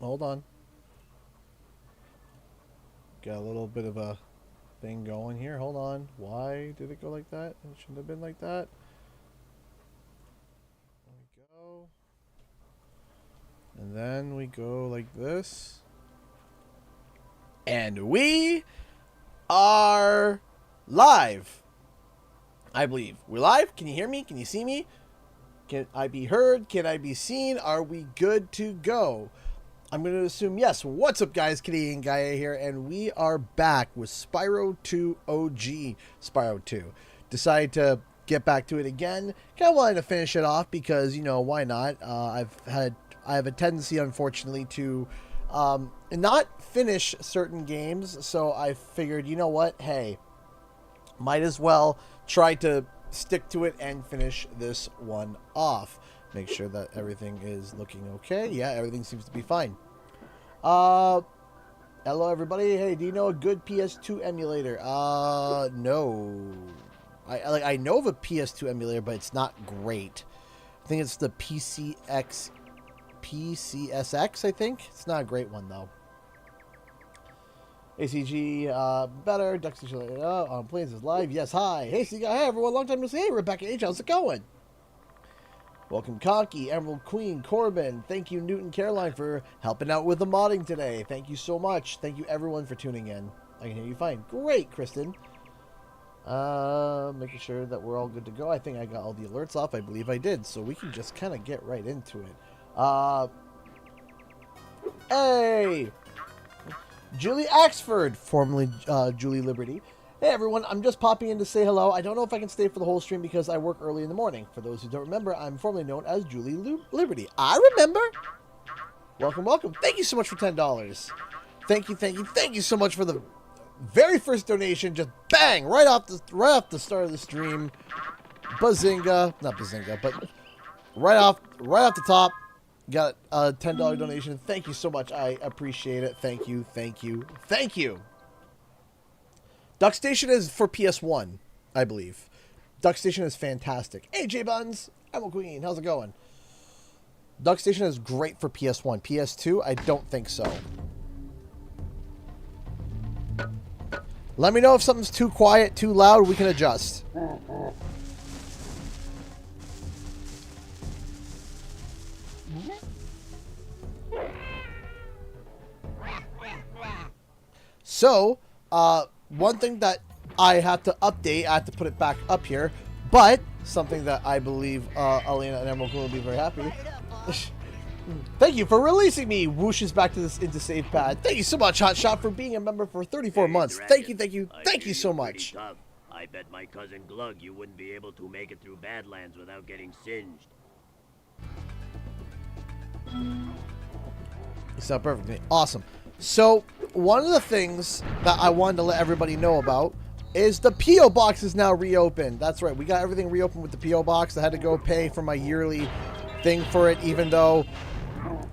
hold on. Got a little bit of a thing going here. Hold on. Why did it go like that? It shouldn't have been like that. There we go. And then we go like this. And we are live. I believe. We're live? Can you hear me? Can you see me? Can I be heard? Can I be seen? Are we good to go? I'm going to assume yes. What's up, guys? Canadian Gaia here, and we are back with Spyro 2 OG Spyro 2. Decided to get back to it again. Kind of wanted to finish it off because, you know, why not? I have a tendency, unfortunately, to not finish certain games, so I figured, you know what? Hey, might as well try to stick to it and finish this one off. Make sure that everything is looking okay. Yeah, everything seems to be fine. Hello everybody. Hey, do you know a good PS2 emulator? No. I know of a PS2 emulator, but it's not great. I think it's the PCSX, I think. It's not a great one though. ACG, better. Ducks on Plains is live. Yes, hi. Hey, hey everyone. Long time no see. Hey, Rebecca H. How's it going? Welcome, Conky, Emerald Queen, Corbin. Thank you, Newton Caroline, for helping out with the modding today. Thank you so much. Thank you, everyone, for tuning in. I can hear you fine. Great, Kristen. Making sure that we're all good to go. I think I got all the alerts off. I believe I did. So we can just kind of get right into it. Hey! Julie Axford, formerly Julie Liberty. Hey everyone, I'm just popping in to say hello. I don't know if I can stay for the whole stream because I work early in the morning. For those who don't remember, I'm formerly known as Julie Liberty. I remember. Welcome, welcome. Thank you so much for $10. Thank you so much for the very first donation. Just bang, right off the start of the stream. Bazinga, not bazinga, but right off the top. Got a $10 donation. Thank you so much. I appreciate it. Thank you. Duck Station is for PS1, I believe. Duck Station is fantastic. Hey, J-Buns. Emerald Queen. How's it going? Duck Station is great for PS1. PS2, I don't think so. Let me know if something's too quiet, too loud. We can adjust. So, one thing that I have to update, I have to put it back up here, but something that I believe Elena and Emerald will be very happy. Thank you for releasing me. Whooshes back to this into save pad. Thank you so much, Hot Shot, for being a member for 34 months. Thank you so much. I bet my cousin Glug you wouldn't be able to make it through Badlands without getting singed. It's not perfect. Awesome. So, one of the things that I wanted to let everybody know about is the P.O. Box is now reopened. That's right. We got everything reopened with the P.O. Box. I had to go pay for my yearly thing for it, even though,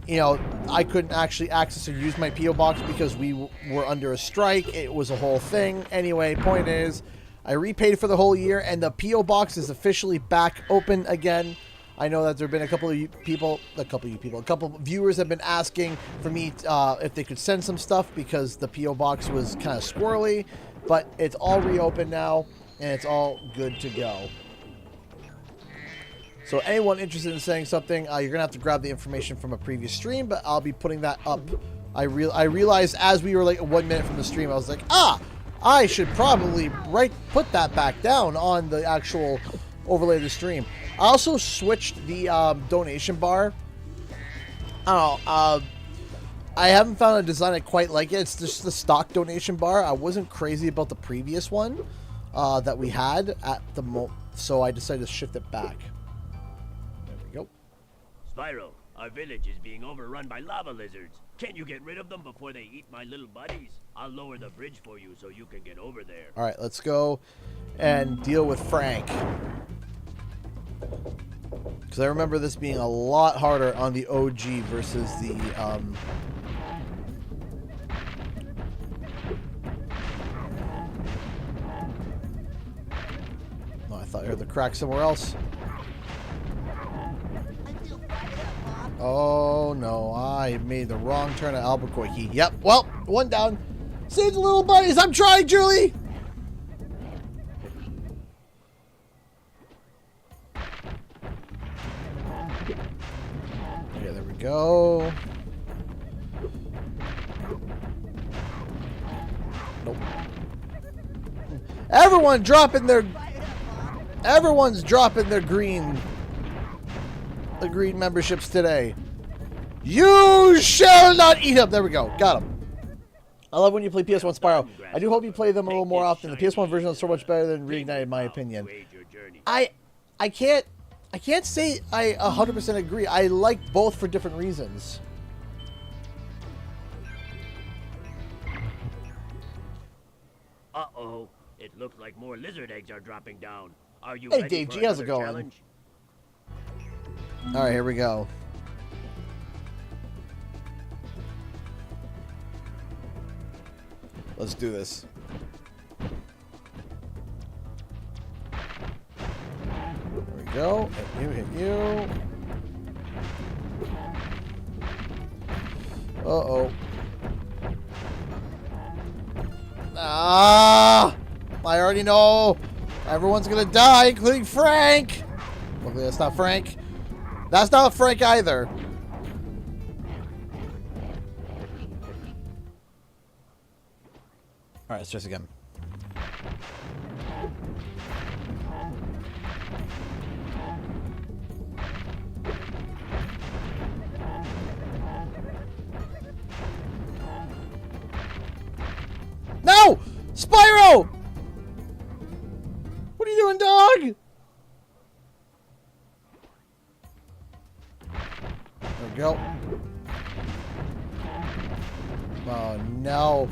you know, I couldn't actually access or use my P.O. Box because we were under a strike. It was a whole thing. Anyway, point is, I repaid for the whole year, and the P.O. Box is officially back open again. I know that there have been a couple of viewers have been asking for me if they could send some stuff because the P.O. Box was kind of squirrely, but it's all reopened now, and it's all good to go. So anyone interested in saying something, you're going to have to grab the information from a previous stream, but I'll be putting that up. I realized as we were like 1 minute from the stream, I was like, I should probably put that back down on the actual overlay of the stream. I also switched the donation bar. I don't know. I haven't found a design I quite like it. It's just the stock donation bar. I wasn't crazy about the previous one that we had at the moment, so I decided to shift it back. There we go. Spyro, our village is being overrun by lava lizards. Can't you get rid of them before they eat my little buddies? I'll lower the bridge for you so you can get over there. All right, let's go and deal with Frank. Because I remember this being a lot harder on the OG versus the Oh, I thought I heard the crack somewhere else. Oh, Oh no, I made the wrong turn at Albuquerque. Yep, well, one down. Save the little buddies. I'm trying, Julie. Okay, there we go. Nope. Everyone's dropping their green memberships today. You shall not eat up. There we go. Got him. I love when you play PS1 Spyro. I do hope you play them a little more often. The PS1 version is so much better than Reignited, in my opinion. I can't say I 100% agree. I like both for different reasons. Uh-oh. It looks like more lizard eggs are dropping down. Are you Hey, ready Dave for G, how's it another going? challenge? All right, here we go. Let's do this. There we go. Hit you. Uh-oh. Ah! I already know. Everyone's gonna die, including Frank. Hopefully that's not Frank. That's not Frank either. All right, let's try this again. No! Spyro! What are you doing, dog? There we go. Oh, no.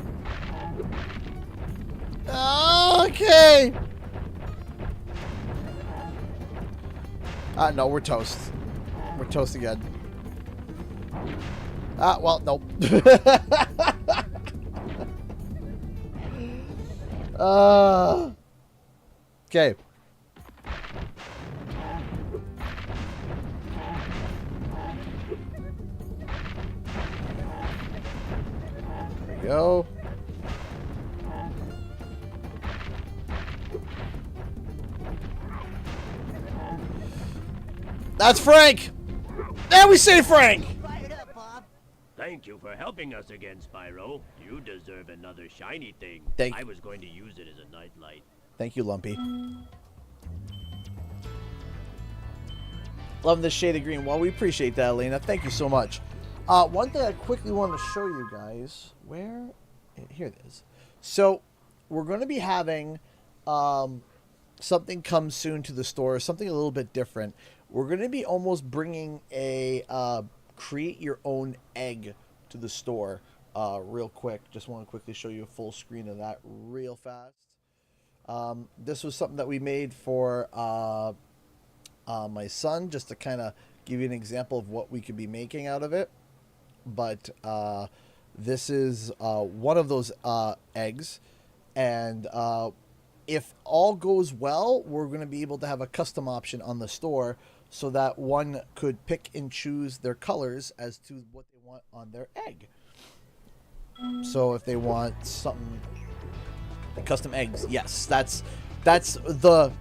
Okay. No, we're toast. We're toast again. Well, nope. Okay. There we go. That's Frank! And we say Frank! Thank you for helping us again, Spyro. You deserve another shiny thing. I was going to use it as a nightlight. Thank you, Lumpy. Love the shade of green. Well, we appreciate that, Elena. Thank you so much. One thing I quickly want to show you guys. Where? Here it is. So, we're going to be having something come soon to the store. Something a little bit different. We're going to be almost bringing a create your own egg to the store real quick. Just want to quickly show you a full screen of that real fast. This was something that we made for my son, just to kind of give you an example of what we could be making out of it. But this is one of those eggs, and if all goes well, we're going to be able to have a custom option on the store so that one could pick and choose their colors as to what they want on their egg. So if they want something, custom eggs, yes, that's the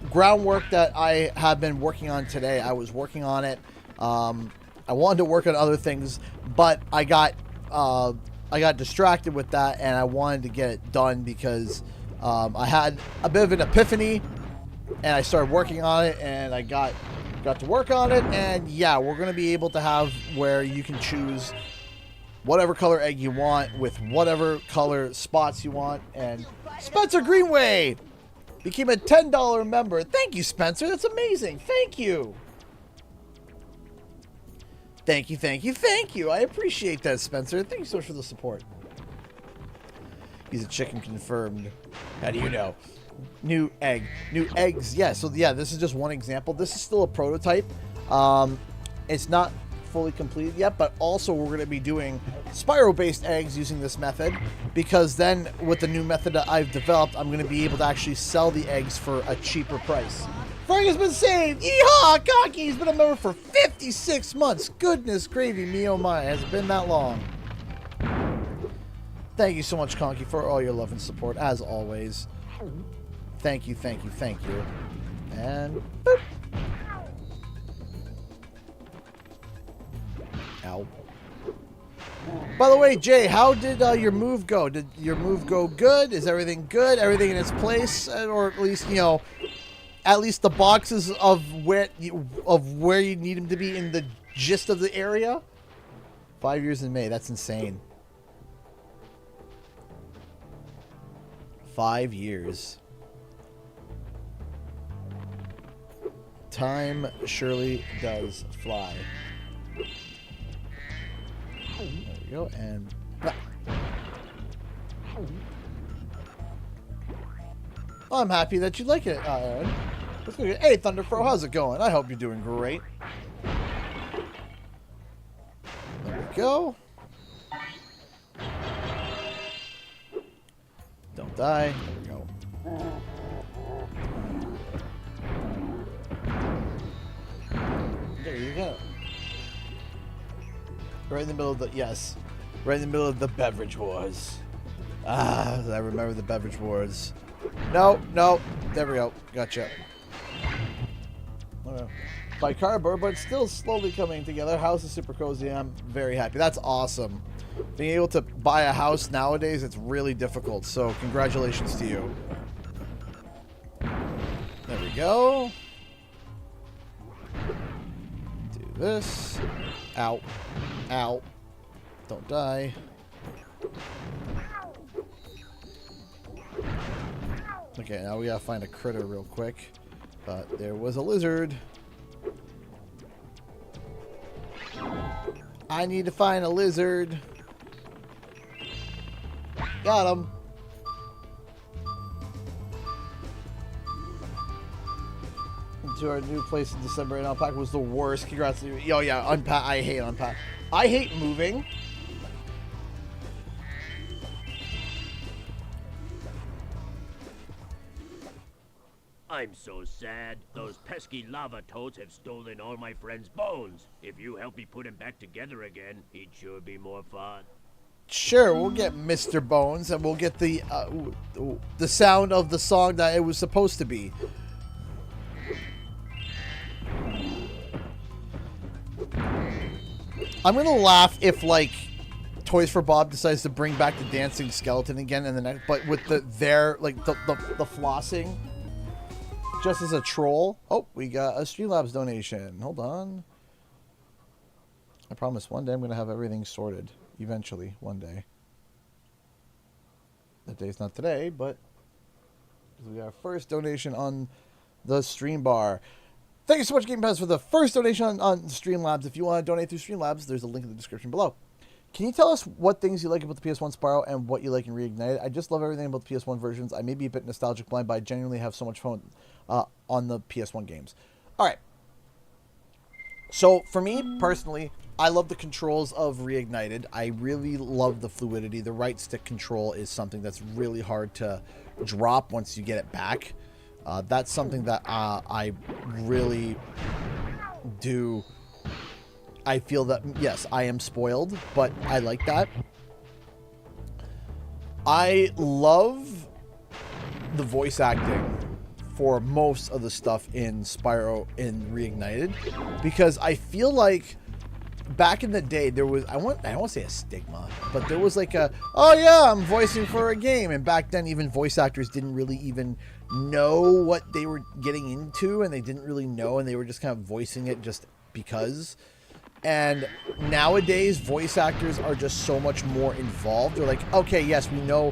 groundwork that I have been working on today. I was working on it. I wanted to work on other things, but I got distracted with that, and I wanted to get it done because I had a bit of an epiphany, and I started working on it, and I got to work on it, and yeah, we're going to be able to have where you can choose whatever color egg you want with whatever color spots you want. And Spencer Greenway became a $10 member. Thank you, Spencer. That's amazing. Thank you. Thank you, thank you, thank you. I appreciate that, Spencer. Thank you so much for the support. He's a chicken confirmed. How do you know? New egg. New eggs. Yeah, so yeah, this is just one example. This is still a prototype. It's not fully completed yet, but also we're going to be doing Spyro-based eggs using this method, because then with the new method that I've developed, I'm going to be able to actually sell the eggs for a cheaper price. Frank has been saved! Yeehaw! Cocky! He's been a member for 56 months! Goodness gravy, me oh my. Has it been that long? Thank you so much, Conky, for all your love and support, as always. Thank you, thank you, thank you. And... boop. Ow. By the way, Jay, how did your move go? Did your move go good? Is everything good? Everything in its place? Or at least, you know... at least the boxes of where you need him to be in the gist of the area. 5 years in May. That's insane. 5 years. Time surely does fly. There we go. And... I'm happy that you like it, Aaron. Let's go. Hey, Thunderfro, how's it going? I hope you're doing great. There we go. Don't die. There we go. There you go. Right in the middle of the... yes. Right in the middle of the beverage wars. Ah, I remember the beverage wars. No, no. There we go. Gotcha. By cardboard, but still slowly coming together. House is super cozy. I'm very happy. That's awesome. Being able to buy a house nowadays, it's really difficult. So congratulations to you. There we go. Do this. Ow. Ow. Don't die. Okay, now we gotta find a critter real quick. But there was a lizard. I need to find a lizard. Got him. To our new place in December, and unpack was the worst. Congrats to you. Oh yeah, unpack. I hate unpack. I hate moving. I'm so sad. Those pesky lava toads have stolen all my friend's bones. If you help me put him back together again, he'd sure be more fun. Sure, we'll get Mr. Bones, and we'll get the sound of the song that it was supposed to be. I'm gonna laugh if, like, Toys for Bob decides to bring back the dancing skeleton again, and then but with the flossing. Just as a troll. Oh, we got a Streamlabs donation. Hold on. I promise one day I'm going to have everything sorted. Eventually. One day. That day's not today, but we got our first donation on the stream bar. Thank you so much, Game Pass, for the first donation on Streamlabs. If you want to donate through Streamlabs, there's a link in the description below. Can you tell us what things you like about the PS1 Spyro and what you like in Reignited? I just love everything about the PS1 versions. I may be a bit nostalgic blind, but I genuinely have so much fun on the PS1 games. All right. So for me, personally, I love the controls of Reignited. I really love the fluidity. The right stick control is something that's really hard to drop once you get it back. That's something that I really do... I feel that, yes, I am spoiled, but I like that. I love the voice acting for most of the stuff in Spyro in Reignited, because I feel like back in the day there was, I don't want to say a stigma, but there was like a, oh yeah, I'm voicing for a game, and back then even voice actors didn't really even know what they were getting into, and they didn't really know, and they were just kind of voicing it just because. And nowadays, voice actors are just so much more involved. They're like, okay, yes, we know,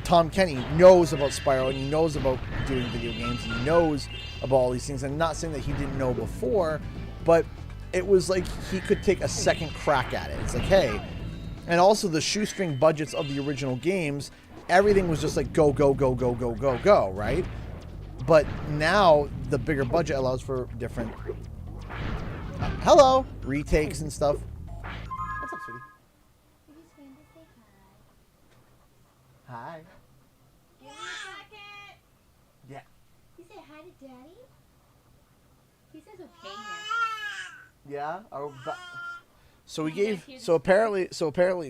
Tom Kenny knows about Spyro, and he knows about doing video games, and he knows about all these things. I'm not saying that he didn't know before, but it was like he could take a second crack at it. It's like, hey, and also the shoestring budgets of the original games, everything was just like go, go, go, go, go, go, go, right? But now the bigger budget allows for different... hello! Retakes and stuff. What's up, sweetie? I just came to say hi. Hi. Give me a second. Yeah. You say hi to Daddy? okay here. Yeah. So we gave. So apparently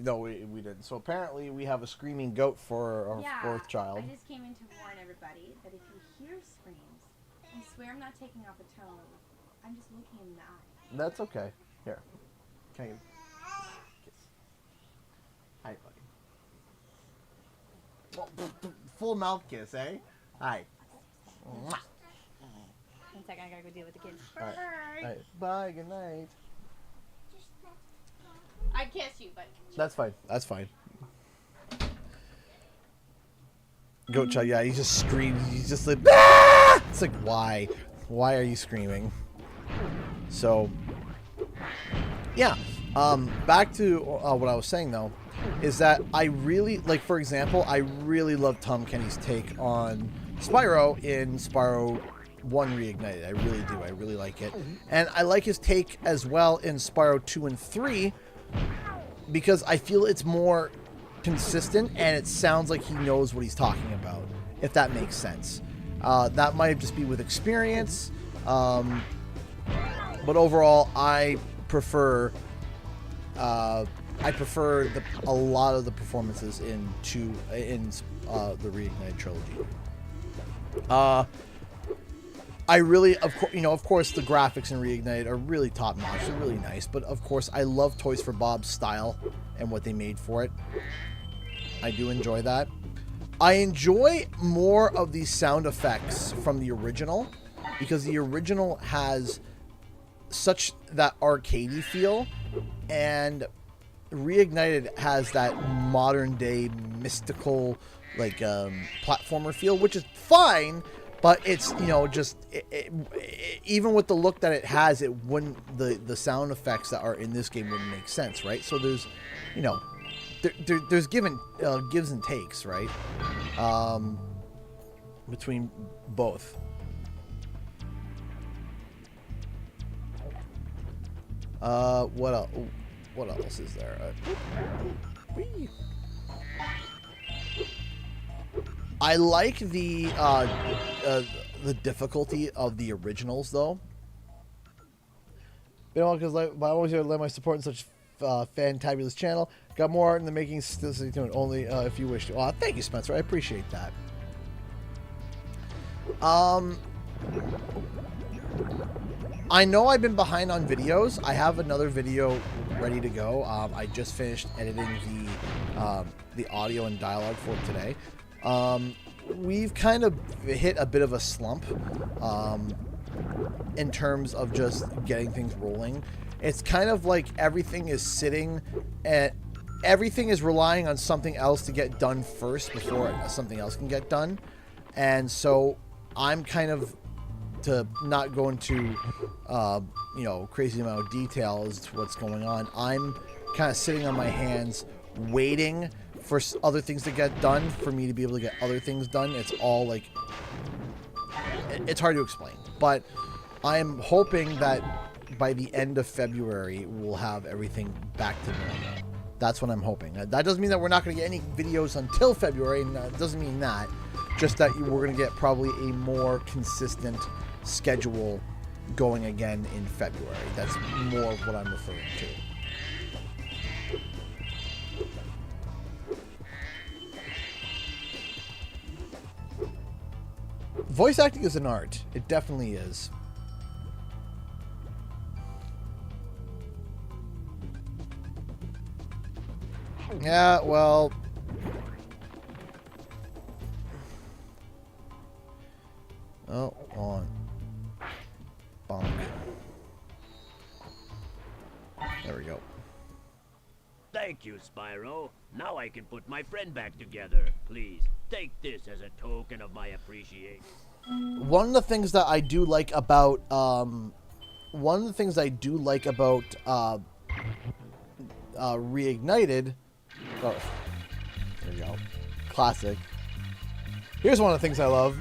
no, we didn't. So apparently we have a screaming goat for our fourth child. I just came in to warn everybody that if you hear screams, I swear I'm not taking off a tone. I'm just looking in the eye. That's okay. Here. Can I get a kiss? Hi, buddy. Well, full mouth kiss, eh? Hi. Mwah. 1 second, I gotta go deal with the kids. All right. Bye. Good night. I'd kiss you, but... That's fine. That's fine. Goat child, yeah, he just screams. He's just like, ah! It's like, why? Why are you screaming? So, yeah. Back to what I was saying, though, is that I really, like, for example, I really love Tom Kenny's take on Spyro in Spyro 1 Reignited. I really do. I really like it. And I like his take as well in Spyro 2 and 3, because I feel it's more consistent and it sounds like he knows what he's talking about, if that makes sense. That might just be with experience, but overall I prefer a lot of the performances in the Reignited trilogy. I really, of course, the graphics in Reignited are really top notch. They're really nice, but of course, I love Toys for Bob's style and what they made for it. I do enjoy that. I enjoy more of the sound effects from the original, because the original has such that arcadey feel, and Reignited has that modern day mystical, like, platformer feel, which is fine. But it's, just even with the look that it has, it wouldn't, the sound effects that are in this game wouldn't make sense, right? So there's, there's gives and takes, right? Between both. What else? What else is there? I like the difficulty of the originals, though. Because I always lend my support in such fantabulous channel. Got more art in the making. Still stay tuned. Only if you wish to. Thank you, Spencer. I appreciate that. I know I've been behind on videos. I have another video ready to go. I just finished editing the audio and dialogue for today. We've kind of hit a bit of a slump in terms of just getting things rolling. It's kind of like everything is sitting and everything is relying on something else to get done first before something else can get done. And so I'm kind of, to not go into crazy amount of detail as to what's going on, I'm kind of sitting on my hands waiting for other things to get done, for me to be able to get other things done. It's all like, it's hard to explain, but I'm hoping that by the end of February we'll have everything back to normal. That's what I'm hoping. That doesn't mean that we're not going to get any videos until February, and it doesn't mean that, just that we're going to get probably a more consistent schedule going again in February. That's more of what I'm referring to. Voice acting is an art. It definitely is. Yeah, well... Oh, on. Bonk. There we go. Thank you, Spyro. Now I can put my friend back together. Please, take this as a token of my appreciation. One of the things that I do like about, Reignited... Oh, there you go. Classic. Here's one of the things I love.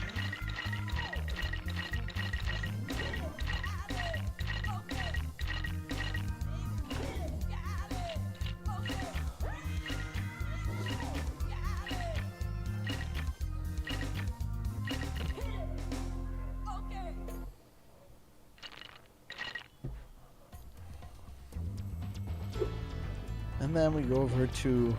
And then we go over to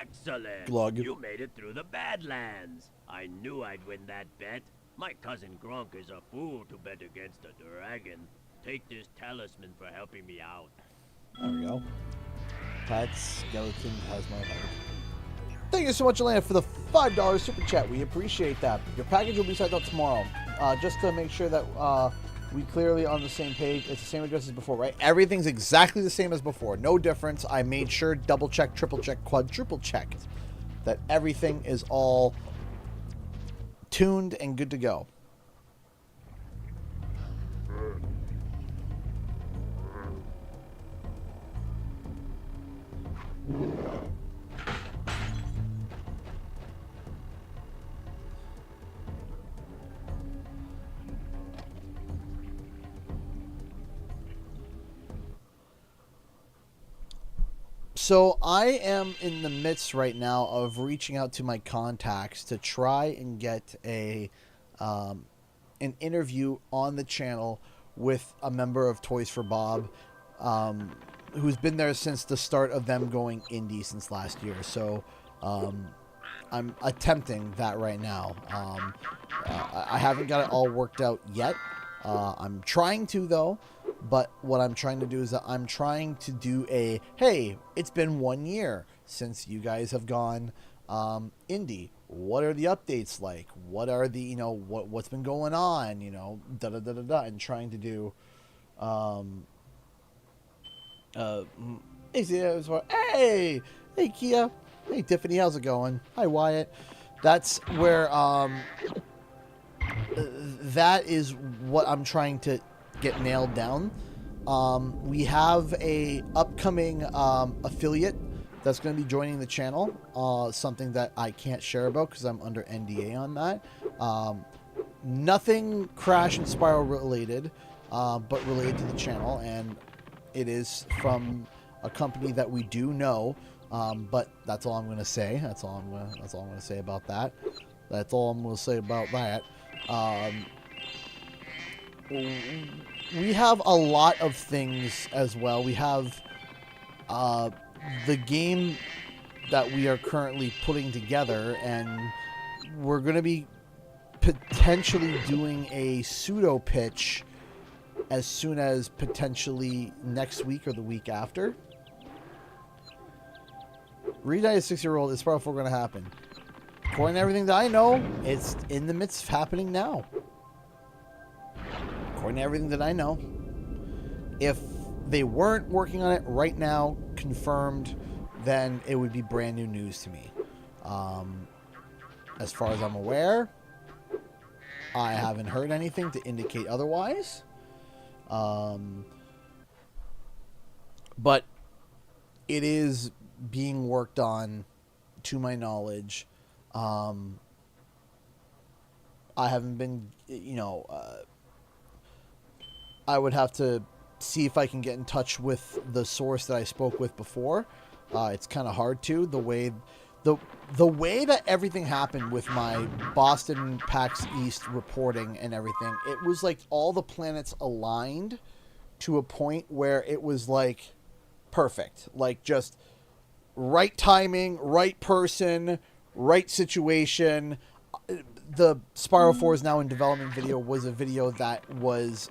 Excellent. Glug. You made it through the Badlands. I knew I'd win that bet. My cousin Gronk is a fool to bet against a dragon. Take this talisman for helping me out. There we go. That skeleton has my heart. Thank you so much, Elena, for the $5 super chat. We appreciate that. Your package will be sent out tomorrow. Just to make sure that we clearly on the same page. It's the same address as before, right? Everything's exactly the same as before. No difference. I made sure, double check, triple check, quadruple checked that everything is all tuned and good to go. So I am in the midst right now of reaching out to my contacts to try and get an interview on the channel with a member of Toys for Bob, who's been there since the start of them going indie since last year. So I'm attempting that right now. I haven't got it all worked out yet. I'm trying to, though. But what I'm trying to do is that I'm trying to do a, hey, it's been 1 year since you guys have gone indie. What are the updates like? What are the, you know, what's been going on, you know, da-da-da-da-da, and trying to do, hey, Kia. Hey, Tiffany, how's it going? Hi, Wyatt. That's where, that is what I'm trying to get nailed down. We have a upcoming affiliate that's going to be joining the channel, something that I can't share about because I'm under NDA on that. Nothing Crash and Spyro related, but related to the channel, and it is from a company that we do know. But that's all I'm going to say. That's all I'm going to say about that. That's all I'm going to say about that. We have a lot of things as well. We have the game that we are currently putting together, and we're going to be potentially doing a pseudo pitch as soon as potentially next week or the week after. Reignited 6-year-old, is Spyro 4 going to happen? According to everything that I know, it's in the midst of happening now. According to everything that I know. If they weren't working on it right now, confirmed, then it would be brand new news to me. As far as I'm aware, I haven't heard anything to indicate otherwise. But it is being worked on, to my knowledge. I haven't been, I would have to see if I can get in touch with the source that I spoke with before. It's kind of hard to. The way that everything happened with my Boston PAX East reporting and everything, it was like all the planets aligned to a point where it was like perfect. Like just right timing, right person, right situation. The Spyro 4 is now in development video was a video that was,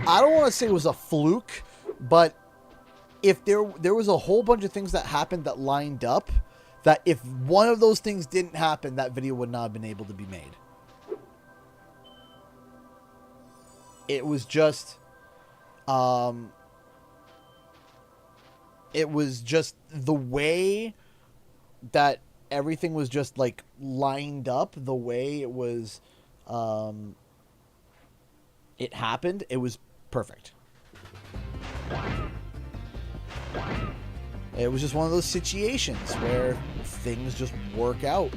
I don't want to say it was a fluke, but if there was a whole bunch of things that happened that lined up, that if one of those things didn't happen, that video would not have been able to be made. It was just, the way that everything was just like lined up, the way it was, it happened, it was perfect. It was just one of those situations where things just work out.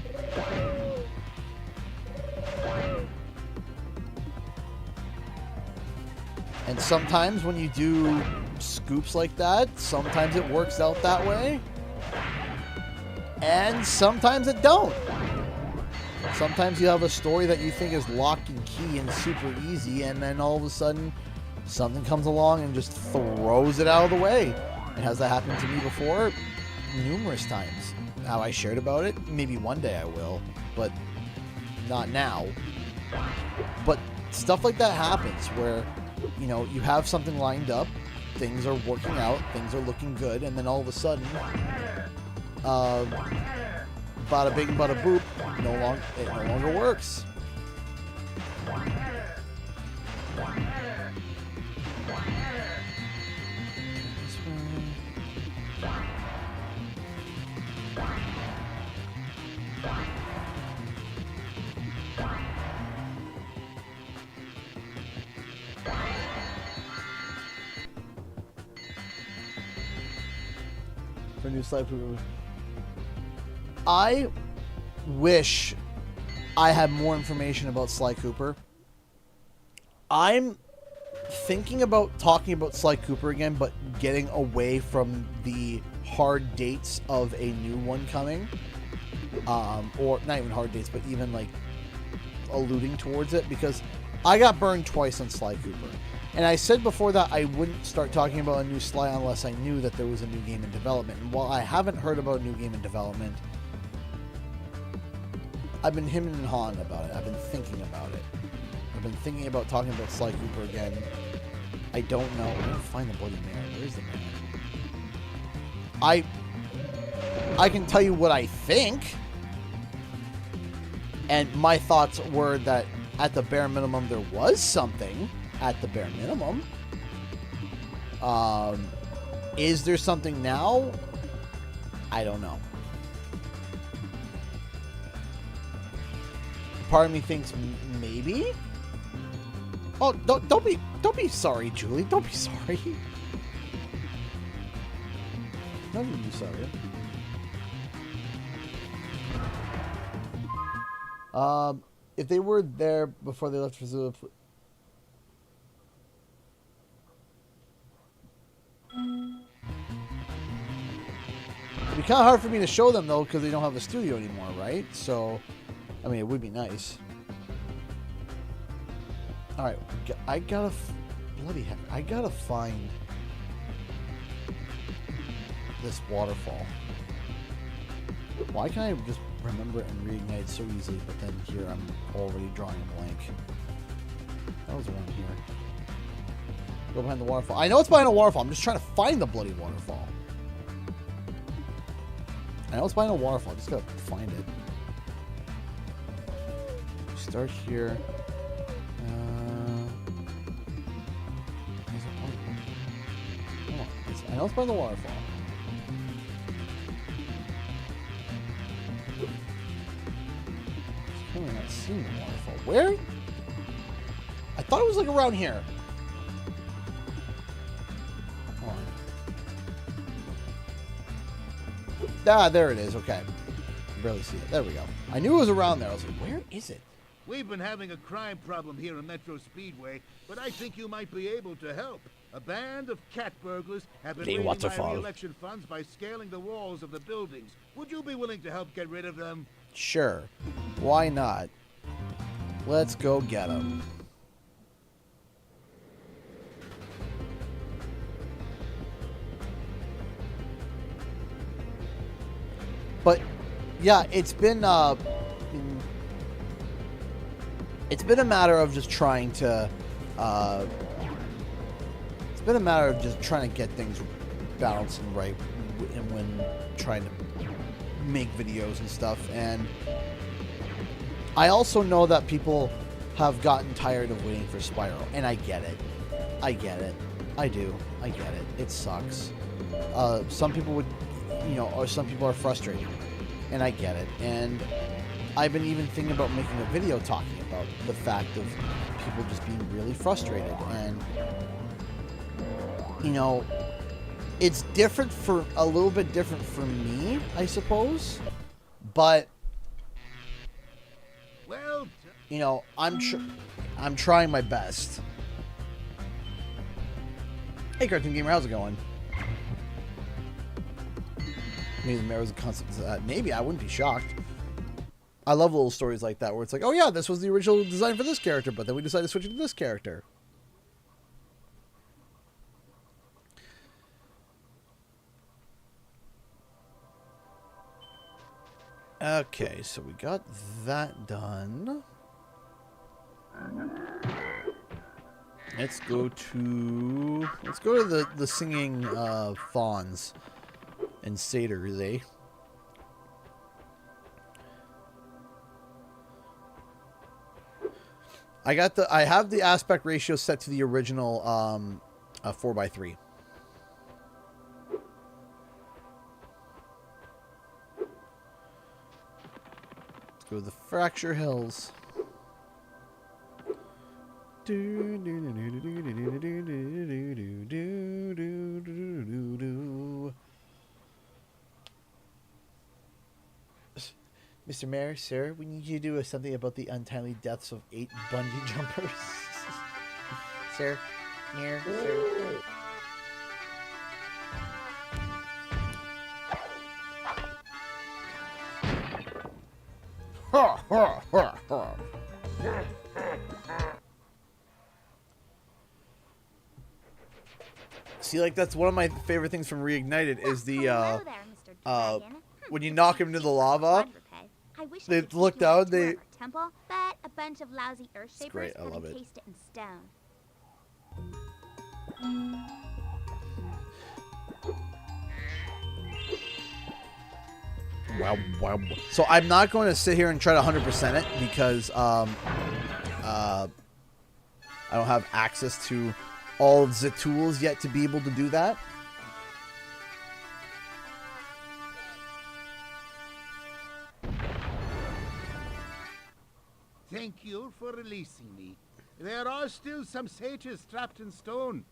And sometimes when you do scoops like that, sometimes it works out that way. And sometimes it don't. Sometimes you have a story that you think is lock and key and super easy, and then all of a sudden something comes along and just throws it out of the way. Has that happened to me before? Numerous times. Have I shared about it? Maybe one day I will, but not now. But stuff like that happens where, you know, you have something lined up, things are working out, things are looking good, and then all of a sudden, bada bing, bada boop, it no longer works. For new Sly Cooper. I wish I had more information about Sly Cooper. I'm thinking about talking about Sly Cooper again, but getting away from the hard dates of a new one coming. Or not even hard dates, but even like alluding towards it, because I got burned twice on Sly Cooper. And I said before that I wouldn't start talking about a new Sly unless I knew that there was a new game in development. And while I haven't heard about a new game in development, I've been hemming and hawing about it. I've been thinking about it. I've been thinking about talking about Sly Cooper again. I don't know. I'm gonna find the bloody mayor. Where's the mayor? I can tell you what I think. And my thoughts were that at the bare minimum there was something. At the bare minimum. Is there something now? I don't know. Part of me thinks maybe. Oh, don't be sorry, Julie. Don't be sorry. None of you sorry. If they were there before they left for the. It'd be kind of hard for me to show them, though, because they don't have a studio anymore, right? So, I mean, it would be nice. Alright, I gotta... Bloody heck. I gotta find this waterfall. Why can't I just remember it and reignite so easily, but then here I'm already drawing a blank. That was around here. Go behind the waterfall. I know it's behind a waterfall. I'm just trying to find the bloody waterfall. I know it's behind a waterfall. I just gotta find it. Start here. I know it's behind the waterfall. I'm not seeing the waterfall. Where? I thought it was like around here. Ah, there it is. Okay. Barely see it. There we go. I knew it was around there. I was like, where is it? We've been having a crime problem here in Metro Speedway, but I think you might be able to help. A band of cat burglars have been raiding my re-election funds by scaling the walls of the buildings. Would you be willing to help get rid of them? Sure. Why not? Let's go get them. But yeah, it's been a matter of just trying to get things balanced and right, and when trying to make videos and stuff. And I also know that people have gotten tired of waiting for Spyro, and I get it. I get it. I do. I get it. It sucks. Some people would, or some people are frustrated, and I get it. And I've been even thinking about making a video talking about the fact of people just being really frustrated. And, it's different a little bit different for me, I suppose. But, well, I'm trying my best. Hey, Cartoon Gamer, how's it going? Maybe the mayor was a concept. Maybe I wouldn't be shocked. I love little stories like that where it's like, oh yeah, this was the original design for this character, but then we decided to switch it to this character. Okay, so we got that done. Let's go to the singing fawns and satyrs, eh? I have the aspect ratio set to the original 4:3. Let's go to the Fracture Hills. Mr. Mayor, sir, we need you to do something about the untimely deaths of 8 bungee jumpers. Sir, Mayor, sir. Ha ha ha ha. See, like, that's one of my favorite things from Reignited is the when you knock him into the lava, they look down, they temple, but a bunch of lousy earth shapers great, I love it. encased it in stone. Wow, wow. So I'm not going to sit here and try to 100% it because I don't have access to all of the tools yet to be able to do that. Thank you for releasing me. There are still some satyrs trapped in stone.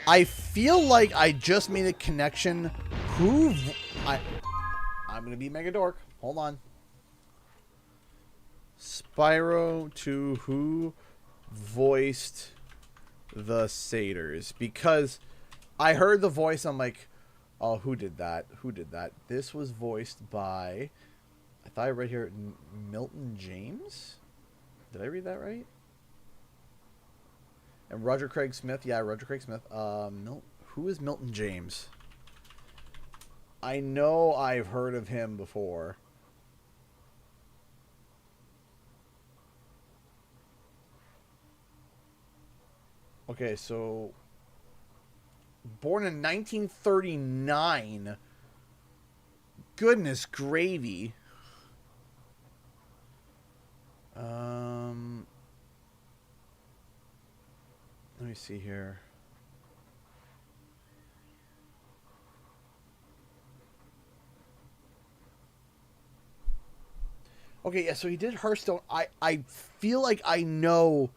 I feel like I just made a connection. I'm gonna be mega dork. Hold on. Spyro to who voiced the satyrs, because I heard the voice. I'm like, oh, who did that? Who did that? This was voiced by, I thought I read here, Milton James. Did I read that right? And Roger Craig Smith. Yeah, Roger Craig Smith. Who is Milton James? I know I've heard of him before. Okay, so born in 1939. Goodness gravy. Let me see here. Okay, yeah, so he did Hearthstone. I feel like I know.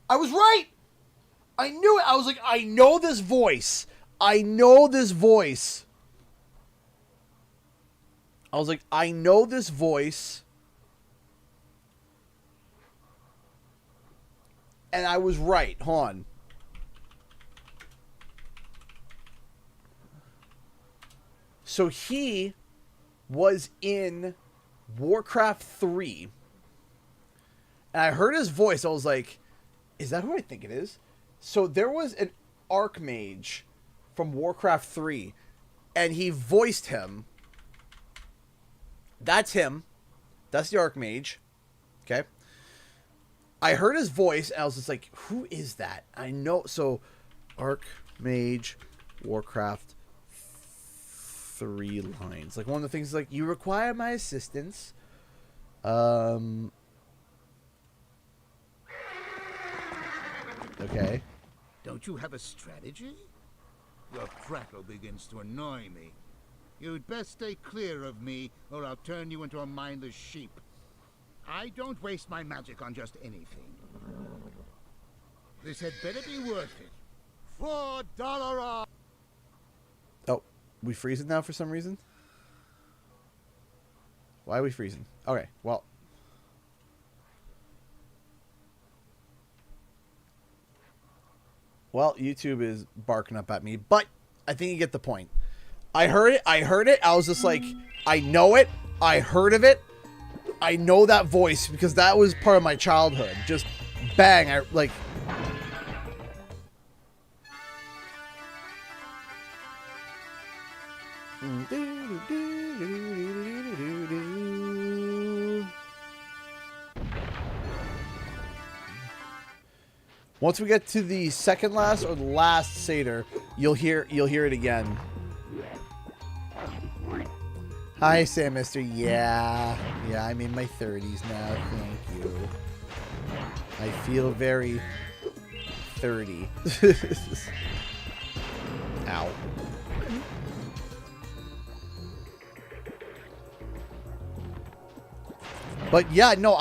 I was right! I knew it! I was like, I know this voice. I know this voice. I was like, I know this voice. And I was right. Hold on. So he was in Warcraft 3. And I heard his voice. I was like, is that who I think it is? So there was an Archmage from Warcraft 3. And he voiced him. That's him. That's the Archmage. Okay. I heard his voice, and I was just like, who is that? I know. So, Archmage, Warcraft, 3 lines. Like, one of the things is like, you require my assistance. Okay. Don't you have a strategy? Your prattle begins to annoy me. You'd best stay clear of me, or I'll turn you into a mindless sheep. I don't waste my magic on just anything. This had better be worth it. $4 off. Oh, we freezing now for some reason? Why are we freezing? Okay, well. Well, YouTube is barking up at me, but I think you get the point. I heard it. I was just like, I know it. I heard of it. I know that voice because that was part of my childhood. Just bang. Once we get to the second last or the last Seder, you'll hear it again. Hi, Sam Mister. Yeah, I'm in my 30s now. Thank you. I feel very 30. Ow. But yeah, no,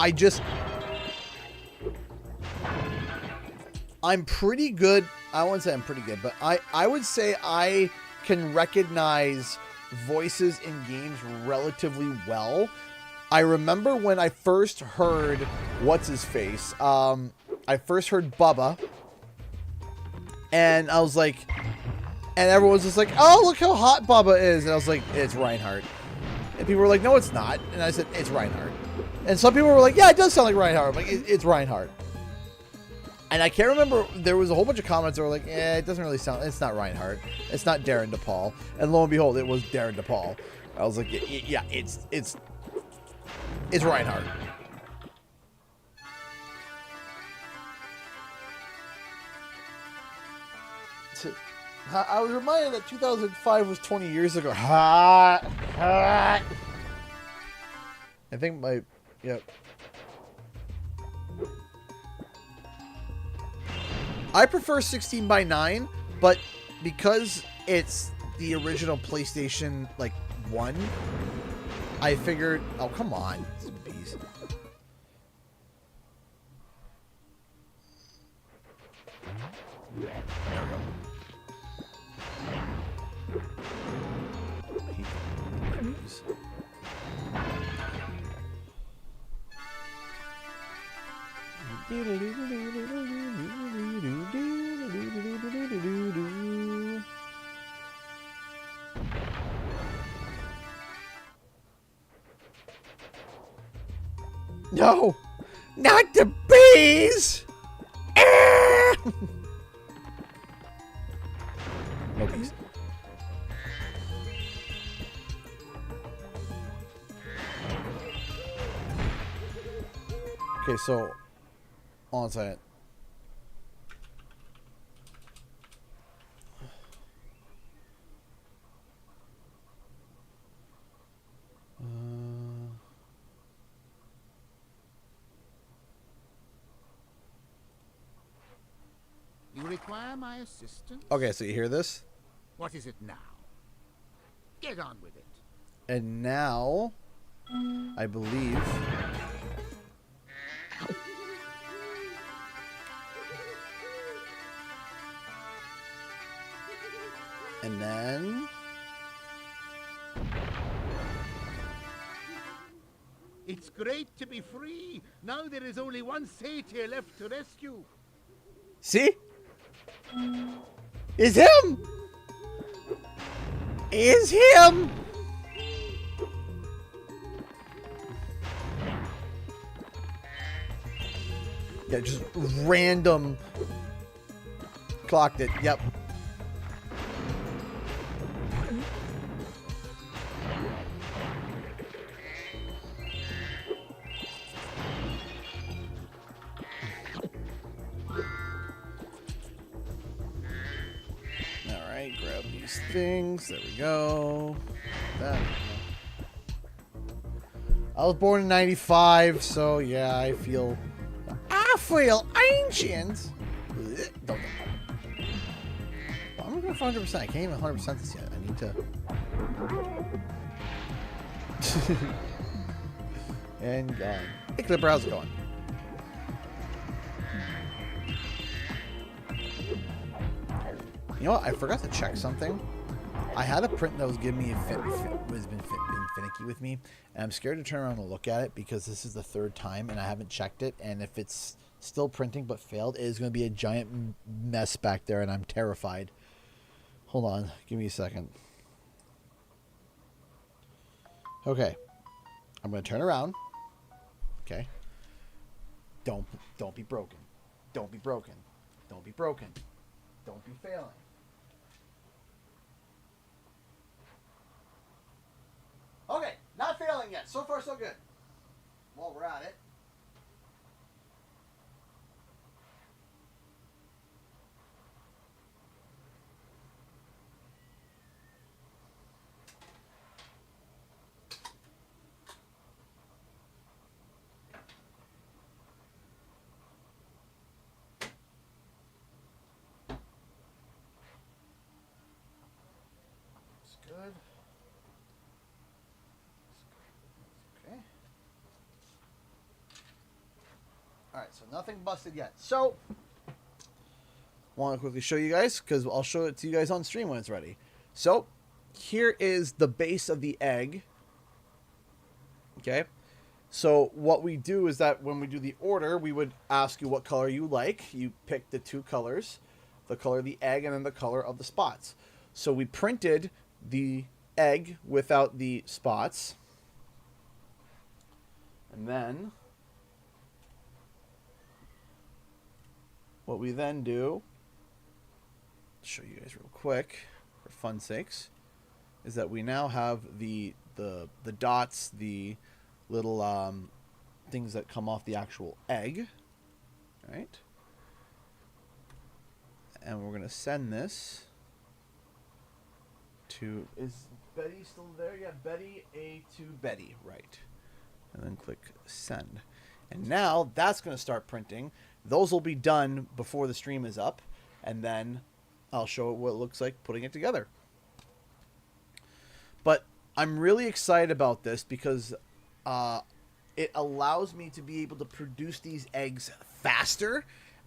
I'm pretty good. I wouldn't say I'm pretty good, but I would say I can recognize voices in games relatively well. I remember when I first heard what's-his-face. I first heard Bubba. And I was like... And everyone's just like, oh, look how hot Bubba is. And I was like, it's Reinhardt. And people were like, no, it's not. And I said, it's Reinhardt. And some people were like, yeah, it does sound like Reinhardt. I'm like, it's Reinhardt. And I can't remember, there was a whole bunch of comments that were like, it doesn't really sound, it's not Reinhardt. It's not Darren DePaul. And lo and behold, it was Darren DePaul. I was like, yeah, it's Reinhardt. I was reminded that 2005 was 20 years ago. Hot. I think my, yep. I prefer 16:9, but because it's the original PlayStation, like, 1, I figured, oh, come on. Bees. There we go. No, not the bees. No bees. Okay, so on site. You require my assistance? Okay, so you hear this? What is it now? Get on with it. And now, I believe... And then... It's great to be free. Now there is only one satyr left to rescue. See? It's him! It's him! Yeah, just random. Clocked it. Yep. Alright, grab these things. There we go. That. I was born in 95, so yeah, I feel ancient. Don't. I'm going for 100%. I can't even 100% this yet. I need to. And gone. Hey, Clipper, how's it going? You know what? I forgot to check something. I had a print that was giving me been finicky with me, and I'm scared to turn around and look at it because this is the third time and I haven't checked it. And if it's still printing but failed, it is going to be a giant mess back there, and I'm terrified. Hold on, give me a second. Okay, I'm going to turn around. Okay. Don't be broken. Don't be broken. Don't be broken. Don't be failing. so good. While we're at it. Good. Okay. Alright, so nothing busted yet. So, want to quickly show you guys, because I'll show it to you guys on stream when it's ready. So, here is the base of the egg. Okay. So, what we do is that when we do the order, we would ask you what color you like. You pick the two colors, the color of the egg and then the color of the spots. So, we printed the egg without the spots. And then what we then do, show you guys real quick for fun sakes, is that we now have the dots, the little things that come off the actual egg, right? And we're gonna send this to, is Betty still there? Yeah, Betty A to Betty, right? And then click send. And now that's going to start printing. Those will be done before the stream is up, and then I'll show it what it looks like putting it together. But I'm really excited about this because it allows me to be able to produce these eggs faster.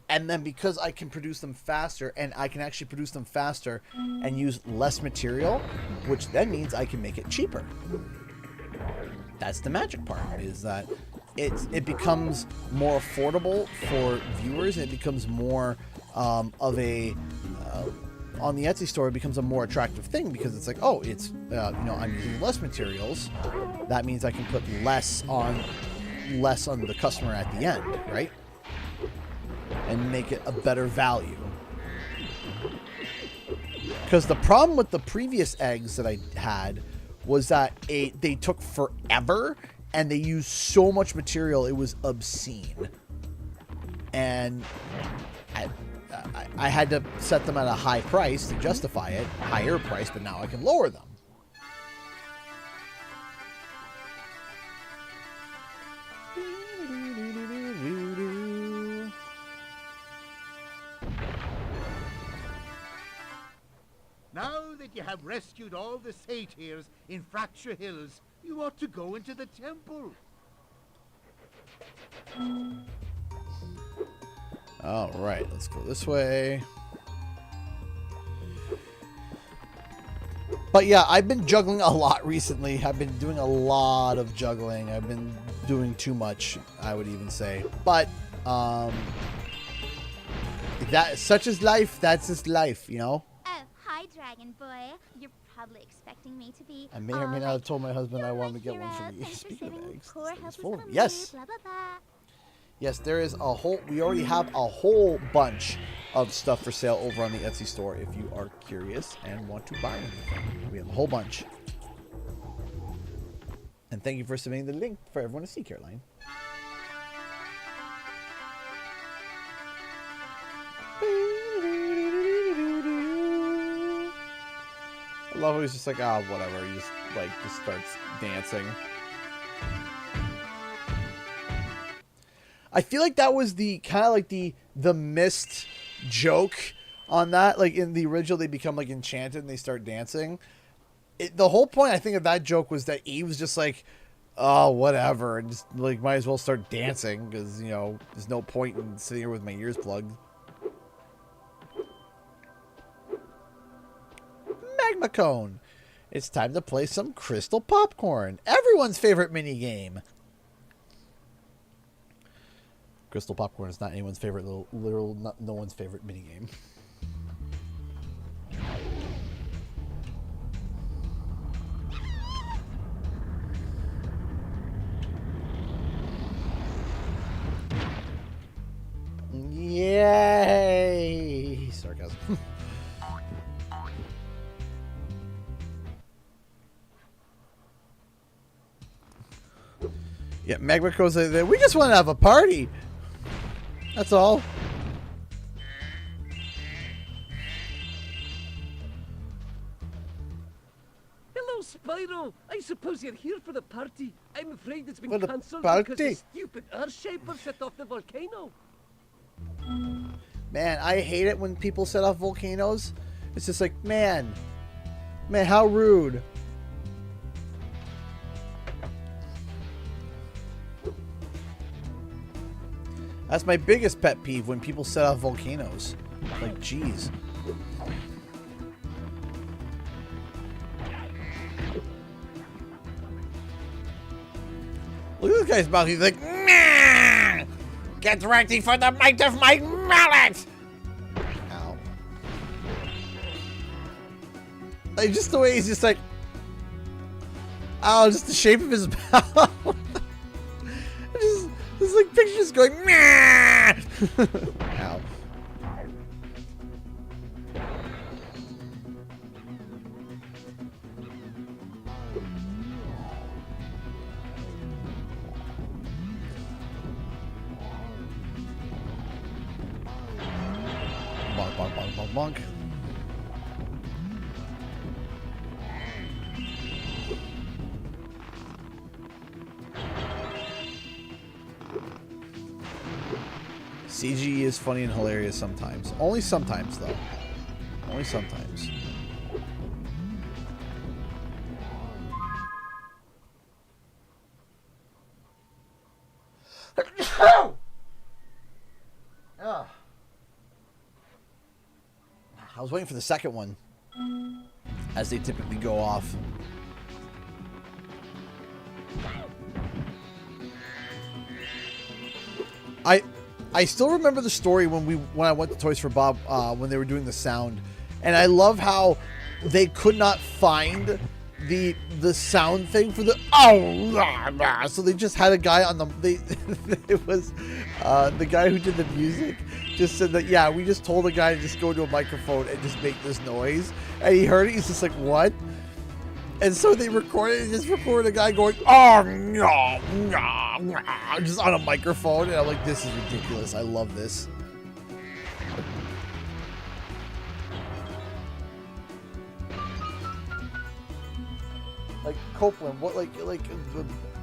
And then because I can produce them faster, and I can actually produce them faster and use less material, which then means I can make it cheaper. That's the magic part, is that it becomes more affordable for viewers, and it becomes more of a on the Etsy store, it becomes a more attractive thing, because it's like, oh, it's you know, I'm using less materials. That means I can put less on the customer at the end, right? And make it a better value. Because the problem with the previous eggs that I had was that they took forever and they used so much material, it was obscene. And I had to set them at a high price to justify it, higher price, but now I can lower them. Now that you have rescued all the satyrs in Fracture Hills, you ought to go into the temple. All right, let's go this way. But yeah, I've been juggling a lot recently. I've been doing a lot of juggling. I've been doing too much, I would even say. But that such is life. That's just life, you know. Oh, hi, Dragon Boy. You're probably expecting me to be. I may or may not have told my husband I wanted to get one for me. Speaking of eggs, it's full of them. Yes. Blah, blah, blah. Yes, there is a whole. We already have a whole bunch of stuff for sale over on the Etsy store. If you are curious and want to buy anything, we have a whole bunch. And thank you for submitting the link for everyone to see, Caroline. I love how he's just like, ah, oh, whatever. He just starts dancing. I feel like that was the kind of like the missed joke on that. Like in the original, they become like enchanted and they start dancing. The whole point, I think, of that joke was that Eve was just like, oh, whatever, and just like might as well start dancing because, you know, there's no point in sitting here with my ears plugged. Magma Cone. It's time to play some Crystal Popcorn. Everyone's favorite mini game. Crystal Popcorn is not anyone's favorite no one's favorite mini game. Yay! Sarcasm. Yeah, Magma Cone's like, we just want to have a party. That's all. Hello, Spyro. I suppose you're here for the party. I'm afraid it's been For the cancelled party? because the stupid earth-shaper set off the volcano. Man, I hate it when people set off volcanoes. It's just like, man, how rude. That's my biggest pet peeve, when people set off volcanoes. Like, jeez. Look at this guy's mouth. He's like, nah! Get ready for the might of my mallet! Ow. Like, just the way he's just like, oh, just the shape of his mouth. This like pictures going, nah! Ow. Bonk, bonk, bonk, bonk, bonk. CG is funny and hilarious sometimes. Only sometimes, though. Only sometimes. I was waiting for the second one, as they typically go off. I still remember the story when I went to Toys for Bob when they were doing the sound, and I love how they could not find the sound thing for the so they just had a guy on the it was the guy who did the music just said that, yeah, we just told the guy to just go to a microphone and just make this noise, and he heard it. He's just like, what? And so they recorded a guy going, oh, no, no, no, just on a microphone. And I'm like, this is ridiculous. I love this. Like Copeland, what, like,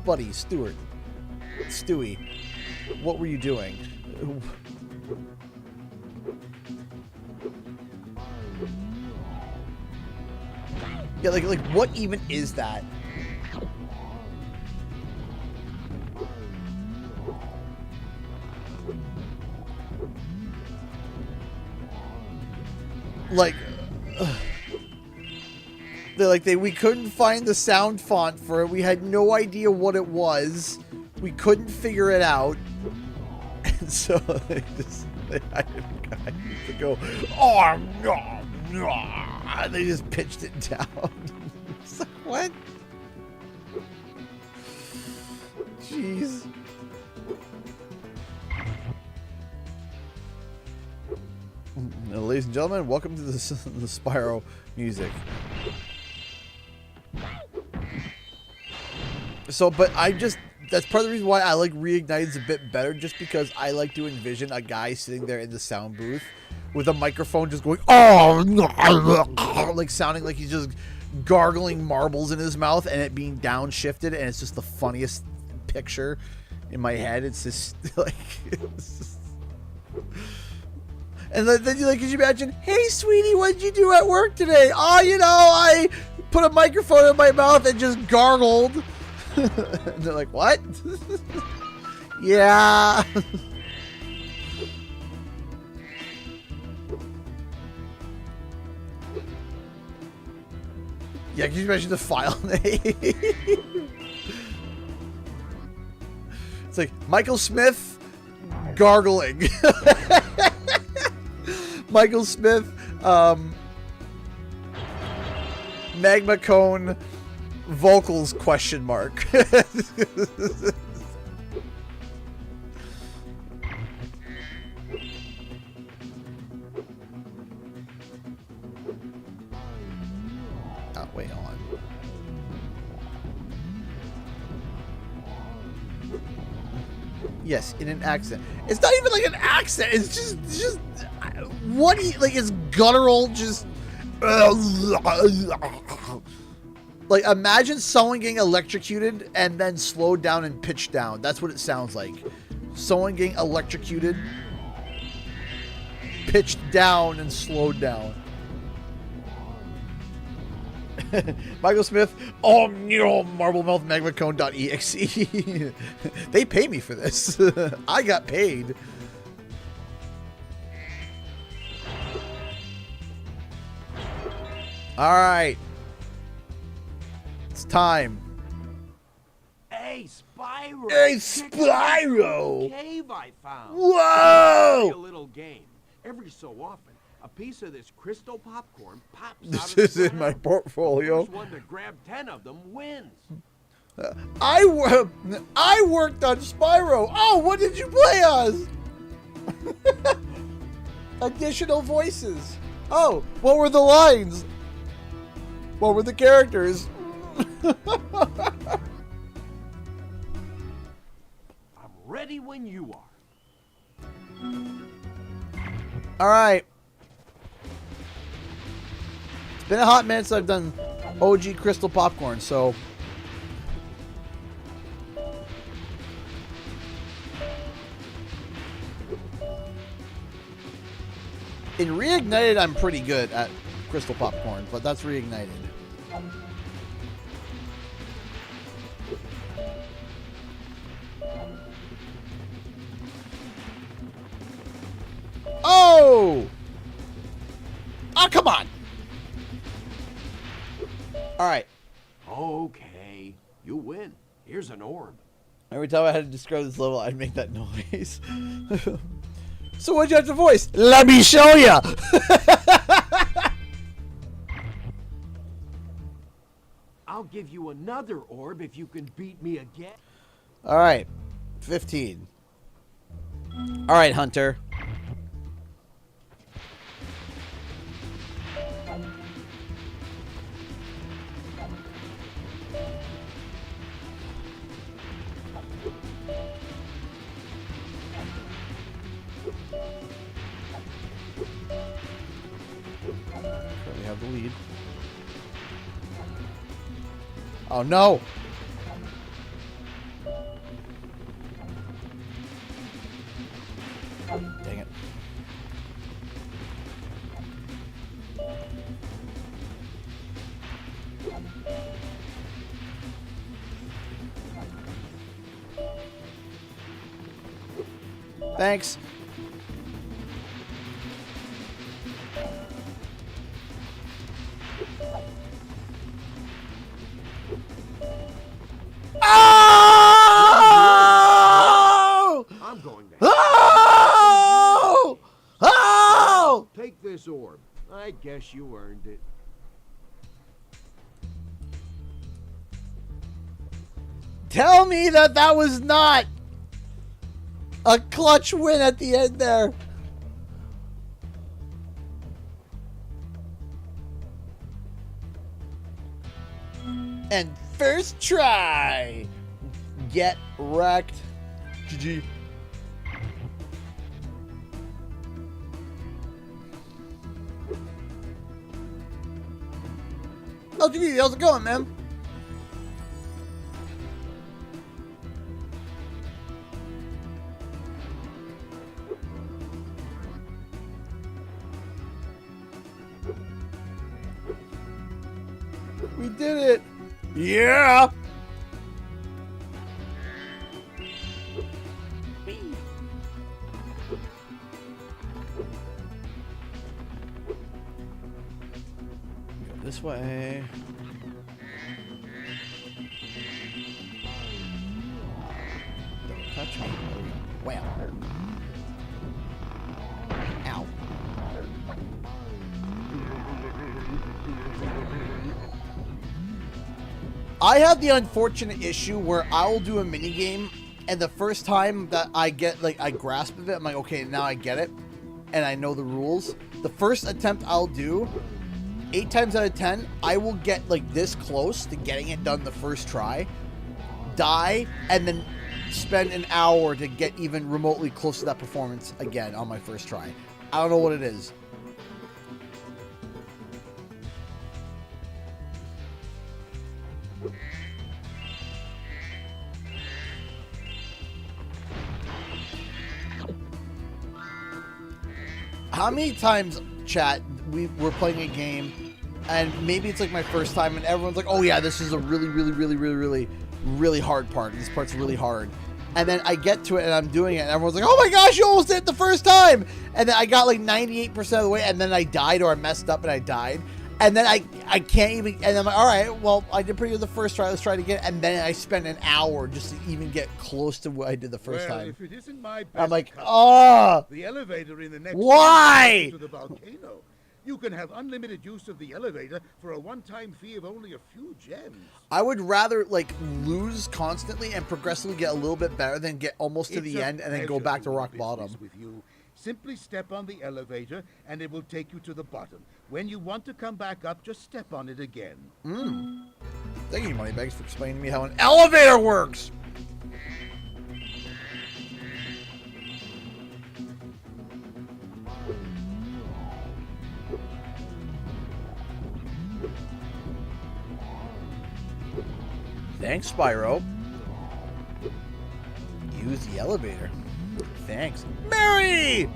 buddy, Stewie, what were you doing? Yeah, like what even is that? Like, we couldn't find the sound font for it. We had no idea what it was. We couldn't figure it out, and so they hired a guy to go, oh no, no. And they just pitched it down. It's like, what? Jeez. Now, ladies and gentlemen, welcome to the Spyro music. So, but that's part of the reason why I like Reignited's a bit better, just because I like to envision a guy sitting there in the sound booth with a microphone just going, oh, like sounding like he's just gargling marbles in his mouth, and it being downshifted, and it's just the funniest picture in my head. It's just like, it's just... And then could you imagine, hey sweetie, what did you do at work today? Oh, you know, I put a microphone in my mouth and just gargled. And they're like, what? Yeah. Yeah, can you imagine the file name? It's like Michael Smith gargling. Michael Smith, Magma Cone vocals question mark. Oh, wait, hold on. Yes, in an accent. It's not even like an accent. It's just what he like. It's guttural. Just like imagine someone getting electrocuted and then slowed down and pitched down. That's what it sounds like. Someone getting electrocuted, pitched down, and slowed down. Michael Smith, Marblemouth Magma Cone.exe. They pay me for this. I got paid. All right. It's time. Hey, Spyro! Hey, Spyro! Cave I found. Whoa! A little game. Every so often, a piece of this crystal popcorn pops out This of the is in ground. my portfolio. The first one to grab 10 of them wins. I worked on Spyro. Oh, what did you play as? Additional voices. Oh, what were the lines? What were the characters? I'm ready when you are. All right. It's been a hot minute since I've done OG Crystal Popcorn, so... In Reignited, I'm pretty good at Crystal Popcorn, but that's Reignited. Oh! Oh, come on! Alright. Okay, you win. Here's an orb. Every time I had to describe this level, I'd make that noise. So what'd you have to voice? Let me show ya! I'll give you another orb if you can beat me again. Alright. 15. Alright, Hunter. Currently have the lead. Oh no! Dang it. Thanks. Oh! I'm going to Oh! Oh! take this orb. I guess you earned it. Tell me that that was not a clutch win at the end there. And first try. Get wrecked. GG. Oh, GG, how's it going, man? We did it. Yeah. Go this way. Don't touch me. Wow. Ow. I have the unfortunate issue where I will do a mini game, and the first time that I get, like, I grasp of it, I'm like, okay, now I get it, and I know the rules. The first attempt I'll do, 8 times out of 10, I will get, like, this close to getting it done the first try, die, and then spend an hour to get even remotely close to that performance again on my first try. I don't know what it is. How many times, chat, we're playing a game, and maybe it's like my first time, and everyone's like, oh yeah, this is a really hard part. This part's really hard. And then I get to it, and I'm doing it, and everyone's like, oh my gosh, you almost did it the first time! And then I got like 98% of the way, and then I died, or I messed up and I died. And then I can't even, and I'm like, all right, well, I did pretty good the first try, let's try it again. And then I spent an hour just to even get close to what I did the first time. If it isn't my best I'm like, cut, oh, the elevator in the next why? to the volcano. You can have unlimited use of the elevator for a one-time fee of only a few gems. I would rather like lose constantly and progressively get a little bit better than get almost to the end and then go back to rock bottom. With you. Simply step on the elevator and it will take you to the bottom. When you want to come back up, just step on it again. Thank you, Moneybags, for explaining to me how an elevator works. Thanks, Spyro. Use the elevator. Thanks. Mary!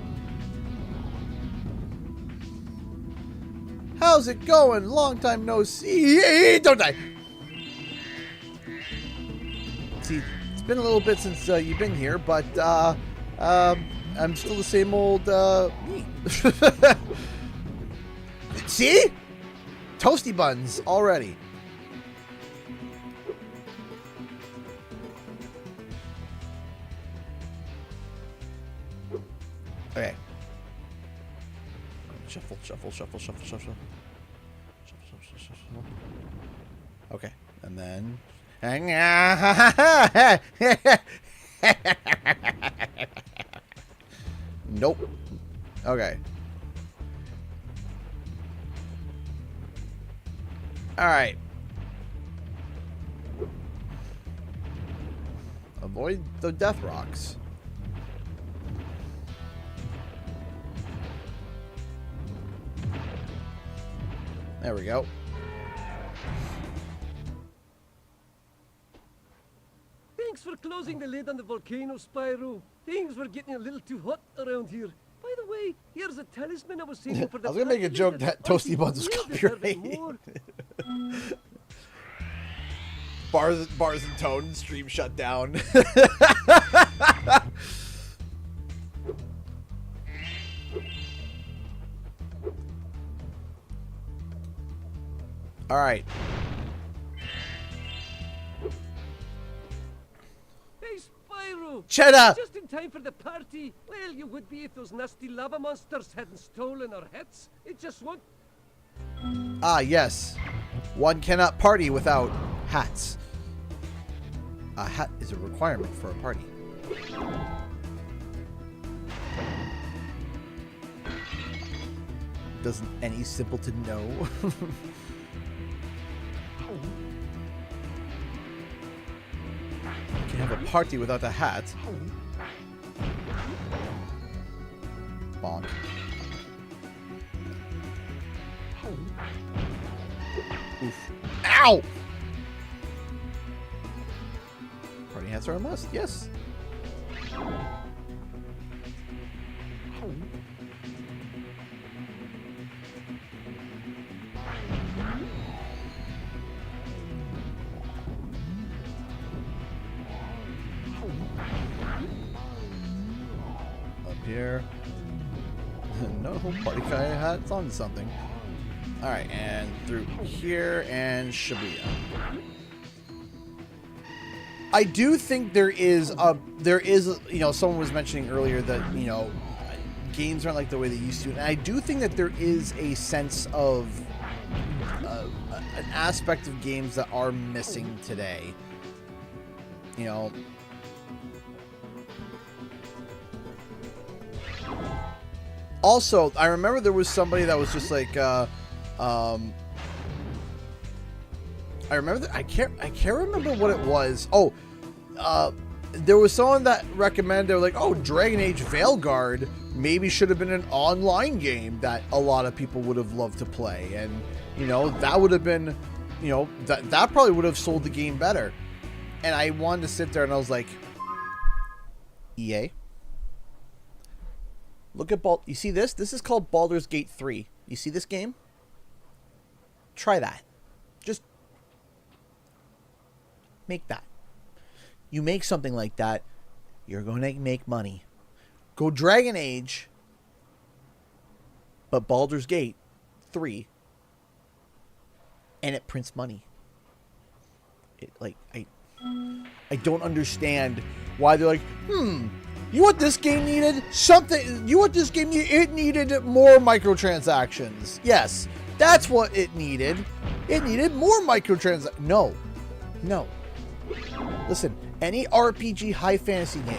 How's it going? Long time no see. Don't die. See, it's been a little bit since you've been here, but I'm still the same old me. See? Toasty buns already. Okay. Shuffle, shuffle, shuffle, shuffle, shuffle. Shuffle, shuffle, shuffle. Okay. And then... Nope. Okay. Alright. Avoid the death rocks. There we go. Thanks for closing the lid on the volcano, Spyro. Things were getting a little too hot around here. By the way, here's a talisman I was saving for the... I was gonna make a joke that Toasty Buns was copyrighted. Bars and tone, stream shut down. All right. Hey, Spyro! Cheddar! Just in time for the party. Well, you would be if those nasty lava monsters hadn't stolen our hats. It just won't... Ah, yes. One cannot party without hats. A hat is a requirement for a party. Doesn't any simpleton know? You can have a party without a hat. Bonk. Oof. Ow! Party hats are a must, yes. Here. No, party guy hat's on something. Alright, and through here and Shibuya. I do think there is, you know, someone was mentioning earlier that, you know, games aren't like the way they used to. And I do think that there is a sense of an aspect of games that are missing today. You know, also, I remember there was somebody that was just like, I remember that I can't remember what it was. Oh, there was someone that recommended, they were like, oh, Dragon Age Veilguard maybe should have been an online game that a lot of people would have loved to play. And, you know, that would have been, you know, that probably would have sold the game better. And I wanted to sit there and I was like, EA, look at you see this? This is called Baldur's Gate 3. You see this game? Try that. Just make that. You make something like that, you're going to make money. Go Dragon Age, but Baldur's Gate 3, and it prints money. I don't understand why they're like, you know what this game needed? Something. You know what this game needed? It needed more microtransactions. Yes, that's what it needed. It needed more microtransactions. No. Listen, any RPG high fantasy game,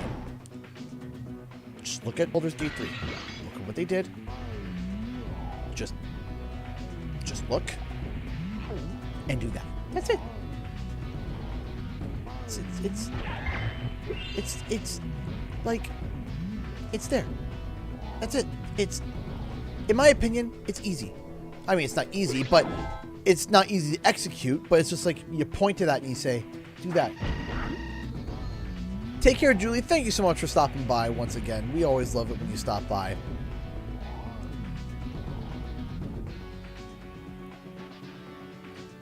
just look at Baldur's Gate 3. Look at what they did. Just look and do that. That's it. It's like, it's there. That's it. It's, in my opinion, it's easy. I mean, it's not easy, but it's not easy to execute, but it's just like, you point to that and you say, do that. Take care, Julie. Thank you so much for stopping by once again. We always love it when you stop by.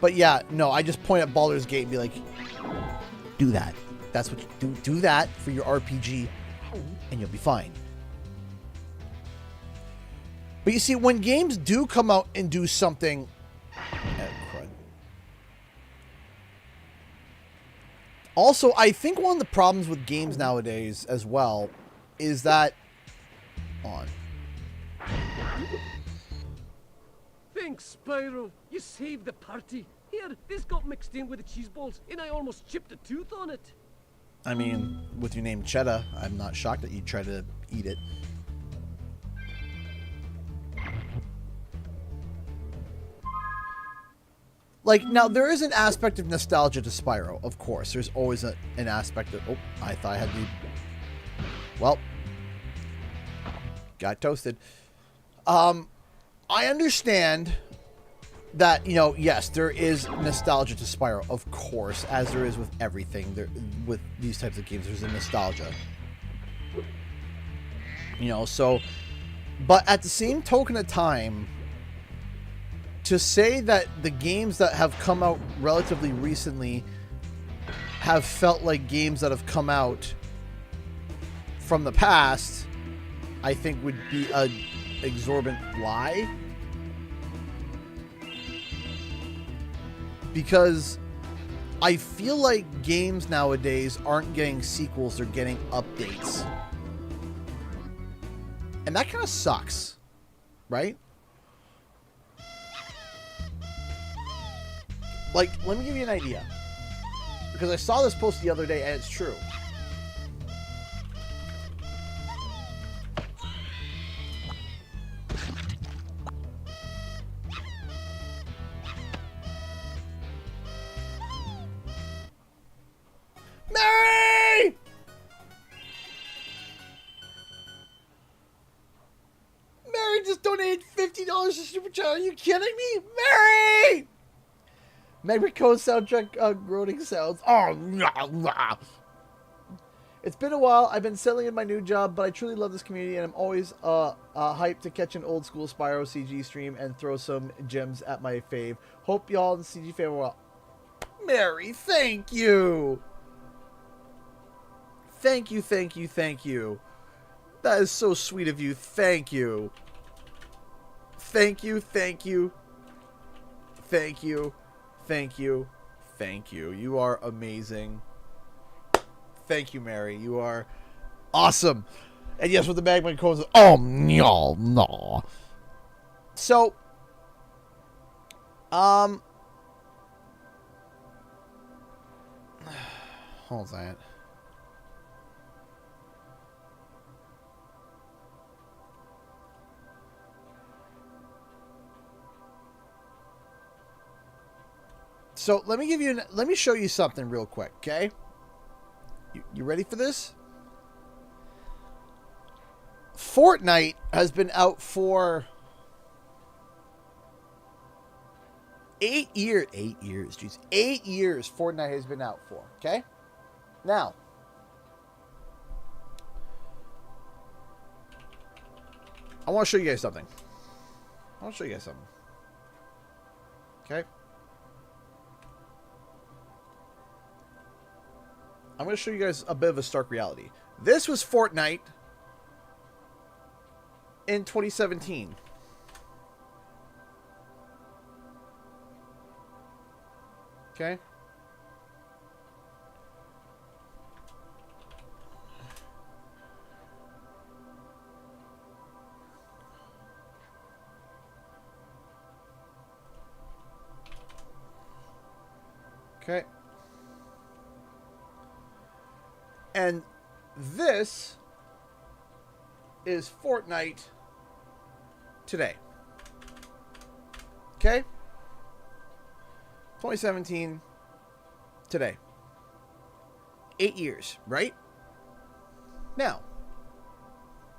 But yeah, no, I just point at Baldur's Gate and be like, do that. That's what you do. Do that for your RPG and you'll be fine. But you see, when games do come out and do something... crud. Also, I think one of the problems with games nowadays as well is that... Thanks, Spyro. You saved the party. Here, this got mixed in with the cheese balls, and I almost chipped a tooth on it. I mean, with your name Cheddar, I'm not shocked that you try to eat it. Like, now, there is an aspect of nostalgia to Spyro, of course. There's always an aspect of... Oh, I thought I had the... Well. Got toasted. I understand that, you know, yes, there is nostalgia to Spyro, of course, as there is with everything. With these types of games, there's a nostalgia. You know, so... But at the same token of time... To say that the games that have come out relatively recently have felt like games that have come out from the past, I think would be an exorbitant lie. Because I feel like games nowadays aren't getting sequels, they're getting updates. And that kind of sucks, right? Like, let me give you an idea. Because I saw this post the other day, and it's true. Mary! Mary just donated $50 to Super Chat. Are you kidding me? Mary! Magma Cone soundtrack groaning sounds. Oh, nah, nah. It's been a while. I've been settling in my new job, but I truly love this community, and I'm always hyped to catch an old school Spyro CG stream and throw some gems at my fave. Hope y'all in the CG fan well. Mary, thank you. Thank you, thank you, thank you. That is so sweet of you. Thank you. Thank you, thank you. Thank you. Thank you. Thank you. You are amazing. Thank you, Mary. You are awesome. And yes, with the Magma Cone. Oh, no, no. So, hold on a second. So let me show you something real quick, okay? You ready for this? Fortnite has been out for 8 years. 8 years, jeez. 8 years Fortnite has been out for, okay? Now, I want to show you guys something. Okay? I'm going to show you guys a bit of a stark reality. This was Fortnite in 2017. Okay? Okay. And this is Fortnite today. Okay? 2017 today. 8 years, right? Now,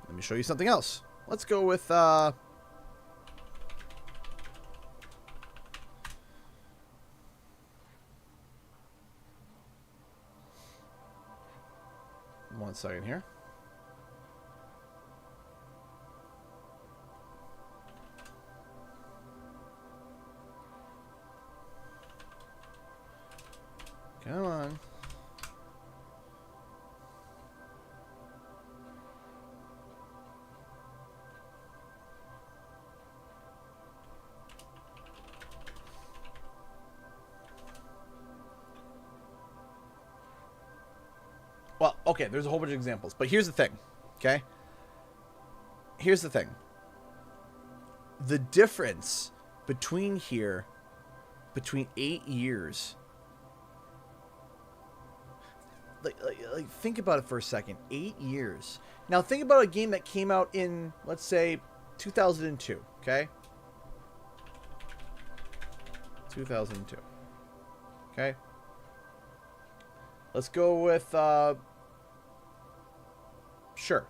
let me show you something else. Let's go with one second here. Come on. Well, okay, there's a whole bunch of examples, but here's the thing, okay? Here's the thing. The difference between 8 years. Like, think about it for a second. 8 years. Now, think about a game that came out in, let's say, 2002, okay? 2002. Okay? Let's go with, sure.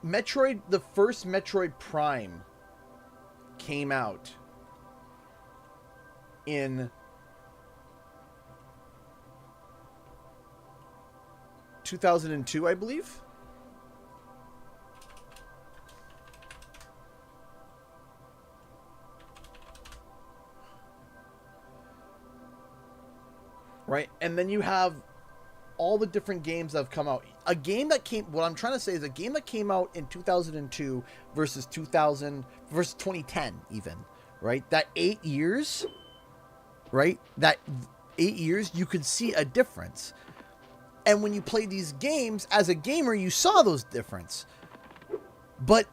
Metroid, the first Metroid Prime came out in 2002, I believe. Right? And then you have all the different games that have come out. A game that came, what I'm trying to say is a game that came out in 2002 versus 2010 even, right? That 8 years, right? That 8 years, you could see a difference. And when you play these games, as a gamer, you saw those difference. But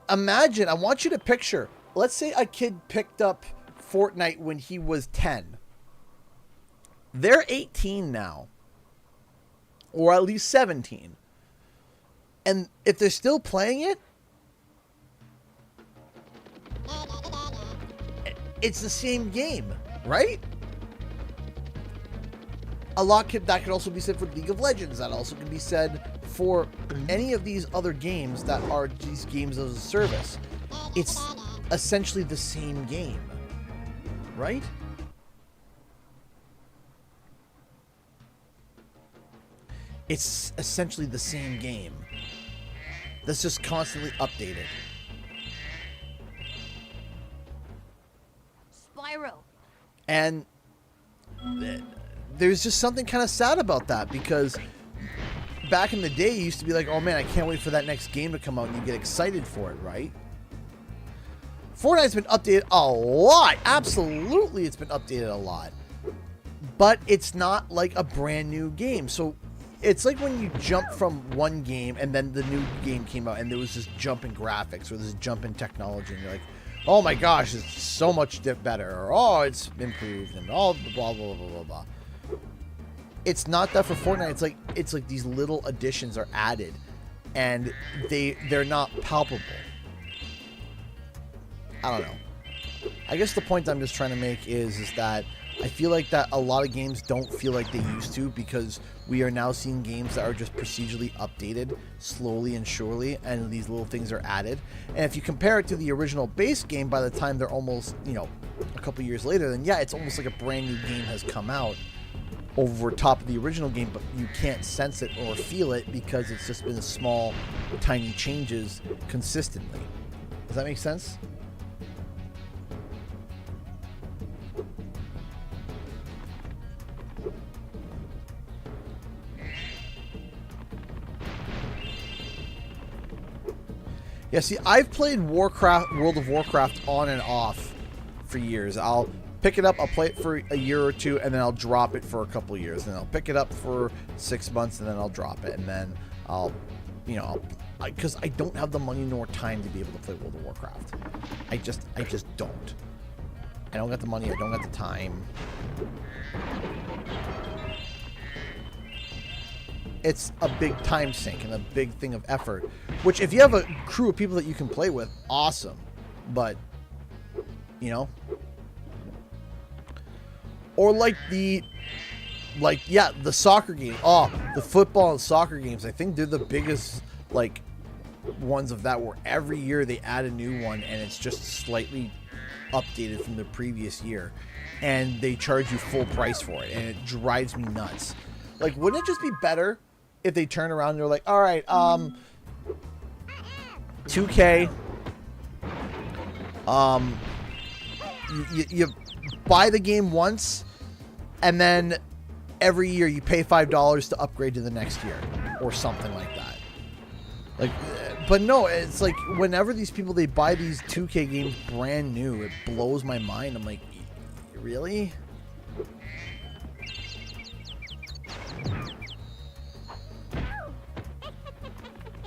imagine, I want you to picture, let's say a kid picked up Fortnite when he was 10. They're 18 now. Or at least 17. And if they're still playing it, it's the same game, right? That could also be said for League of Legends. That also can be said for any of these other games that are these games as a service. It's essentially the same game, right? It's essentially the same game that's just constantly updated. Spyro. And there's just something kind of sad about that, because back in the day, you used to be like, oh man, I can't wait for that next game to come out, and you get excited for it, right? Fortnite's been updated a lot. Absolutely, it's been updated a lot. But it's not like a brand new game. So it's like when you jump from one game and then the new game came out and there was this jump in graphics or this jump in technology, and you're like, oh my gosh, it's so much better, or oh, it's improved, and all blah, blah, blah, blah, blah. it's not that for Fortnite. It's like these little additions are added, and they're not palpable. I don't know. I guess the point I'm just trying to make is that I feel like that a lot of games don't feel like they used to, because we are now seeing games that are just procedurally updated slowly and surely, and these little things are added. And if you compare it to the original base game, by the time they're almost, you know, a couple years later, then yeah, it's almost like a brand new game has come out over top of the original game, but you can't sense it or feel it because it's just been small, tiny changes consistently. Does that make sense? Yeah, see, I've played World of Warcraft on and off for years. I'll pick it up, I'll play it for a year or two, and then I'll drop it for a couple of years. And then I'll pick it up for 6 months, and then I'll drop it. And then I'll, you know, because I don't have the money nor time to be able to play World of Warcraft. I just don't. I don't got the money, I don't got the time. It's a big time sink and a big thing of effort, which if you have a crew of people that you can play with, awesome. But, you know, or the soccer game. Oh, the football and soccer games. I think they're the biggest, like, ones of that, where every year they add a new one and it's just slightly updated from the previous year, and they charge you full price for it, and it drives me nuts. Like, wouldn't it just be better if they turn around and they're like, all right, 2K, you buy the game once, and then every year you pay $5 to upgrade to the next year, or something like that. Like, but no, it's like whenever these people, they buy these 2K games brand new, it blows my mind. I'm like, really?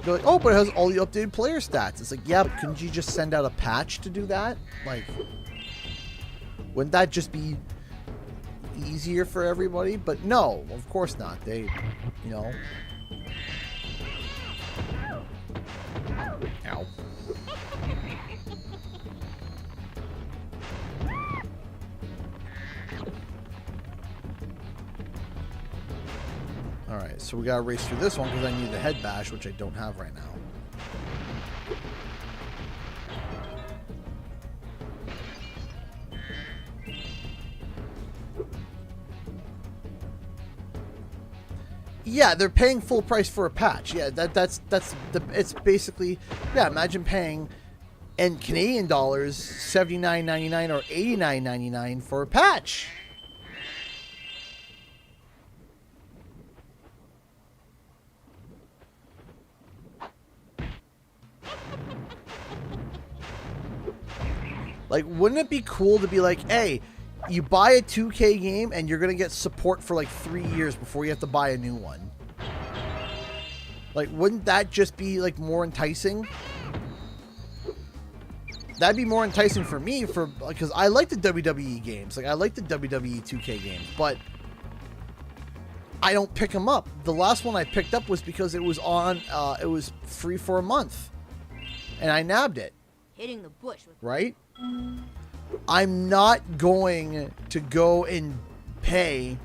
They're like, oh, but it has all the updated player stats. It's like, yeah, but couldn't you just send out a patch to do that? Like, wouldn't that just be easier for everybody? But no, of course not. They, you know. Ow. Alright, so we gotta race through this one because I need the head bash, which I don't have right now. Yeah, they're paying full price for a patch. Yeah, it's basically, yeah, imagine paying in Canadian dollars $79.99 or $89.99 for a patch. Like, wouldn't it be cool to be like, hey, you buy a 2K game and you're going to get support for like 3 years before you have to buy a new one? Like, wouldn't that just be like more enticing? That'd be more enticing for me, because I like the WWE games. Like, I like the WWE 2K games, but I don't pick them up. The last one I picked up was because it was on, it was free for a month, and I nabbed it. Hitting the bush with right? I'm not going to go and pay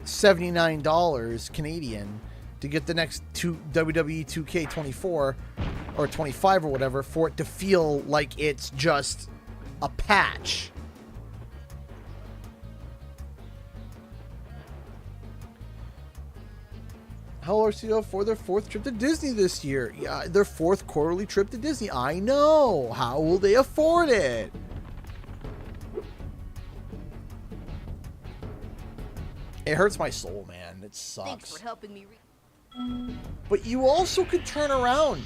$79 Canadian to get the next WWE 2K24 or 25 or whatever for it to feel like it's just a patch. How are RCO for their 4th trip to Disney this year? Yeah, their 4th quarterly trip to Disney. I know. How will they afford it? It hurts my soul, man. It sucks. Thanks for helping me. But you also could turn around.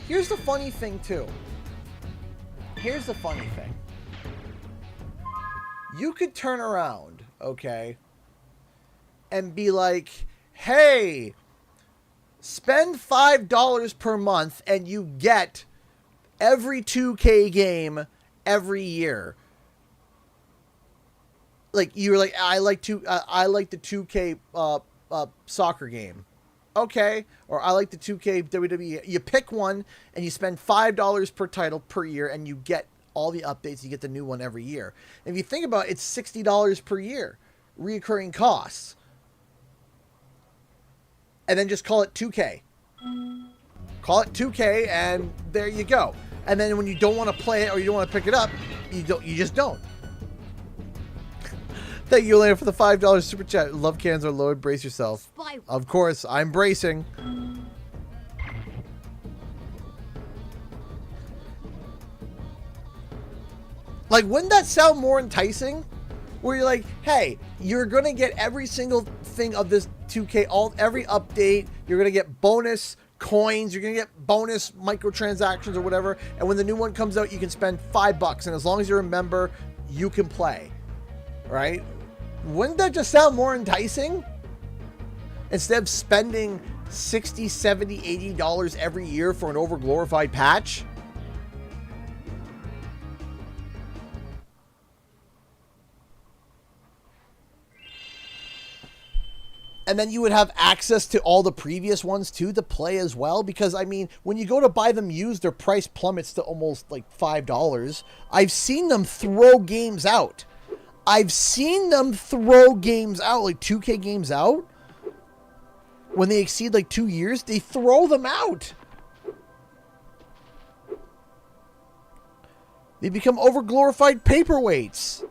Here's the funny thing, too. Here's the funny thing. You could turn around, okay, and be like, hey, spend $5 per month and you get every 2K game every year. like you were like, I like the 2K soccer game. Okay. Or I like the 2K WWE. You pick one and you spend $5 per title per year and you get all the updates. You get the new one every year. And if you think about it, it's $60 per year, reoccurring costs. And then just call it 2K. Call it 2K and there you go. And then when you don't want to play it or you don't want to pick it up, you just don't. Thank you, Elena, for the $5 super chat. Love cans are low. Brace yourself. Spyro. Of course, I'm bracing. Like, wouldn't that sound more enticing? Where you're like, hey, you're gonna get every single thing of this 2K, every update. You're gonna get bonus coins. You're gonna get bonus microtransactions or whatever. And when the new one comes out, you can spend $5, and as long as you're a member, you can play. Right? Wouldn't that just sound more enticing? Instead of spending $60, $70, $80 every year for an overglorified patch? And then you would have access to all the previous ones too to play as well. Because, I mean, when you go to buy them used, their price plummets to almost like $5. I've seen them throw games out. I've seen them throw games out, like 2K games out. When they exceed like 2 years, they throw them out. They become overglorified paperweights.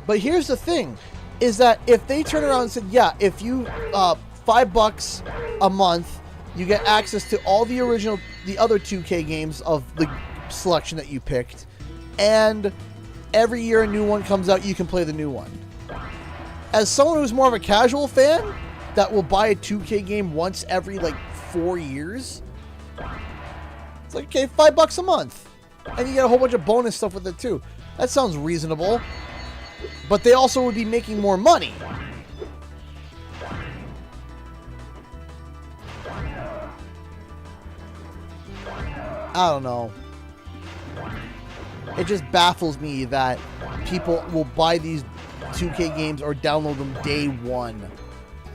But here's the thing, is that if they turn around and said, yeah, if you, $5 a month, you get access to all the other 2K games of the selection that you picked, and every year a new one comes out, you can play the new one. As someone who's more of a casual fan, that will buy a 2K game once every, like, 4 years, it's like, okay, $5 a month. And you get a whole bunch of bonus stuff with it, too. That sounds reasonable. But they also would be making more money. I don't know. It just baffles me that people will buy these 2K games or download them day one.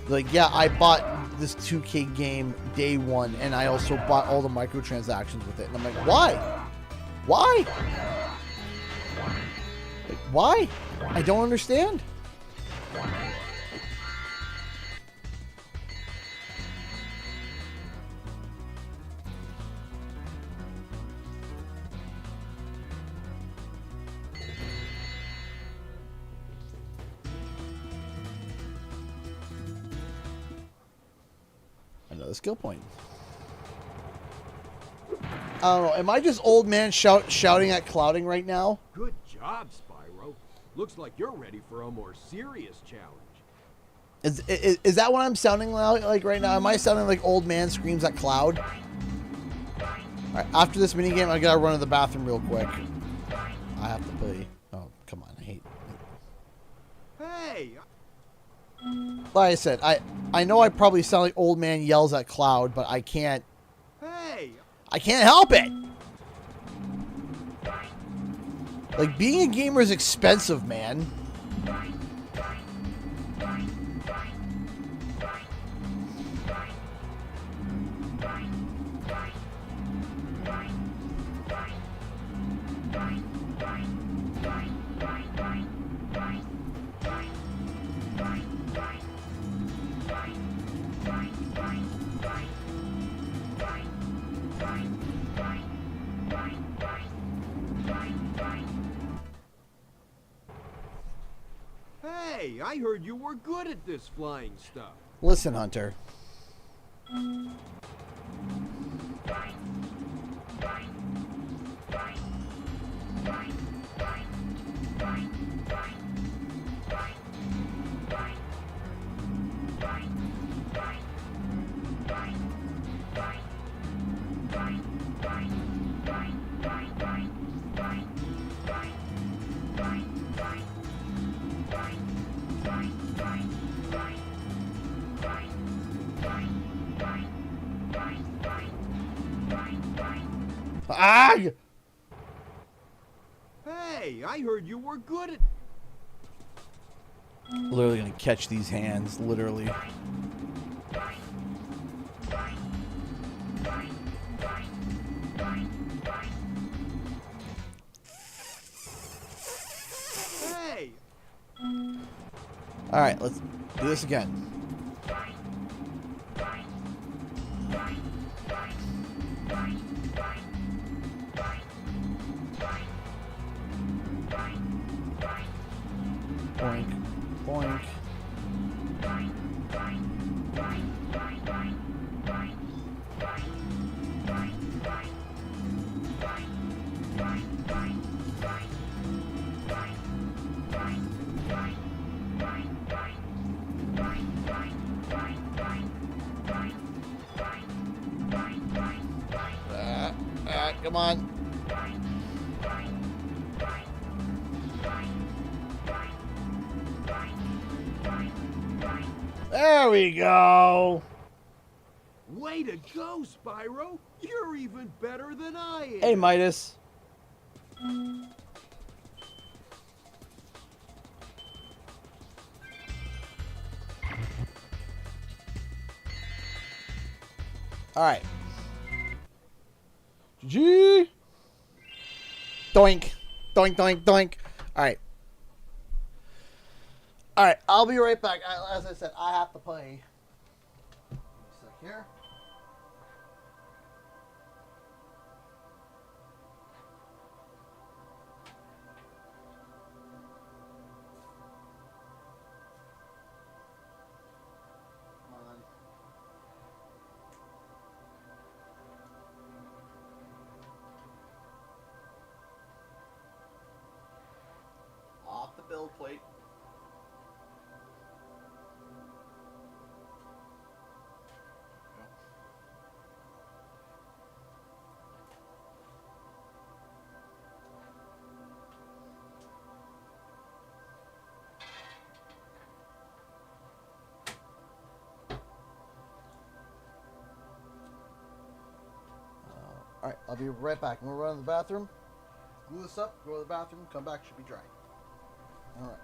Like, yeah, I bought this 2K game day one, and I also bought all the microtransactions with it. And I'm like, why? Why? Like, why? I don't understand. Another skill point. I don't know. Am I just old man shouting at clouding right now? Good job, Spyro. Looks like you're ready for a more serious challenge. Is that what I'm sounding like right now? Am I sounding like old man screams at cloud? All right, after this minigame, I gotta run to the bathroom real quick. I have to pee. Oh, come on. I hate it. Hey! Like I said, I know I probably sound like old man yells at cloud, but I can't. Hey! I can't help it! Like, being a gamer is expensive, man. Hey, I heard you were good at this flying stuff. Listen, Hunter. Ah! Hey, I heard you were good at... Literally gonna catch these hands, literally. Hey! Alright, let's do this again. Boink, boink. Come on. There we go. Way to go, Spyro! You're even better than I am! Hey, Midas. Alright. GG. Doink. Doink, doink, doink. Alright. Alright, I'll be right back. As I said, I have to play. Give me a sec here. Come on. Off the build plate. Alright, I'll be right back. I'm going to run to the bathroom, glue this up, go to the bathroom, come back, should be dry. Alright.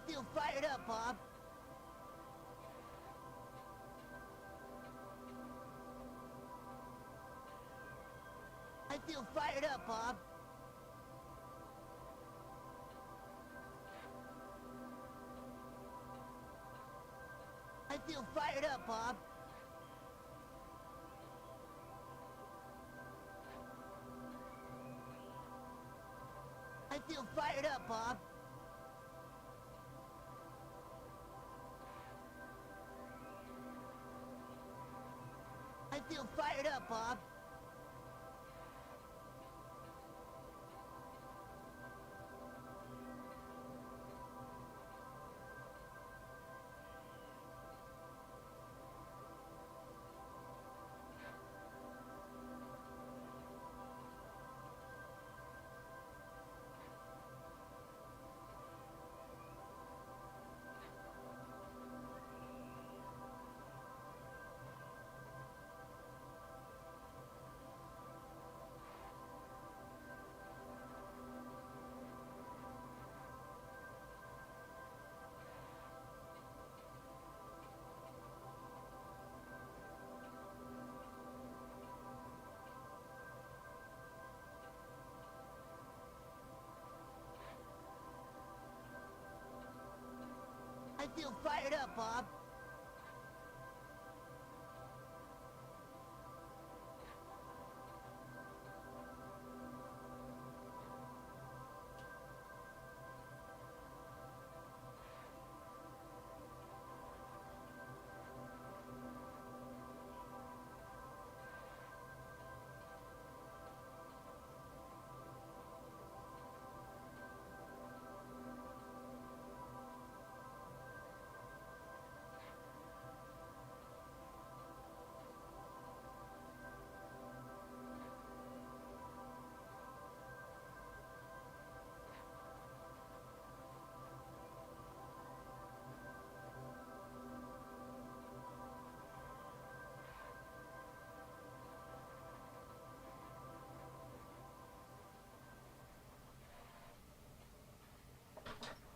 feel fired up, Bob. I feel fired up, Bob. I feel fired up, Bob. I feel fired up, Bob. I feel fired up, Bob. I feel fired up, Bob.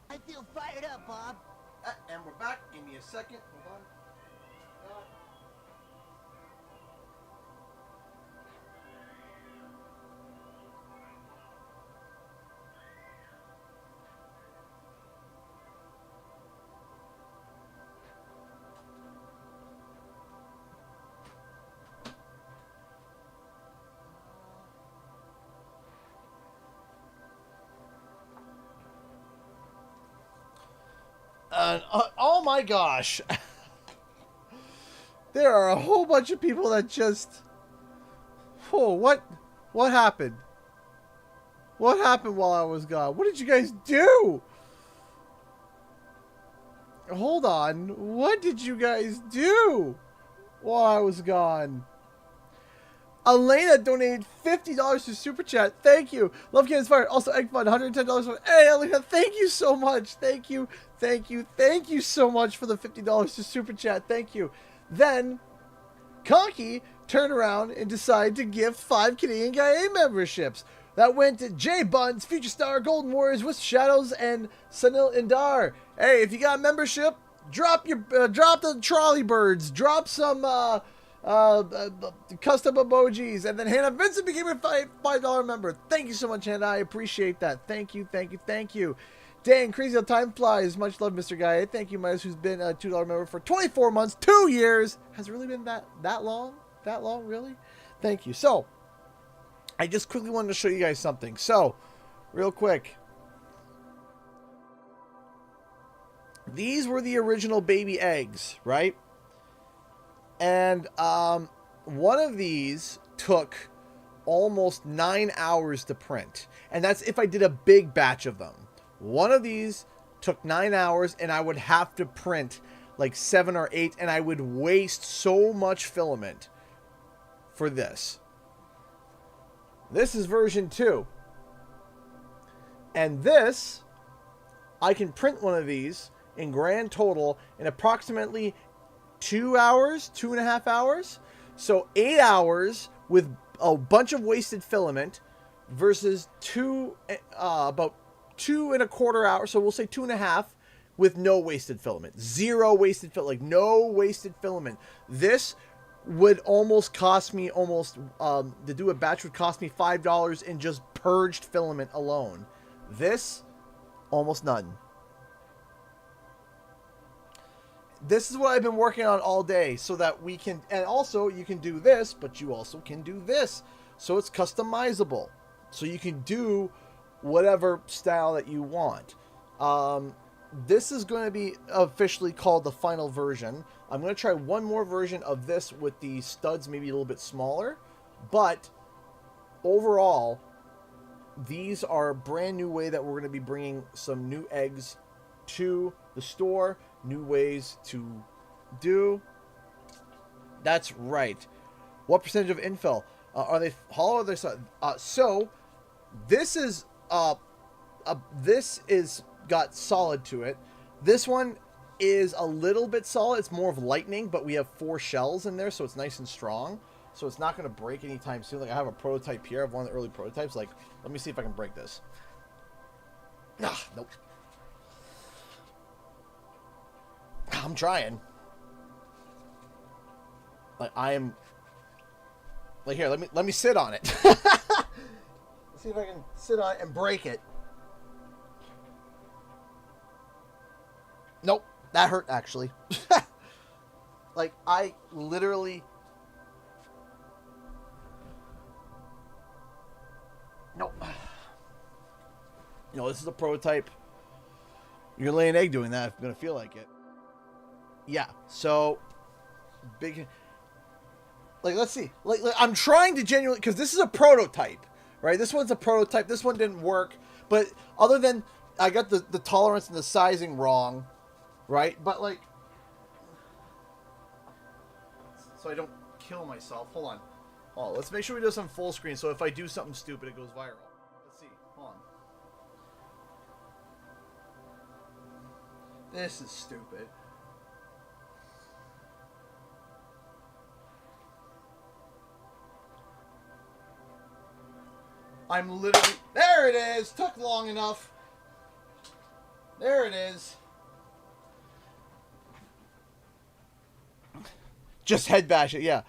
I feel fired up, Bob. And we're back. Give me a second. Hold on. Oh my gosh. There are a whole bunch of people that just... Oh, what happened? What happened while I was gone? What did you guys do? Hold on. What did you guys do while I was gone? Elena donated $50 to Super Chat. Thank you. Love Cannon's Fire. Also, Egg Fund, $110. Hey, Elena, thank you so much. Thank you. Thank you. Thank you so much for the $50 to Super Chat. Thank you. Then, Conky turned around and decided to give 5 Canadian Guy A memberships. That went to Jay Buns, Future Star, Golden Warriors, with Shadows, and Sunil Indar. Hey, if you got a membership, drop the trolley birds. Drop some custom emojis, and then Hannah Vincent became a $5 member. Thank you so much, Hannah. I appreciate that. Thank you, thank you, thank you. Dang, crazy how time flies. Much love, Mr. Guy. Thank you, Miles, who's been a $2 member for 24 months, 2 years. Has it really been that long? That long, really? Thank you. So, I just quickly wanted to show you guys something. So, real quick. These were the original baby eggs, right? And one of these took almost 9 hours to print. And that's if I did a big batch of them. One of these took 9 hours, and I would have to print like 7 or 8, and I would waste so much filament for this. This is version 2. And this, I can print one of these in grand total in approximately 2 hours, 2.5 hours. So 8 hours with a bunch of wasted filament versus about 2.25 hours. So we'll say 2.5 with no wasted filament. Zero wasted filament. Like, no wasted filament. This would almost cost me to do a batch would cost me $5 in just purged filament alone. This, almost none. This is what I've been working on all day so that we can, and also you can do this, but you also can do this. So it's customizable. So you can do whatever style that you want. This is going to be officially called the final version. I'm going to try one more version of this with the studs maybe a little bit smaller. But overall, these are a brand new way that we're going to be bringing some new eggs to the store. New ways to do. That's right. What percentage of infill? Are they hollow or are they solid? So this is got solid to it. This one is a little bit solid. It's more of lightning, but we have 4 shells in there, so it's nice and strong. So it's not going to break anytime soon. Like, I have a prototype here. I have one of the early prototypes. Like, let me see if I can break this. Nope. I'm trying. Like, I am. Like, here, let me sit on it. Let's see if I can sit on it and break it. Nope, that hurt actually. Like, I literally. Nope. No, this is a prototype. You're gonna lay an egg doing that if you're gonna feel like it. Yeah, so big. Like, let's see. Like I'm trying to genuinely, because this is a prototype, right? This one's a prototype. This one didn't work, but other than I got the tolerance and the sizing wrong, right? But like, so I don't kill myself. Hold on. Oh, let's make sure we do this on full screen. So if I do something stupid, it goes viral. Let's see. Hold on. This is stupid. I'm literally... There it is! Took long enough. There it is. Just head bash it, yeah.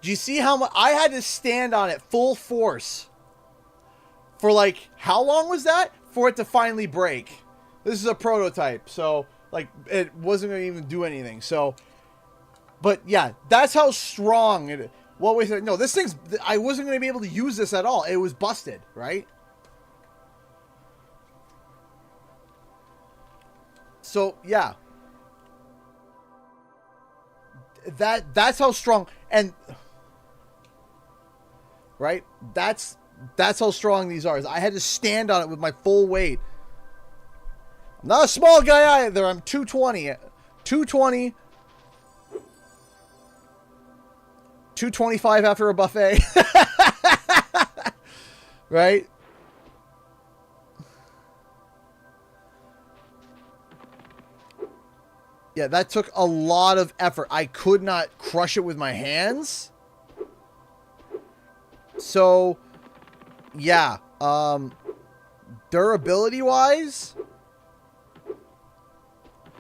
Do you see how much... I had to stand on it full force. For like... How long was that? For it to finally break. This is a prototype, so... Like, it wasn't going to even do anything, so... But, yeah, that's how strong it... Well, wait, no, this thing's... I wasn't going to be able to use this at all. It was busted, right? So, yeah. That's how strong... And... Right? That's how strong these are. I had to stand on it with my full weight. I'm not a small guy either. I'm 220. 220... 225 after a buffet. Right? Yeah, that took a lot of effort. I could not crush it with my hands. So, yeah. Durability wise,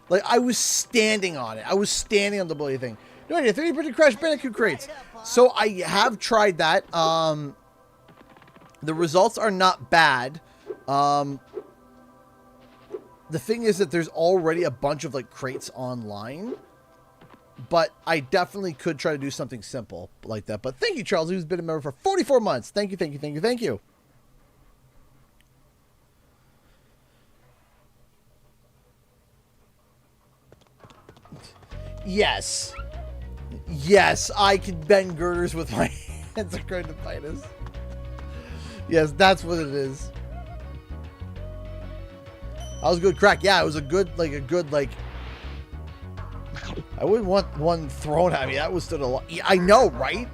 like, I was standing on it. I was standing on the bloody thing. No idea, 3D printed Crash Bandicoot crates. So I have tried that. The results are not bad. The thing is that there's already a bunch of like crates online. But I definitely could try to do something simple like that. But thank you, Charles, who's been a member for 44 months. Thank you, thank you, thank you, thank you. Yes. Yes, I can bend girders with my hands according to Titus. Yes, that's what it is. That was a good crack. Yeah, it was a good, like... I wouldn't want one thrown at me. That was still a lot. I know, right?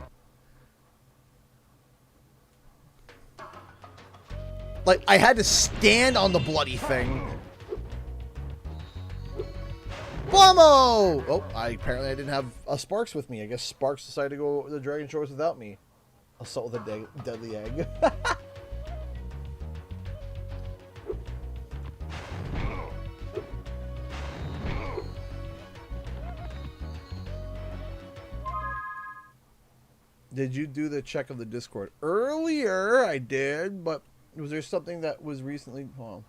Like, I had to stand on the bloody thing. Blammo! Oh, apparently I didn't have a Sparks with me. I guess Sparks decided to go to the Dragon Shores without me. Assault with a deadly egg. Did you do the check of the Discord? Earlier, I did, but was there something that was recently... Hold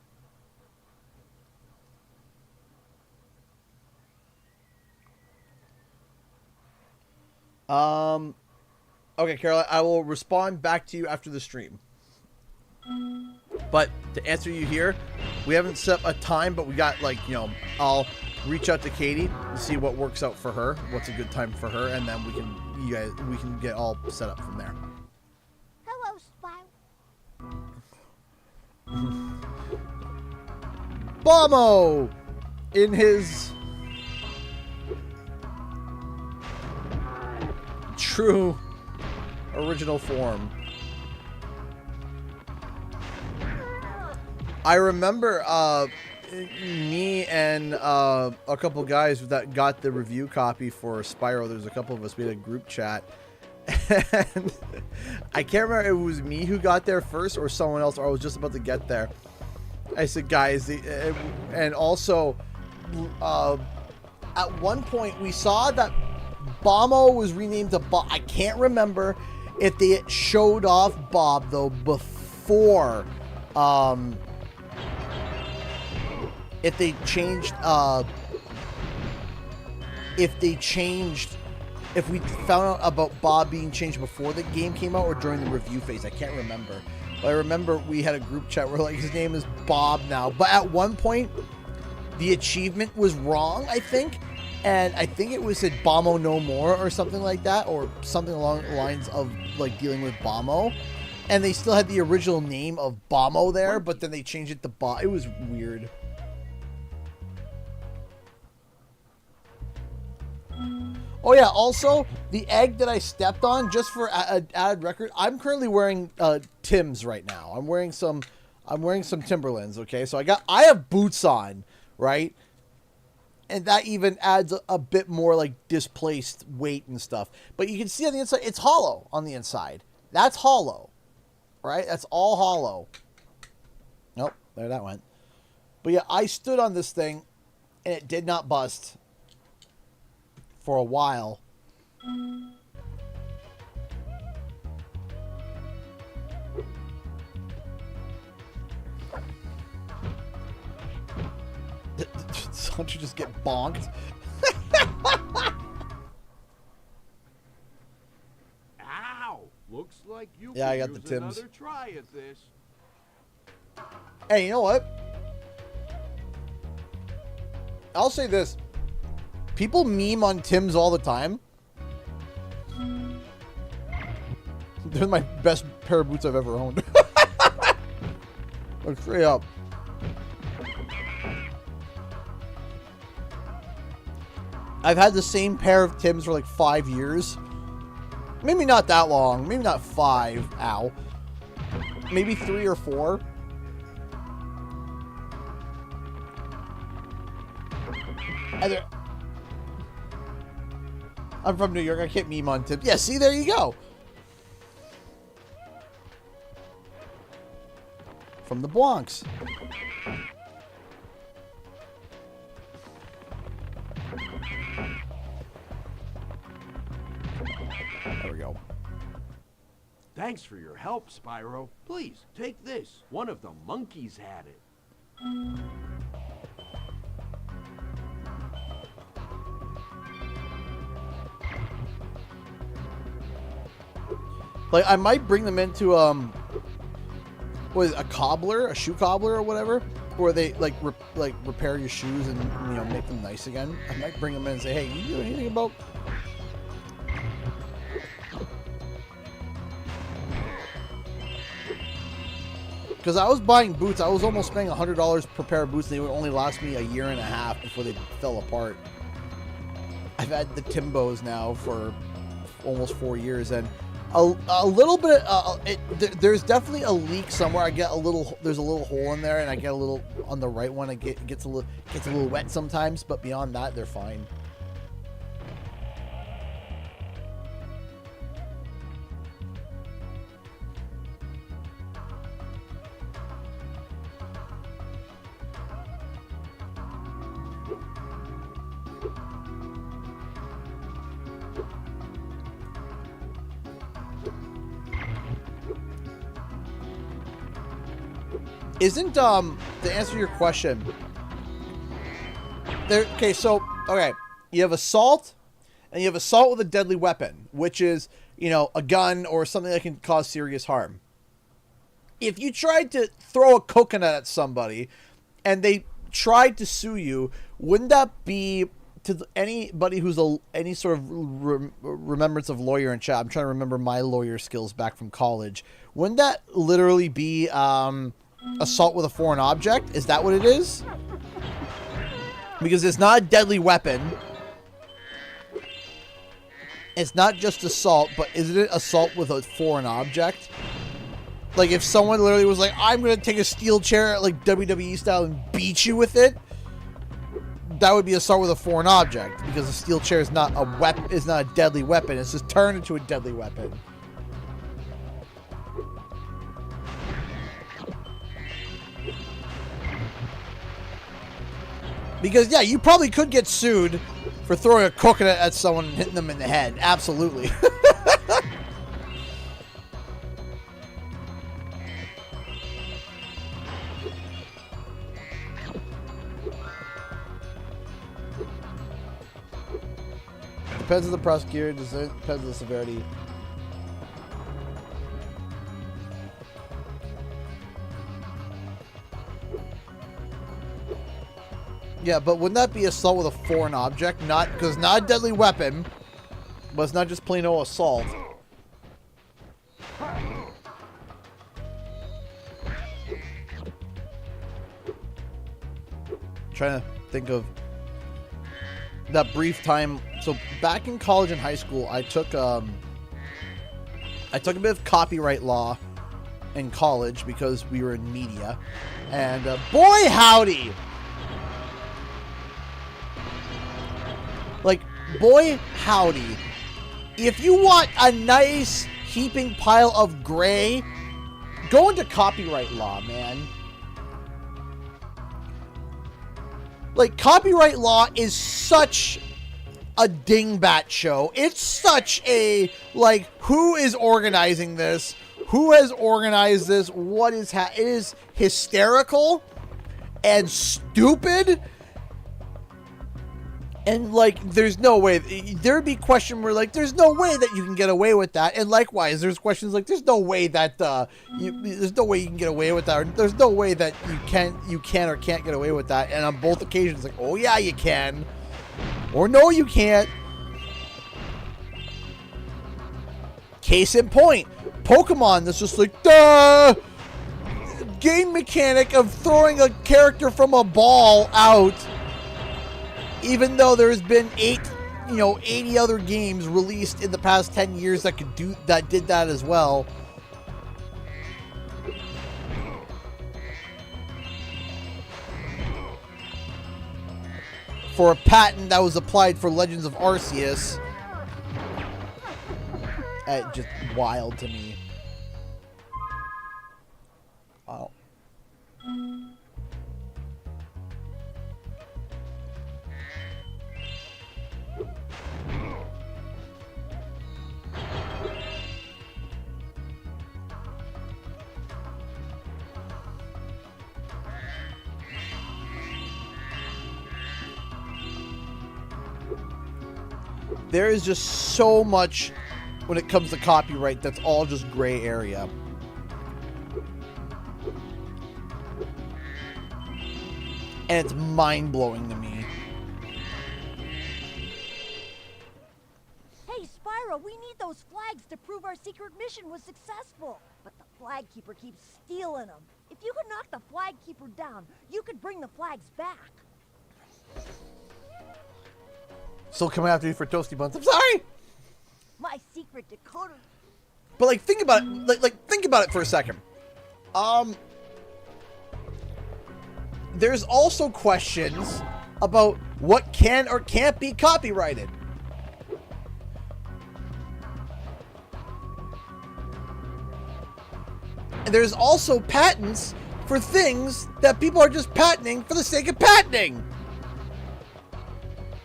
on. Okay, Caroline, I will respond back to you after the stream. But to answer you here, we haven't set a time, but we got, like, you know, I'll reach out to Katie and see what works out for her, what's a good time for her, and then we can get all set up from there. Hello, Spyro. Bomo in his true original form. I remember me and a couple guys that got the review copy for Spyro. There's a couple of us. We had a group chat. And I can't remember if it was me who got there first or someone else, or I was just about to get there. I said, guys, and also at one point we saw that Bomo was renamed to Bob. I can't remember if they showed off Bob, though, before... if they changed, if we found out about Bob being changed before the game came out or during the review phase, I can't remember. But I remember we had a group chat where, like, his name is Bob now. But at one point, the achievement was wrong, I think. And I think it was said Bomo no more or something like that, or something along the lines of, like, dealing with Bomo. And they still had the original name of Bomo there, but then they changed it to Bob. It was weird. Oh yeah, also, the egg that I stepped on, just for added record, I'm currently wearing Tim's right now. I'm wearing some Timberlands, okay? So I have boots on, right? And that even adds a bit more, like, displaced weight and stuff. But you can see on the inside, it's hollow on the inside. That's hollow, right? That's all hollow. Nope, there that went. But yeah, I stood on this thing, and it did not bust for a while. Don't you just get bonked? Ow! Looks like you Yeah, I could got the use Timbs. another try at this. Hey, you know what? I'll say this. People meme on Tim's all the time. They're my best pair of boots I've ever owned. Look straight up. I've had the same pair of Tim's for like 5 years. Maybe not that long. Maybe not 5. Ow. Maybe 3 or 4. And they're... I'm from New York. I can't meme on Tim's. Yeah, see, there you go. From the Bronx. There we go. Thanks for your help, Spyro. Please, take this. One of the monkeys had it. Like, I might bring them into, what is it, a cobbler? A shoe cobbler or whatever? Where they, like, repair your shoes and, you know, make them nice again. I might bring them in and say, hey, you do anything about... Because I was buying boots. I was almost spending $100 per pair of boots, and they would only last me a year and a half before they fell apart. I've had the Timbos now for almost 4 years, and a little bit. There's definitely a leak somewhere. I get a little. There's a little hole in there, and I get a little on the right one. It gets a little wet sometimes, but beyond that, they're fine. Isn't to answer your question? There. Okay, so you have assault, and you have assault with a deadly weapon, which is, you know, a gun or something that can cause serious harm. If you tried to throw a coconut at somebody, and they tried to sue you, wouldn't that be, to anybody who's any sort of remembrance of lawyer in chat? I'm trying to remember my lawyer skills back from college. Wouldn't that literally be assault with a foreign object? Is that what it is? Because it's not a deadly weapon. It's not just assault, but isn't it assault with a foreign object? Like, if someone literally was like, I'm going to take a steel chair, like WWE style, and beat you with it, that would be assault with a foreign object, because a steel chair is not a weapon, is not a deadly weapon. It's just turned into a deadly weapon. Because, yeah, you probably could get sued for throwing a coconut at someone and hitting them in the head. Absolutely. Depends on the prosecutor, depends on the severity. Yeah, but wouldn't that be assault with a foreign object? Not, because not a deadly weapon, but it's not just plain old assault. Trying to think of that brief time. So back in college and high school, I took a bit of copyright law in college because we were in media, and boy howdy, like boy howdy, if you want a nice heaping pile of gray, go into copyright law, man. Like, copyright law is such a dingbat show. It's such a, like, who is organizing this? Who has organized this? What is it is hysterical and stupid. And, like, there's no way. There'd be question where, like, there's no way that you can get away with that. And likewise, there's questions like, there's no way that, there's no way you can get away with that. Or there's no way that you can or can't get away with that. And on both occasions, like, oh yeah, you can. Or no, you can't. Case in point, Pokemon, that's just like, the game mechanic of throwing a character from a ball out. Even though there's been 80 other games released in the past 10 years that did that as well. For a patent that was applied for Legends of Arceus. Just wild to me. Wow. There is just so much when it comes to copyright that's all just gray area. And it's mind-blowing to me. Hey, Spyro, we need those flags to prove our secret mission was successful. But the flag keeper keeps stealing them. If you could knock the flag keeper down, you could bring the flags back. Still coming after you for Toasty Buns. I'm sorry! My secret decoder. But, like, think about it. Like, think about it for a second. There's also questions about what can or can't be copyrighted. And there's also patents for things that people are just patenting for the sake of patenting.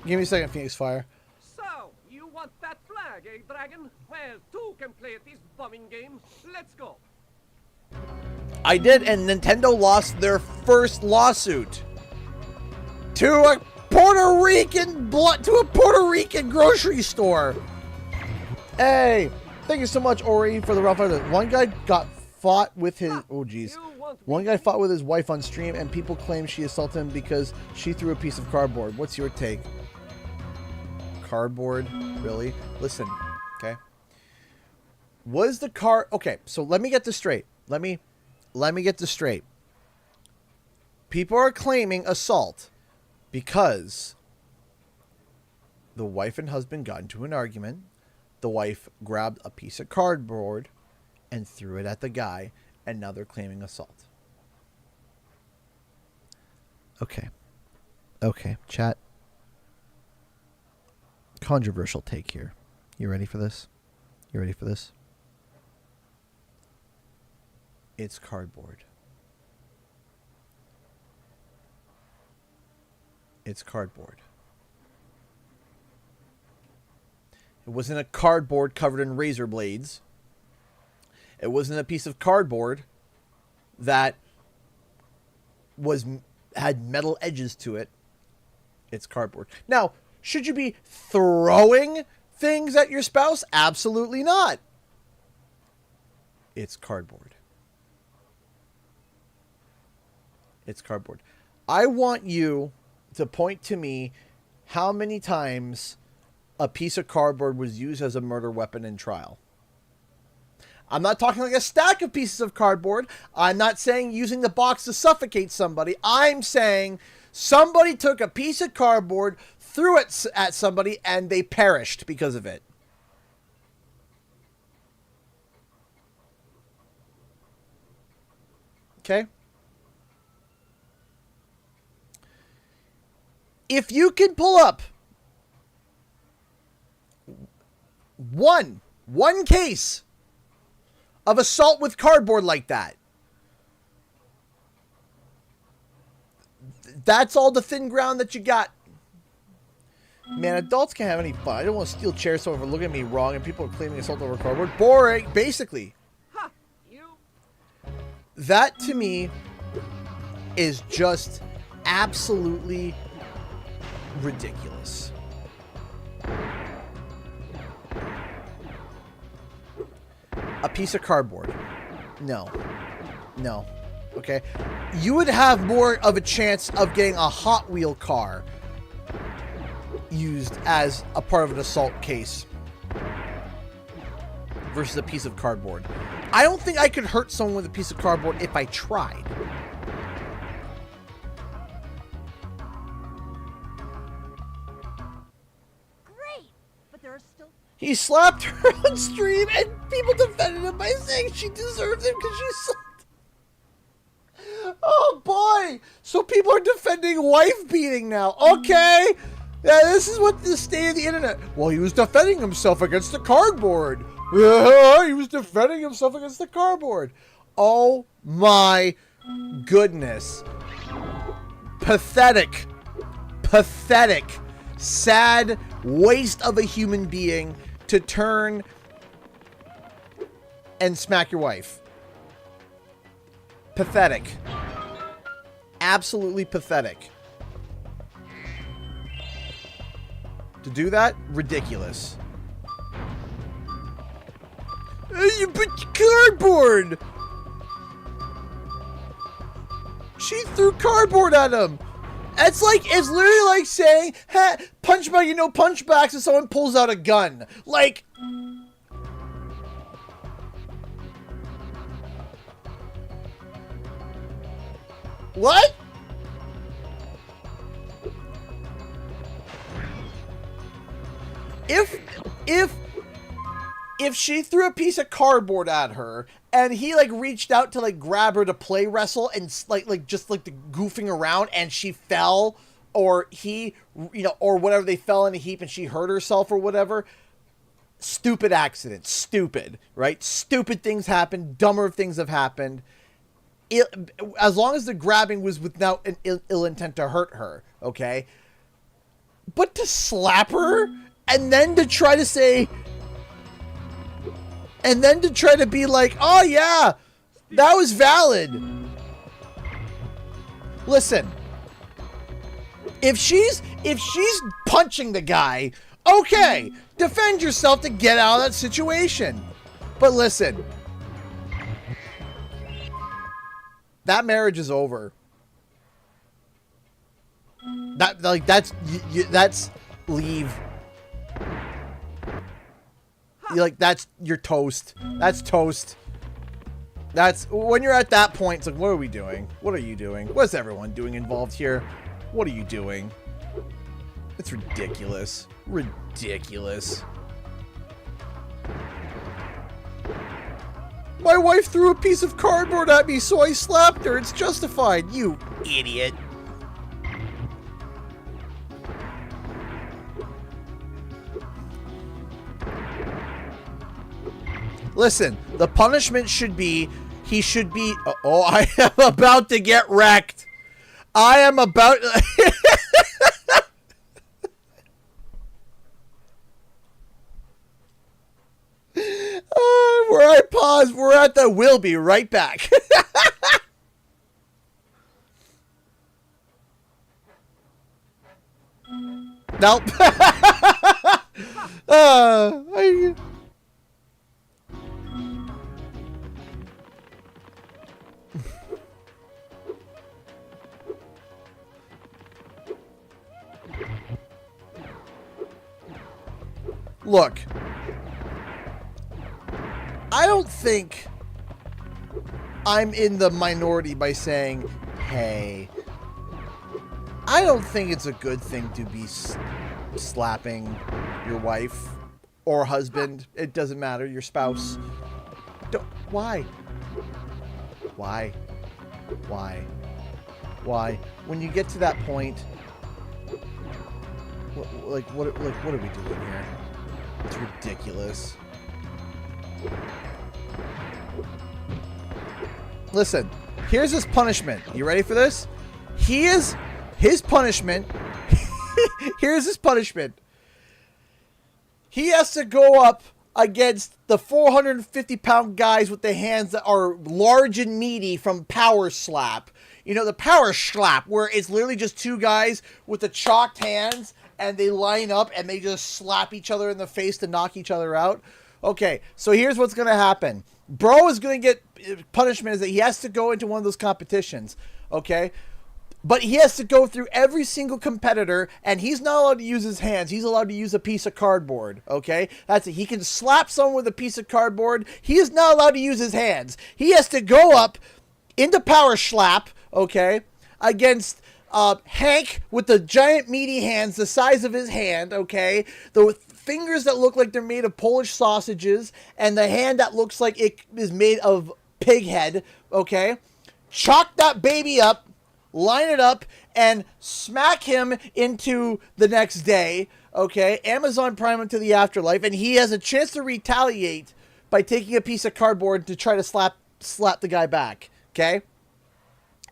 Give me a second, Phoenix Fire. So, you want that flag, eh, Dragon? Well, two can play at this bombing game. Let's go. I did, and Nintendo lost their first lawsuit to a Puerto Rican grocery store. Hey, thank you so much, Ori, for the rough fight. One guy got fought with his One guy fought with his wife on stream, and people claim she assaulted him because she threw a piece of cardboard. What's your take? Cardboard? Really? Listen, okay. Was the car okay? So let me get this straight. Let me get this straight. People are claiming assault because the wife and husband got into an argument. The wife grabbed a piece of cardboard and threw it at the guy, and now they're claiming assault. Okay. Okay, chat. Controversial take here. You ready for this? You ready for this? It's cardboard. It's cardboard. It wasn't a cardboard covered in razor blades. It wasn't a piece of cardboard that had metal edges to it. It's cardboard. Now, should you be throwing things at your spouse? Absolutely not. It's cardboard. It's cardboard. I want you to point to me how many times a piece of cardboard was used as a murder weapon in trial. I'm not talking like a stack of pieces of cardboard. I'm not saying using the box to suffocate somebody. I'm saying somebody took a piece of cardboard, threw it at somebody, and they perished because of it. Okay? If you can pull up one case of assault with cardboard like that, that's all the thin ground that you got. Man, adults can't have any fun. I don't want to steal chairs so if looking at me wrong and people are claiming assault over cardboard. Boring, basically. Ha! You. That to me is just absolutely ridiculous. A piece of cardboard. No. No. Okay? You would have more of a chance of getting a Hot Wheel car used as a part of an assault case versus a piece of cardboard. I don't think I could hurt someone with a piece of cardboard if I tried. Great, but there are still... He slapped her on stream and people defended him by saying she deserved it because she slapped. Oh boy! So people are defending wife beating now. Okay! Yeah, this is what the state of the internet. Well, he was defending himself against the cardboard. He was defending himself against the cardboard. Oh my goodness. Pathetic. Pathetic. Sad waste of a human being to turn and smack your wife. Pathetic. Absolutely pathetic. To do that? Ridiculous. Hey, you put cardboard! She threw cardboard at him! It's literally like saying, hey, punch bag, you know, punch backs, and someone pulls out a gun. Like... What? If she threw a piece of cardboard at her and he like reached out to like grab her to play wrestle and like just the goofing around and she fell, or he, you know, or whatever, they fell in a heap and she hurt herself or whatever. Stupid accident. Stupid, right? Stupid things happen. Dumber things have happened. As long as the grabbing was without an ill intent to hurt her, okay? But to slap her and then to try to say, and then to try to be like, oh yeah, That was valid. Listen. If she's punching the guy, okay, defend yourself to get out of that situation. But listen. That marriage is over. That's leave. That's you're toast. That's toast. That's when you're at that point. It's like, what are we doing? What are you doing? What's everyone doing involved here? What are you doing? It's ridiculous. Ridiculous. My wife threw a piece of cardboard at me, so I slapped her. It's justified. You idiot. Listen, the punishment should be, he should be, oh, I am about to get wrecked. I am about, where I pause, we're at the, we'll be right back. Nope. Look, I don't think I'm in the minority by saying, hey, I don't think it's a good thing to be slapping your wife or husband. It doesn't matter, your spouse. Why? Why? Why? Why? When you get to that point, what are we doing here? It's ridiculous. Listen, here's his punishment. You ready for this? His punishment. Here's his punishment. He has to go up against the 450-pound guys with the hands that are large and meaty from Power Slap. You know, the Power Slap, where it's literally just two guys with the chalked hands and they line up and they just slap each other in the face to knock each other out. Okay, so here's what's going to happen. Bro is going to get punishment is that he has to go into one of those competitions, okay? But he has to go through every single competitor, and he's not allowed to use his hands. He's allowed to use a piece of cardboard, okay? That's it. He can slap someone with a piece of cardboard. He is not allowed to use his hands. He has to go up into Power Slap, okay, against Hank with the giant meaty hands the size of his hand, okay? The fingers that look like they're made of Polish sausages, and the hand that looks like it is made of pig head, okay? Chalk that baby up, line it up, and smack him into the next day, okay? Amazon Prime him to the afterlife, and he has a chance to retaliate by taking a piece of cardboard to try to slap the guy back, okay?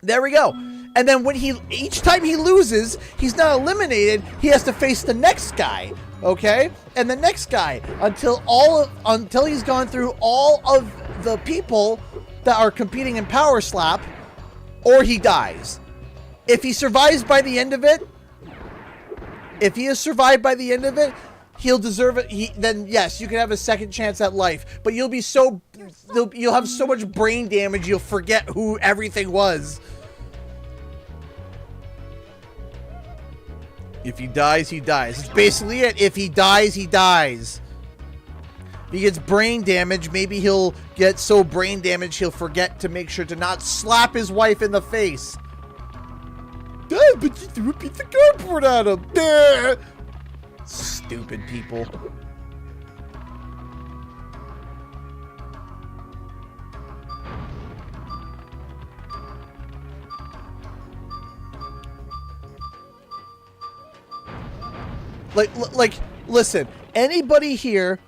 There we go. And then when each time he loses, he's not eliminated, he has to face the next guy, okay? And the next guy until he's gone through all of the people that are competing in Power Slap, or he dies. If he survives by the end of it, he'll deserve it. Then yes, you can have a second chance at life, but you'll have so much brain damage you'll forget who everything was. If he dies, he dies. It's basically it. If he dies, he dies. If he gets brain damage, maybe he'll get so brain damaged he'll forget to make sure to not slap his wife in the face. But you threw a piece of cardboard at him. Stupid people. Like, listen, anybody here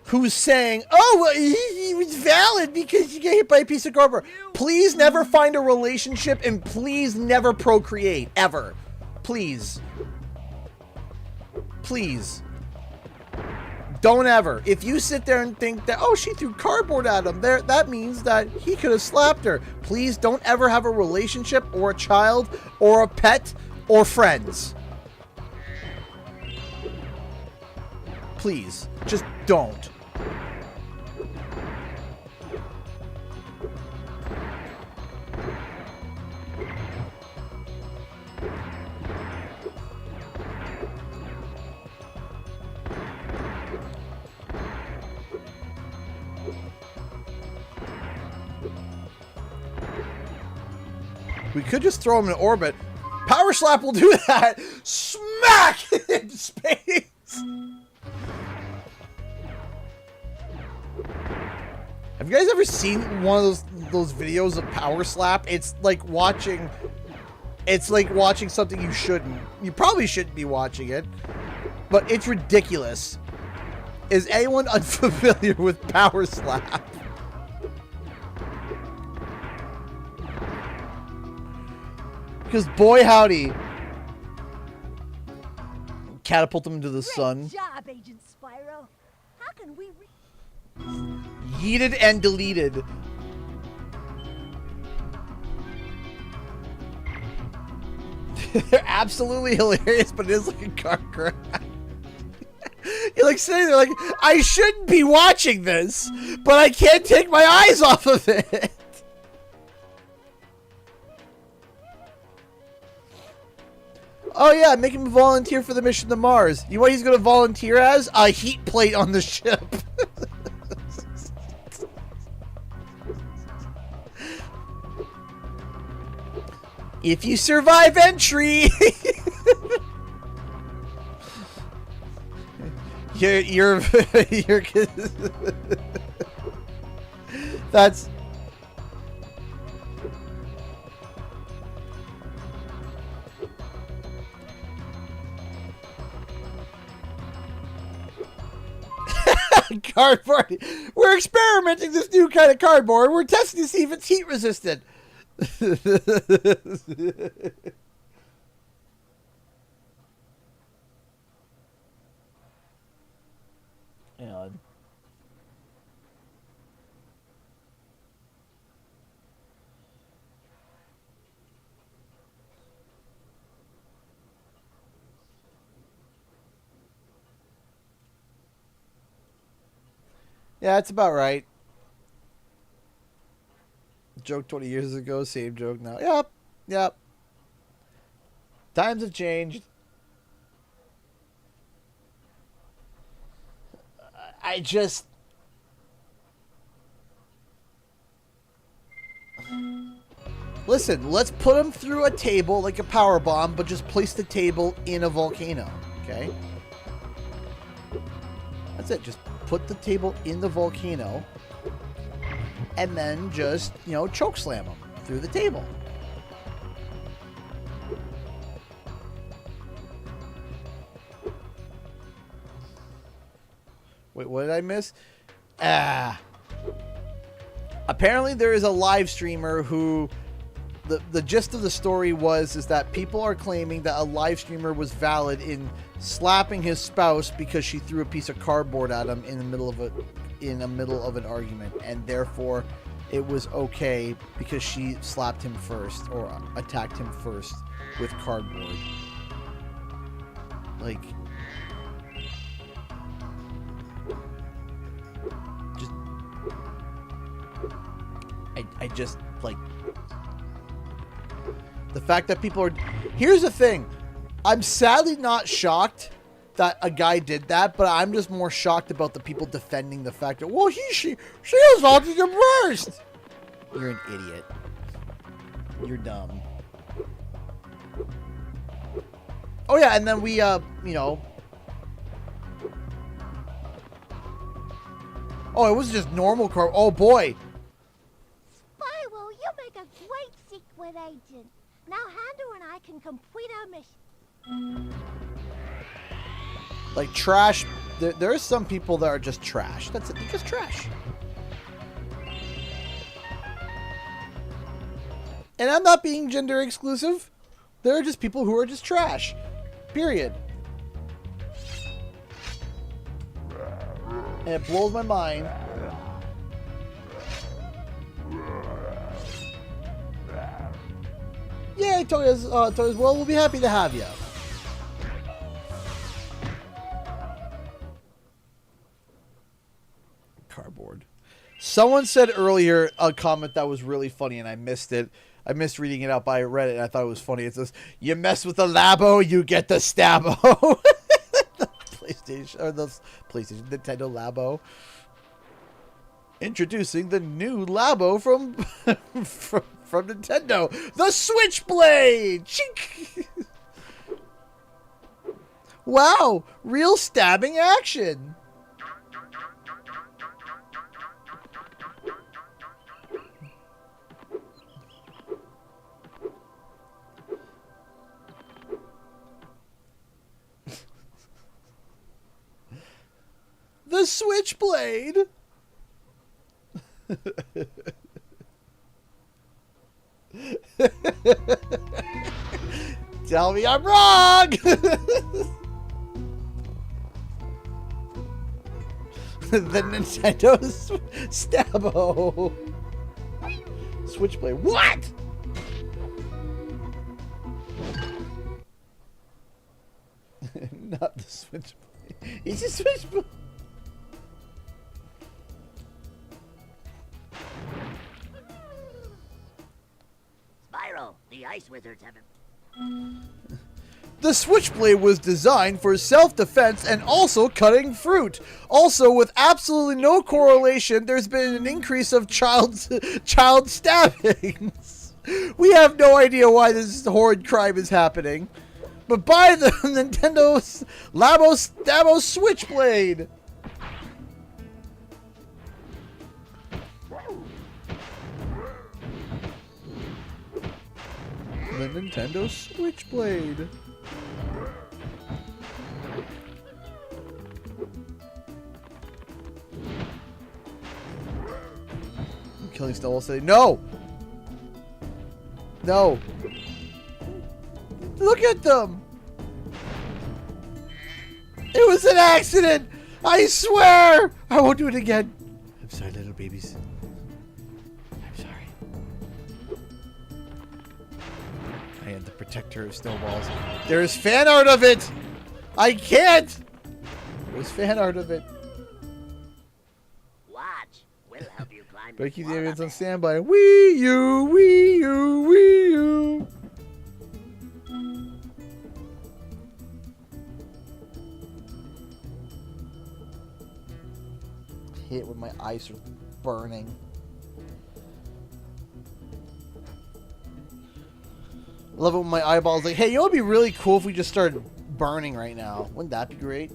who's saying, oh, well, he was valid because you get hit by a piece of cardboard, please never find a relationship and please never procreate, ever. Please. Please. Don't ever. If you sit there and think that, oh, she threw cardboard at him, that means that he could have slapped her. Please don't ever have a relationship or a child or a pet or friends. Please, just don't. We could just throw him in orbit. Power Slap will do that. Smack in space. Have you guys ever seen one of those videos of Power Slap? It's like watching something you probably shouldn't be watching it, but it's ridiculous. Is anyone unfamiliar with Power Slap? Because boy howdy, catapult him into the sun. Great job, Agent Spyro. How can we Yeeted and deleted. They're absolutely hilarious, but it is like a car crash. You're like sitting there like, I shouldn't be watching this, but I can't take my eyes off of it. Oh yeah, make him volunteer for the mission to Mars. You know what he's going to volunteer as? A heat plate on the ship. If you survive entry, you're that's cardboard. We're experimenting this new kind of cardboard. We're testing to see if it's heat resistant. God. Yeah, that's about right. Joke 20 years ago, same joke now. Yep, yep. Times have changed. I just... Listen, let's put him through a table like a power bomb, but just place the table in a volcano, okay? That's it, just put the table in the volcano and then just, you know, choke slam him through the table. Wait, what did I miss? Apparently there is a live streamer who the gist of the story is that people are claiming that a live streamer was valid in slapping his spouse because she threw a piece of cardboard at him in the middle of an argument, and therefore it was okay because she slapped him first or attacked him first with cardboard. Like, I just like the fact that people are... Here's the thing. I'm sadly not shocked that a guy did that, but I'm just more shocked about the people defending the fact that, well, she assaulted him first. You're an idiot. You're dumb. Oh yeah, and then we, you know... Oh, it was just normal car. Oh boy. Spyro, you make a great secret agent. Now Handler and I can complete our mission. Like trash. There are some people that are just trash. That's it. They're just trash. And I'm not being gender exclusive. There are just people who are just trash. Period. And it blows my mind. Yay, Toya's World. We'll be happy to have you. Cardboard. Someone said earlier a comment that was really funny, and I missed it. I missed reading it out, but I read it, and I thought it was funny. It says, "You mess with the Labo, you get the Stabbo." The PlayStation, or the PlayStation, Nintendo Labo. Introducing the new Labo from from Nintendo, the Switchblade. Chink. Wow, real stabbing action. The Switchblade. Tell me I'm wrong. The Nintendo Stabbo. Switchblade. What? Not the Switchblade. It's a Switchblade. Spyro, the ice wizards haven't. The Switchblade was designed for self-defense and also cutting fruit. Also, with absolutely no correlation, there's been an increase of child stabbings. We have no idea why this horrid crime is happening. But buy the Nintendo Labo Stabbo Switchblade. The Nintendo Switchblade. I'm killing Snowball City. No! No! Look at them! It was an accident! I swear! I won't do it again. I'm sorry, little babies. I'm sorry. I am the protector of snowballs. There's fan art of it! I can't! There's fan art of it. Watch. We'll help you climb. Better keep the aliens on standby. Wii U, Wii U, Wii U. Hit when my eyes are burning. Love it when my eyeballs like, hey, you know what would be really cool if we just started burning right now? Wouldn't that be great?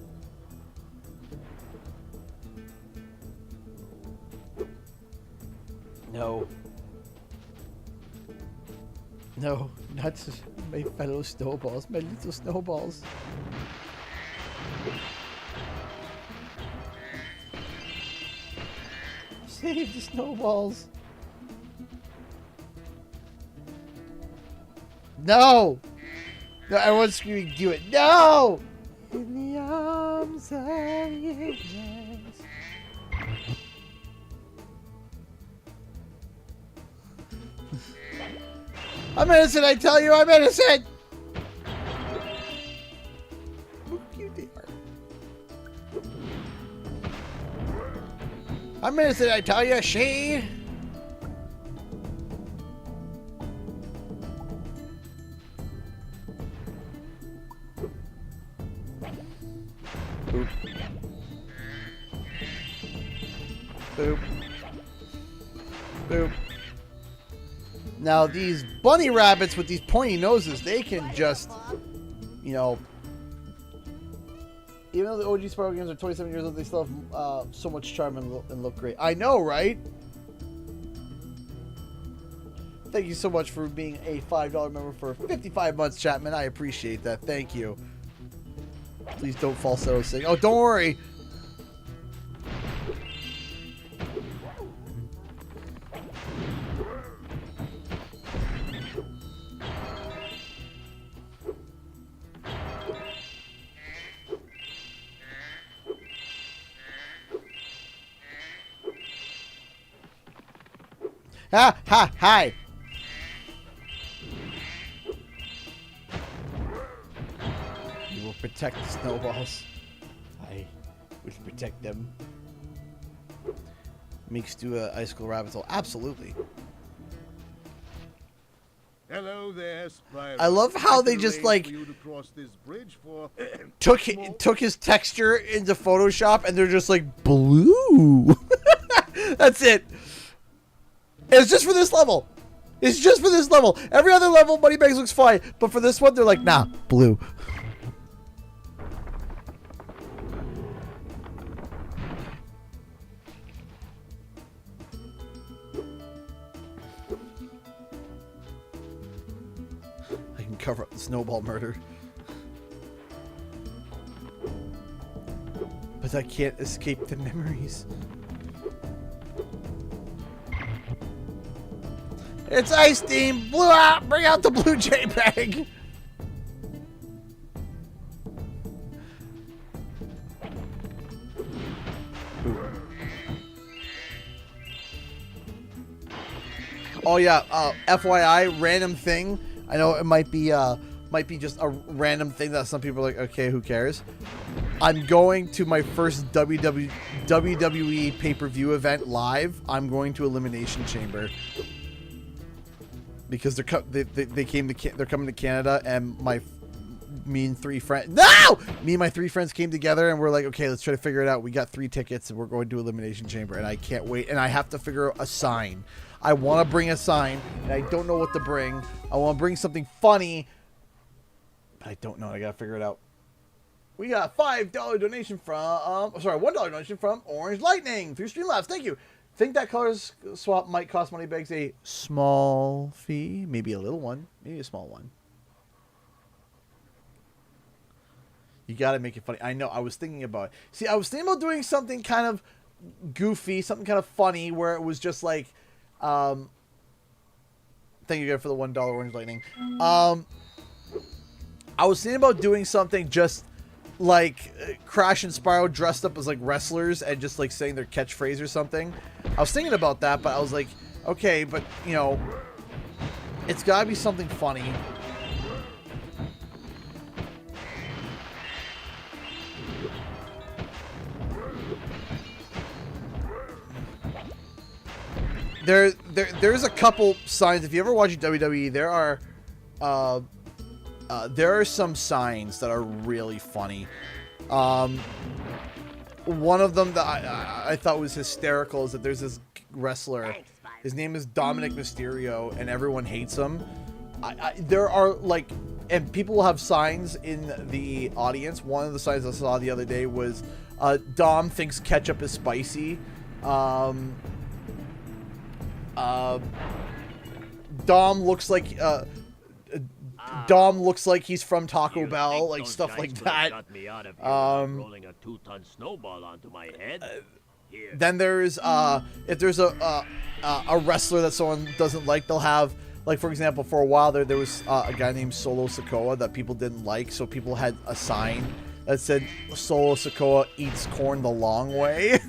No. No, not my fellow snowballs, my little snowballs. Save the snowballs. No! No, everyone's screaming, do it. No! In the arms of ignorance. I'm innocent, I tell you, I'm innocent! Look, you dare. I'm innocent, I tell you, she. Boop. Boop. Boop. Now, these bunny rabbits with these pointy noses, they can just, you know, even though the OG Spyro games are 27 years old, they still have so much charm and look great. I know, right? Thank you so much for being a $5 member for 55 months, Chapman. I appreciate that. Thank you. Please don't falsetto sing. Oh, don't worry. Ha ha hi. You will protect the snowballs. I will protect them. Meeks do a icicle rabbit hole. Absolutely. Hello there, Spyro. I love how they just like took his texture into Photoshop and they're just like blue. That's it. It's just for this level. It's just for this level. Every other level, Moneybags looks fine, but for this one, they're like, nah, blue. I can cover up the Snowball murder. But I can't escape the memories. It's Ice Team! Blue out! Bring out the blue JPEG! Oh yeah, FYI, random thing. I know it might be just a random thing that some people are like, okay, who cares? I'm going to my first WWE pay-per-view event live. I'm going to Elimination Chamber. Because they're coming to Canada, and me and my 3 friends came together and we're like, okay, let's try to figure it out. We got 3 tickets and we're going to Elimination Chamber, and I can't wait. And I have to figure out a sign. I want to bring a sign, and I don't know what to bring. I want to bring something funny, but I don't know. I gotta figure it out. We got a $5 donation from, $1 donation from Orange Lightning through Streamlabs. Thank you. Think that colors swap might cost Moneybags a small fee, maybe a little one, maybe a small one. You got to make it funny. I know. I was thinking about it. See, I was thinking about doing something kind of goofy, something kind of funny, where it was just like, thank you guys for the $1 Orange Lightning. I was thinking about doing something just like Crash and Spyro dressed up as like wrestlers and just like saying their catchphrase or something. I was thinking about that, but I was like, okay, but you know, it's gotta be something funny. There's a couple signs. If you ever watch WWE, there are some signs that are really funny. One of them that I thought was hysterical is that there's this wrestler. His name is Dominic Mysterio, and everyone hates him. There are like, and people will have signs in the audience. One of the signs I saw the other day was Dom thinks ketchup is spicy. Dom looks like Dom looks like he's from Taco Bell, like stuff like that. Rolling a 2-ton snowball onto my head. Then there's if there's a wrestler that someone doesn't like, they'll have, like, for example, for a while there was a guy named Solo Sikoa that people didn't like, so people had a sign that said Solo Sikoa eats corn the long way.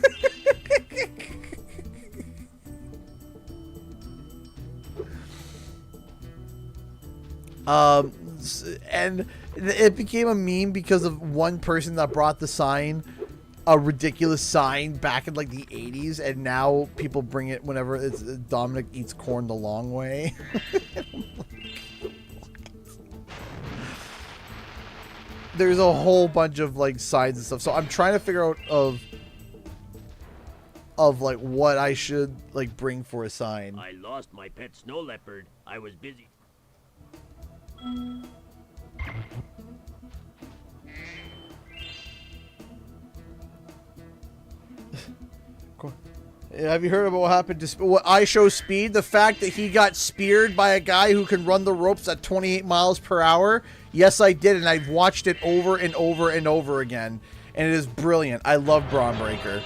And it became a meme because of one person that brought the sign, a ridiculous sign back in like the 80s, and now people bring it whenever it's Dominic eats corn the long way. There's a whole bunch of like signs and stuff, so I'm trying to figure out of like what I should like bring for a sign. I lost my pet snow leopard. I was busy. Have you heard about what happened to what IShowSpeed? The fact that he got speared by a guy who can run the ropes at 28 miles per hour? Yes, I did, and I've watched it over and over and over again, and it is brilliant. I love Braun Breaker.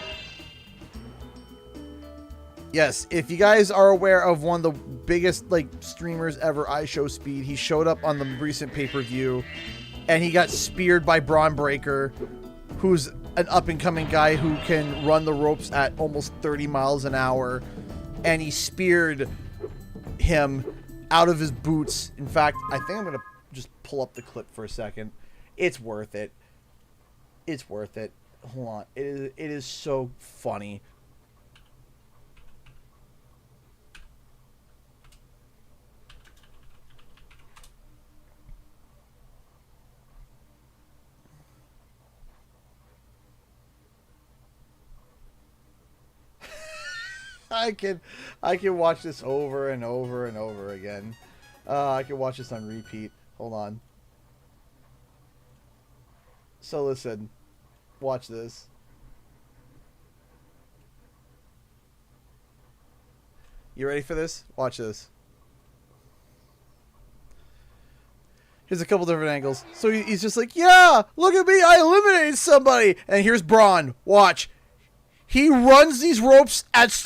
Yes, if you guys are aware of one of the biggest like streamers ever, IShowSpeed, he showed up on the recent pay-per-view, and he got speared by Braun Breaker, who's an up-and-coming guy who can run the ropes at almost 30 miles an hour, and he speared him out of his boots. In fact, I think I'm going to just pull up the clip for a second. It's worth it. It's worth it. Hold on. It is so funny. I can watch this over and over and over again. I can watch this on repeat. Hold on. So listen, watch this. You ready for this? Watch this. Here's a couple different angles. So he's just like, yeah, look at me, I eliminated somebody. And here's Braun. Watch. He runs these ropes at...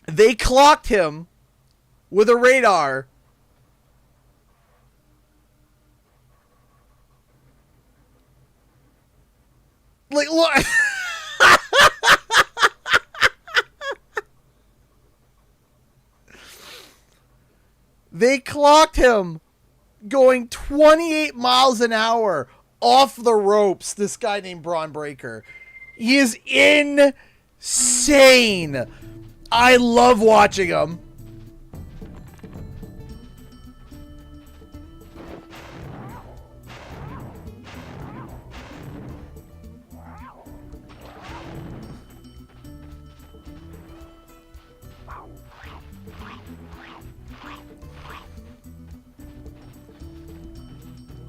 They clocked him with a radar. Like, look. They clocked him going 28 miles an hour off the ropes. This guy named Braun Breaker. He is insane. I love watching him.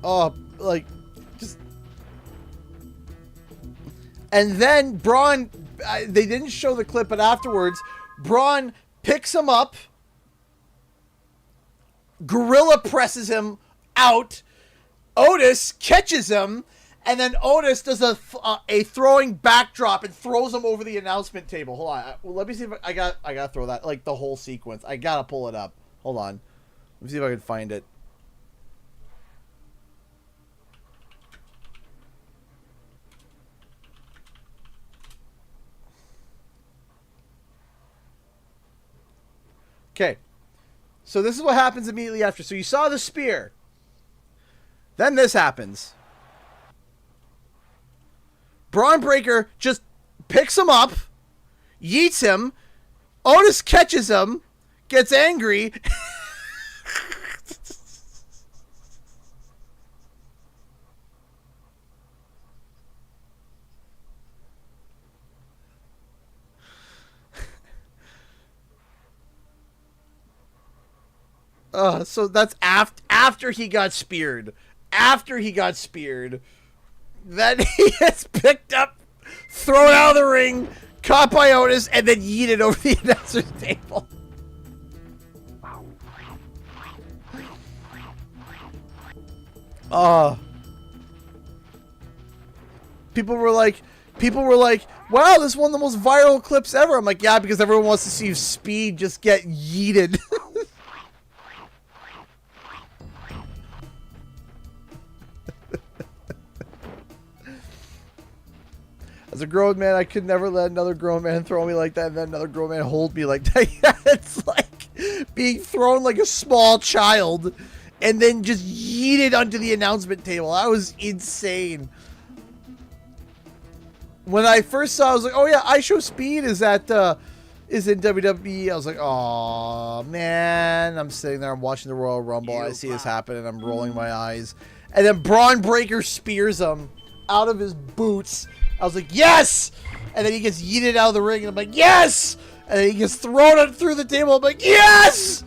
Oh, like, just... And then Braun, they didn't show the clip, but afterwards, Braun picks him up, gorilla presses him out, Otis catches him, and then Otis does a throwing backdrop and throws him over the announcement table. Hold on, let me see if I gotta throw that, like the whole sequence. I gotta pull it up. Hold on, let me see if I can find it. Okay, so this is what happens immediately after. So you saw the spear. Then this happens. Braun Breaker just picks him up, yeets him. Otis catches him, gets angry. So that's after he got speared. After he got speared. Then he gets picked up, thrown out of the ring, caught by Otis, and then yeeted over the announcer's table. People were like, wow, this is one of the most viral clips ever. I'm like, yeah, because everyone wants to see Speed just get yeeted. As a grown man, I could never let another grown man throw me like that, and then another grown man hold me like that. Yeah, it's like being thrown like a small child, and then just yeeted onto the announcement table. That was insane. When I first saw it, I was like, oh yeah, IShowSpeed is in WWE. I was like, oh man. I'm sitting there, I'm watching the Royal Rumble. I see this happen, and I'm rolling my eyes. And then Braun Breaker spears him out of his boots. I was like, yes! And then he gets yeeted out of the ring, and I'm like, yes! And then he gets thrown through the table. I'm like, yes!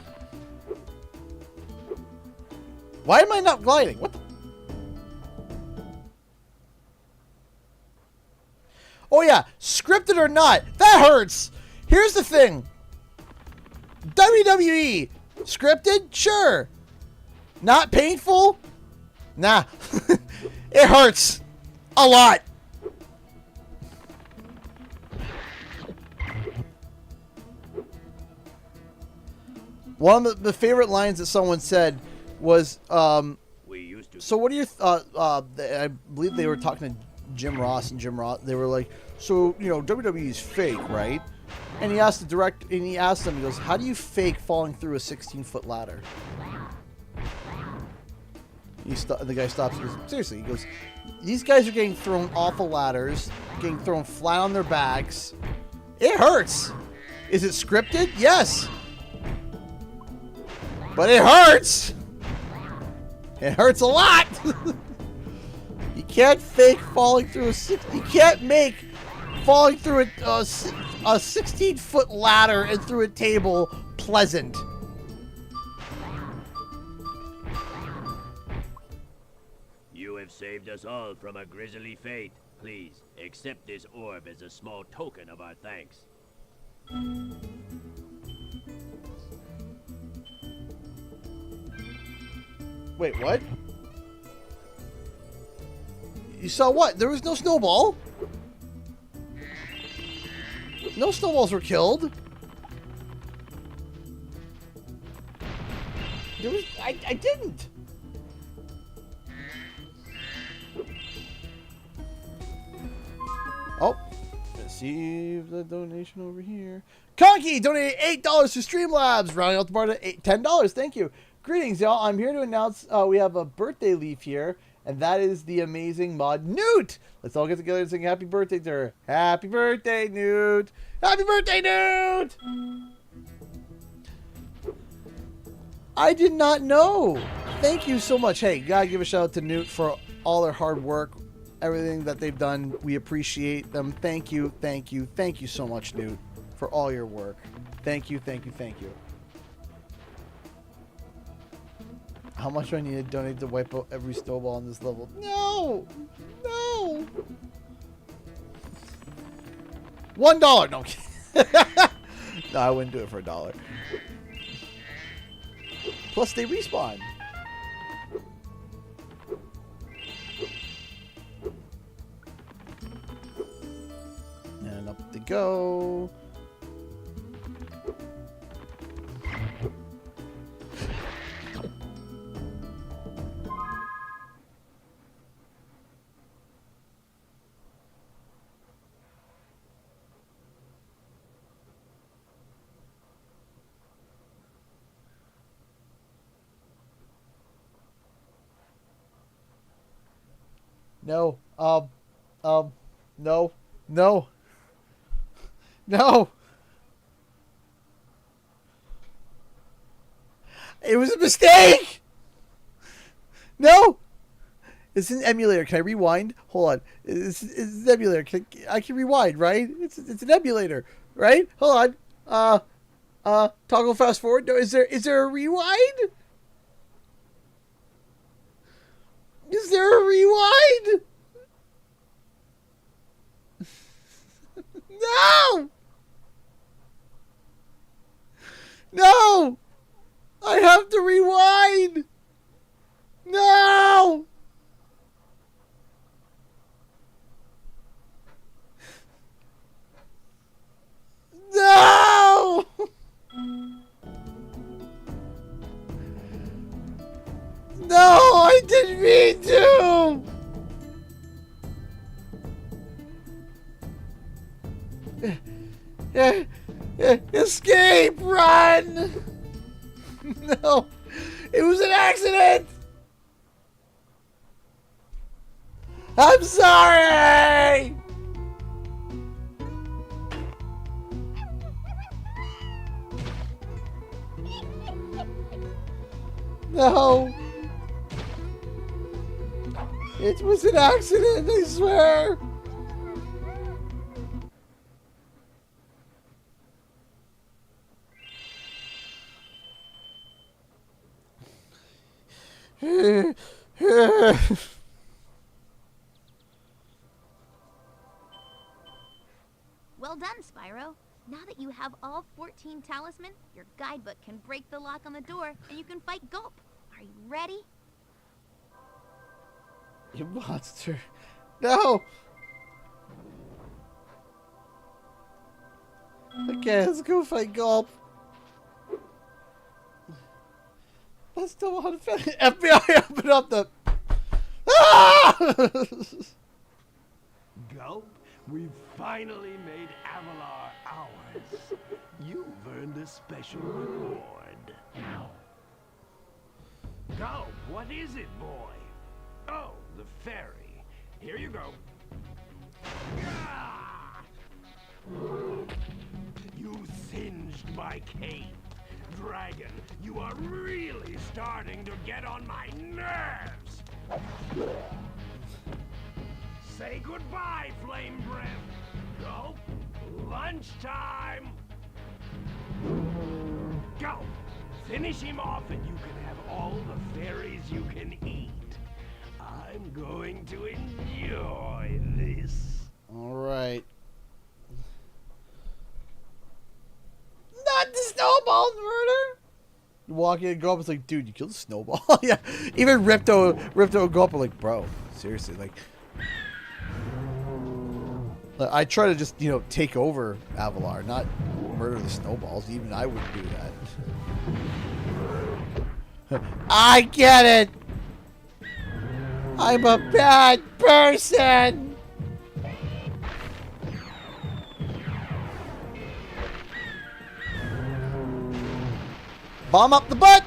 Why am I not gliding? What the? Oh yeah, scripted or not, that hurts. Here's the thing. WWE, scripted? Sure. Not painful? Nah. It hurts. A lot. One of the favorite lines that someone said was, we used to So what are your I believe they were talking to Jim Ross, and Jim Ross, they were like, so, you know, WWE is fake, right? And he asked he asked them, he goes, how do you fake falling through a 16-foot ladder? The guy stops and goes, seriously, he goes, these guys are getting thrown off of ladders, getting thrown flat on their backs. It hurts. Is it scripted? Yes. But it hurts. It hurts a lot. You can't fake falling through you can't make falling through a 16-foot ladder and through a table pleasant. You have saved us all from a grisly fate. Please, accept this orb as a small token of our thanks. Wait, what? You saw what? There was no Snowball? No Snowballs were killed. There was... I didn't. Oh. Receive the donation over here. Conky donated $8 to Streamlabs, rounding out the bar to $10. Thank you. Greetings, y'all. I'm here to announce we have a birthday leaf here, and that is the amazing mod Newt. Let's all get together and sing happy birthday to her. Happy birthday, Newt. Happy birthday, Newt. I did not know. Thank you so much. Hey, gotta give a shout out to Newt for all their hard work, everything that they've done. We appreciate them. Thank you, thank you, thank you so much, Newt, for all your work. Thank you, thank you, thank you. How much do I need to donate to wipe out every snowball on this level? No! No! $1! No, I'm kidding. No, I wouldn't do it for $1. Plus, they respawn. And up they go. No. No. No. No. It was a mistake! No! It's an emulator. Can I rewind? Hold on. It's an emulator. I can rewind, right? It's an emulator, right? Hold on. Toggle fast forward. No, is there a rewind? Is there a rewind? No! No! I have to rewind! No! No! No, I didn't mean to! Escape! Run! No! It was an accident! I'm sorry! No! It was an accident, I swear! Well done, Spyro. Now that you have all 14 talismans, your guidebook can break the lock on the door and you can fight Gulp. Are you ready? You monster. No! Okay, let's go fight Gulp. Let's go on FBI, open up the... Ah! Gulp, we've finally made Avalar ours. You've earned a special reward. Gulp, what is it, boy? Oh, the ferry. Here you go. Ah! You singed my cape. Dragon, you are really starting to get on my nerves. Say goodbye, Flame Breath. Gulp, lunchtime. Gulp, finish him off and you can have all the fairies you can eat. I'm going to enjoy this. All right. Not the Snowball murder. You walk in and go up, it's like, dude, you killed Snowball. Yeah. Even Ripto go up and like, bro, seriously, like. I try to just, you know, take over Avalar, not murder the Snowballs. Even I wouldn't do that. I get it. I'm a bad person. Bomb up the butt.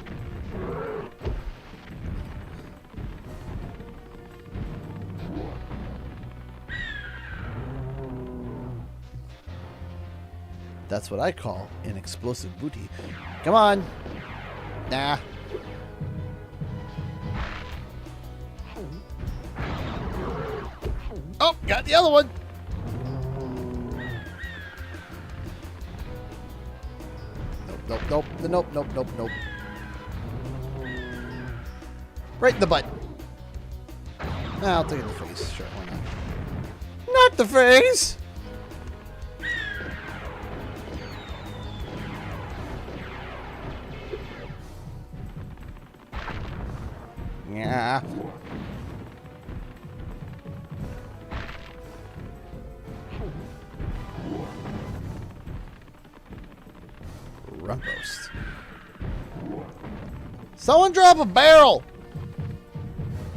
That's what I call an explosive booty. Come on. Nah. Oh, got the other one. Nope. Nope. Right in the butt. Nah, I'll take it in the face. Sure, why not? Not the face! Yeah. Riptos. Someone drop a barrel!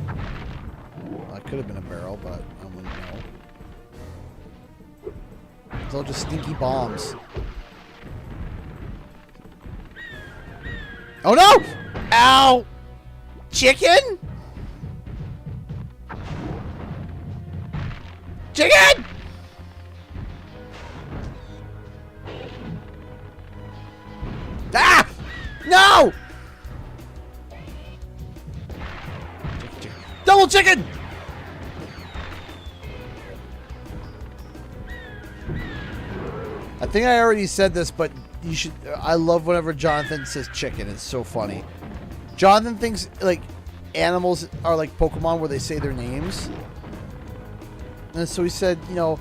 Well, that could have been a barrel, but I wouldn't know. It's all just stinky bombs. Oh no! Ow! Chicken? Chicken! Ah! No! Chicken. Double chicken! I think I already said this, but you should. I love whenever Jonathan says chicken. It's so funny. Jonathan thinks like animals are like Pokemon where they say their names. And so he said, you know,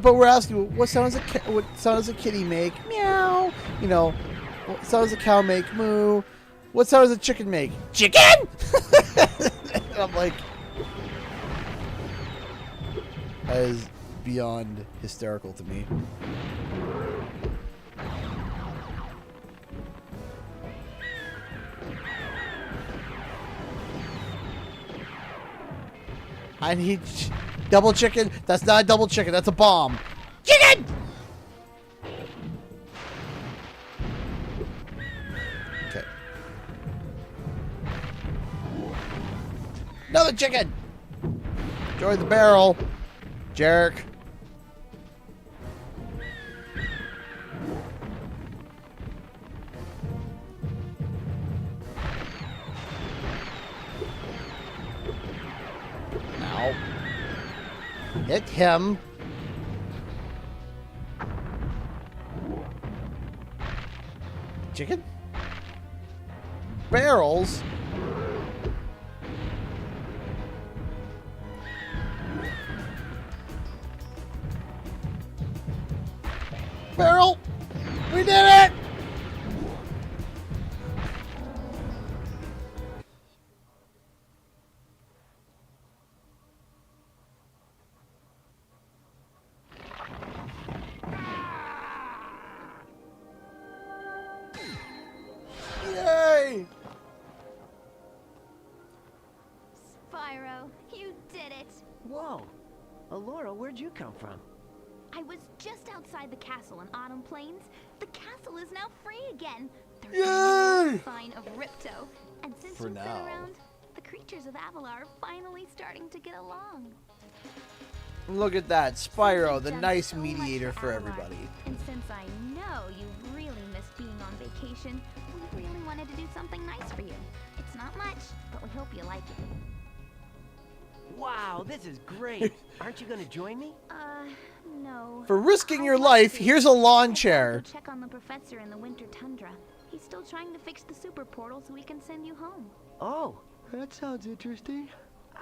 but we're asking, what sound does a kitty make? Meow. You know, what sound does a cow make? Moo. What sound does a chicken make? Chicken! And I'm like, that is beyond hysterical to me. I need double chicken. That's not a double chicken. That's a bomb. Chicken! Okay. Another chicken. Enjoy the barrel, jerk. Hit him. Chicken? Barrels? Barrel! We did it! Spyro, Whoa. Allura, where'd you come from? I was just outside the castle in Autumn Plains. The castle is now free again. Yay! There's a sign of Ripto. And since For you've now. been around, the creatures of Avalar are finally starting to get along. Look at that, Spyro, You've the done nice so much mediator for Avalar. everybody. And since I know you really missed being on vacation, we really wanted to do something nice for you. It's not much, but we hope you like it. Wow, this is great. Aren't you gonna join me? No. For risking your I'd like life, to. here's a lawn I'd chair. like to check on the professor in the winter tundra. He's still trying to fix the super portal so we can send you home. Oh, that sounds interesting.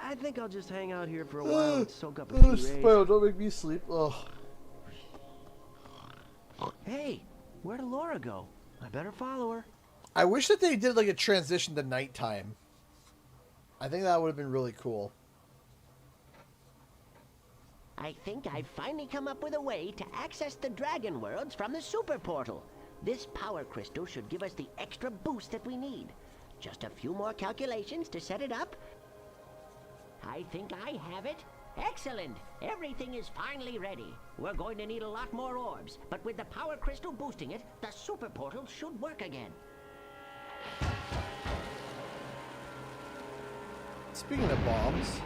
I think I'll just hang out here for a while and soak up a few rays. Spyro, don't make me sleep. Ugh. Hey, where'd Allura go? I better follow her. I wish that they did like a transition to nighttime. I think that would have been really cool. I think I've finally come up with a way to access the dragon worlds from the super portal. This power crystal should give us the extra boost that we need. Just a few more calculations to set it up. I think I have it. Excellent! Everything is finally ready. We're going to need a lot more orbs, but with the power crystal boosting it, the super portal should work again. Speaking of bombs.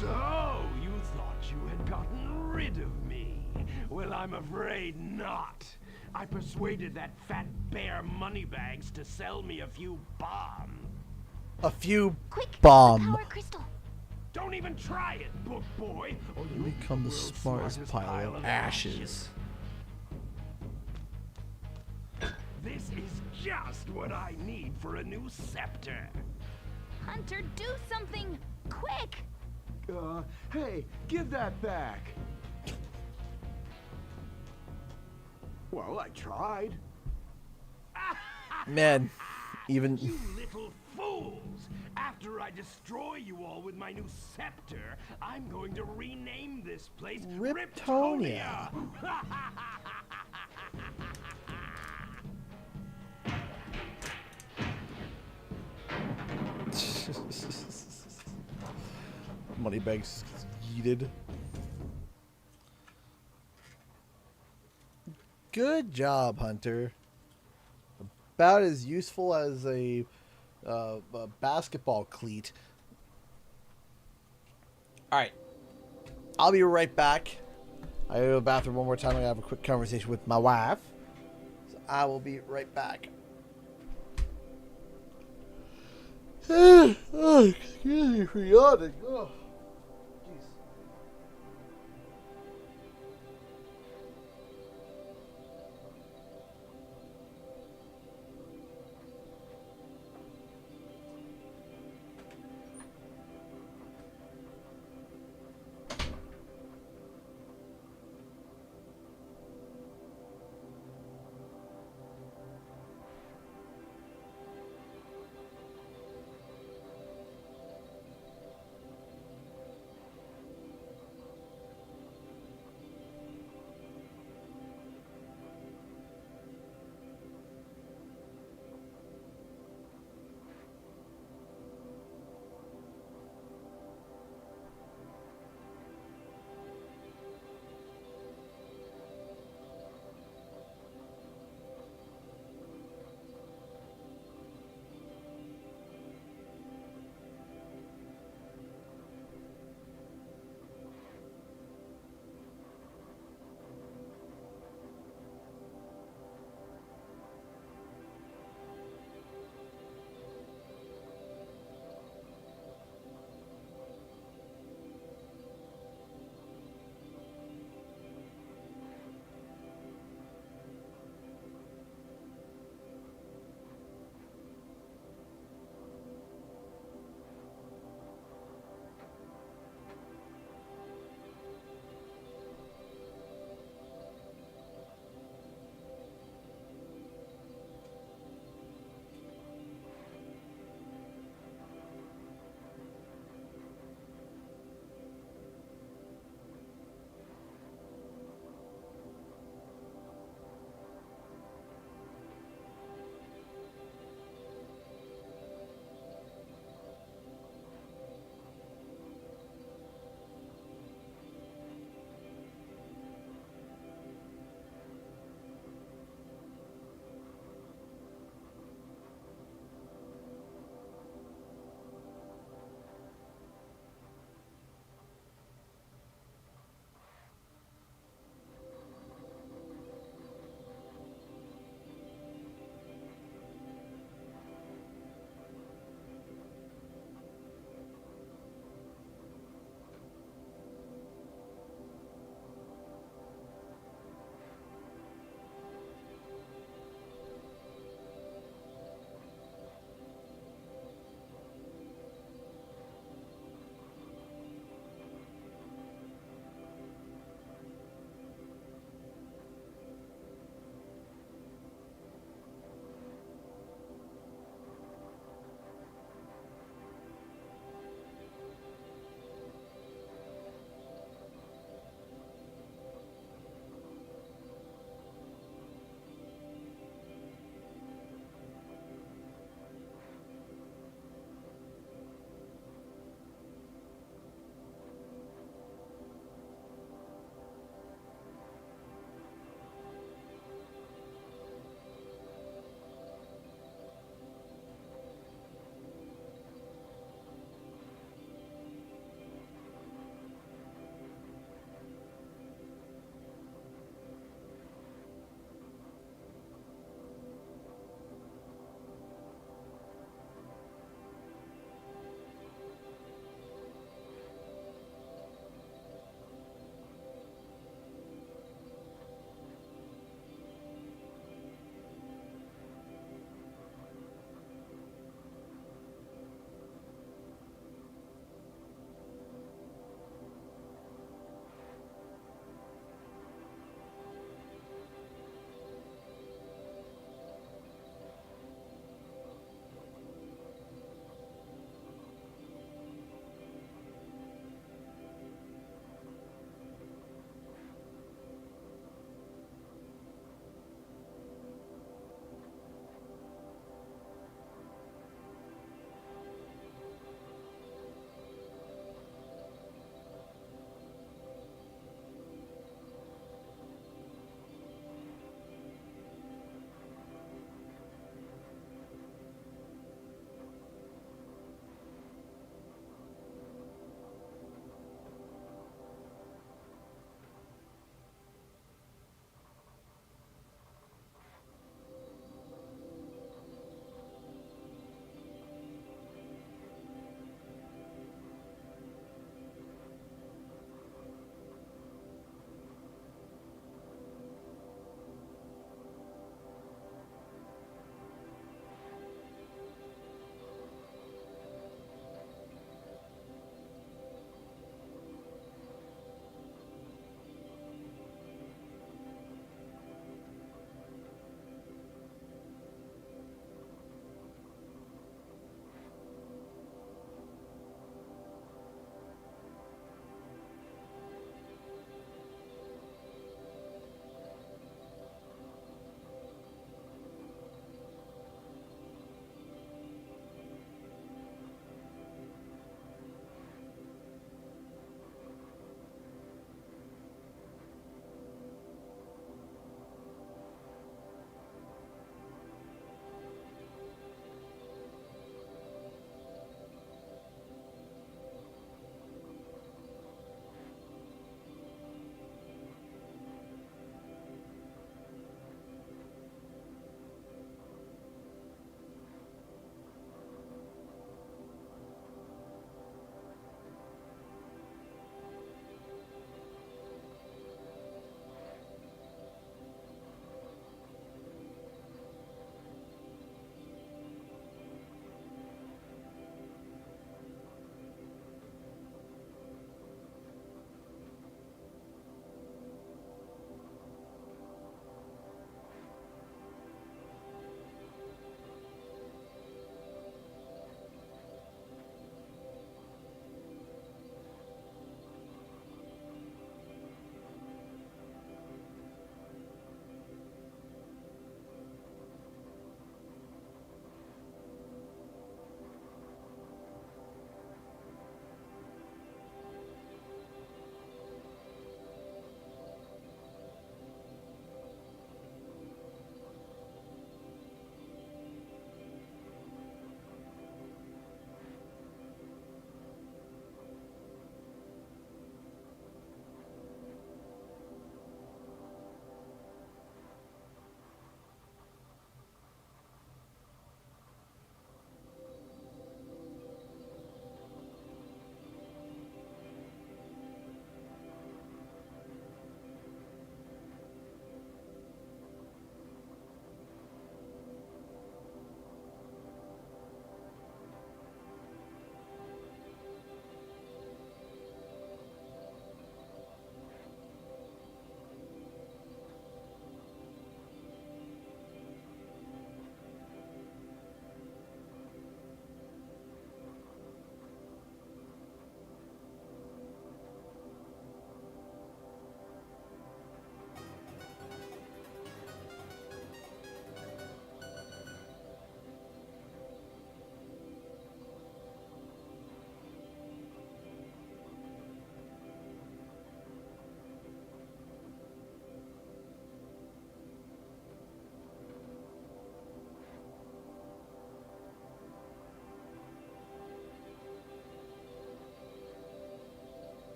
So, you thought you had gotten rid of me? Well, I'm afraid not. I persuaded that fat bear Moneybags to sell me a few bombs. A few Quick, bomb. the power crystal. Don't even try it, book boy, or You you'll become the world's smartest pile of ashes. This is just what I need for a new scepter. Hunter, do something! Quick! Hey, give that back. Well, I tried. Man, even... You little fools! After I destroy you all with my new scepter, I'm going to rename this place Riptonia. Moneybags yeeted. Good job, Hunter. About as useful as a basketball cleat. Alright. I'll be right back. I go to the bathroom one more time. I have a quick conversation with my wife. So I will be right back. Oh, excuse me for yawning. Oh, jeez.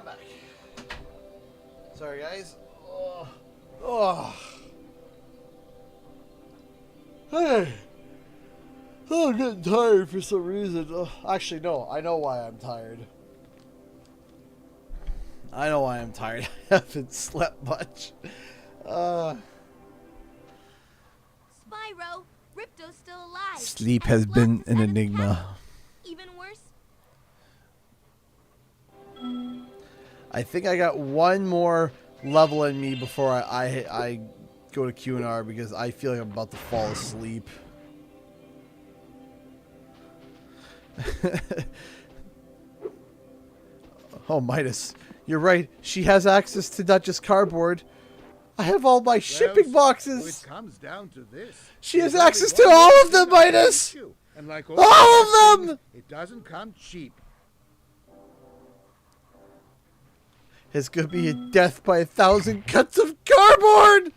I'm back. Sorry, guys. Oh. Oh. Hey. Oh, I'm getting tired for some reason. Oh, actually, no. I know why I'm tired. I know why I'm tired. I haven't slept much. Spyro, Ripto's still alive. Sleep has been an enigma. Even worse. I think I got one more level in me before I go to Q&R because I feel like I'm about to fall asleep. Oh, Midas. You're right. She has access to not just cardboard. I have all my shipping boxes. It comes down to this. She has access to all of them, Midas. And like all of them. It doesn't come cheap. It's going to be a death by 1,000 cuts of cardboard.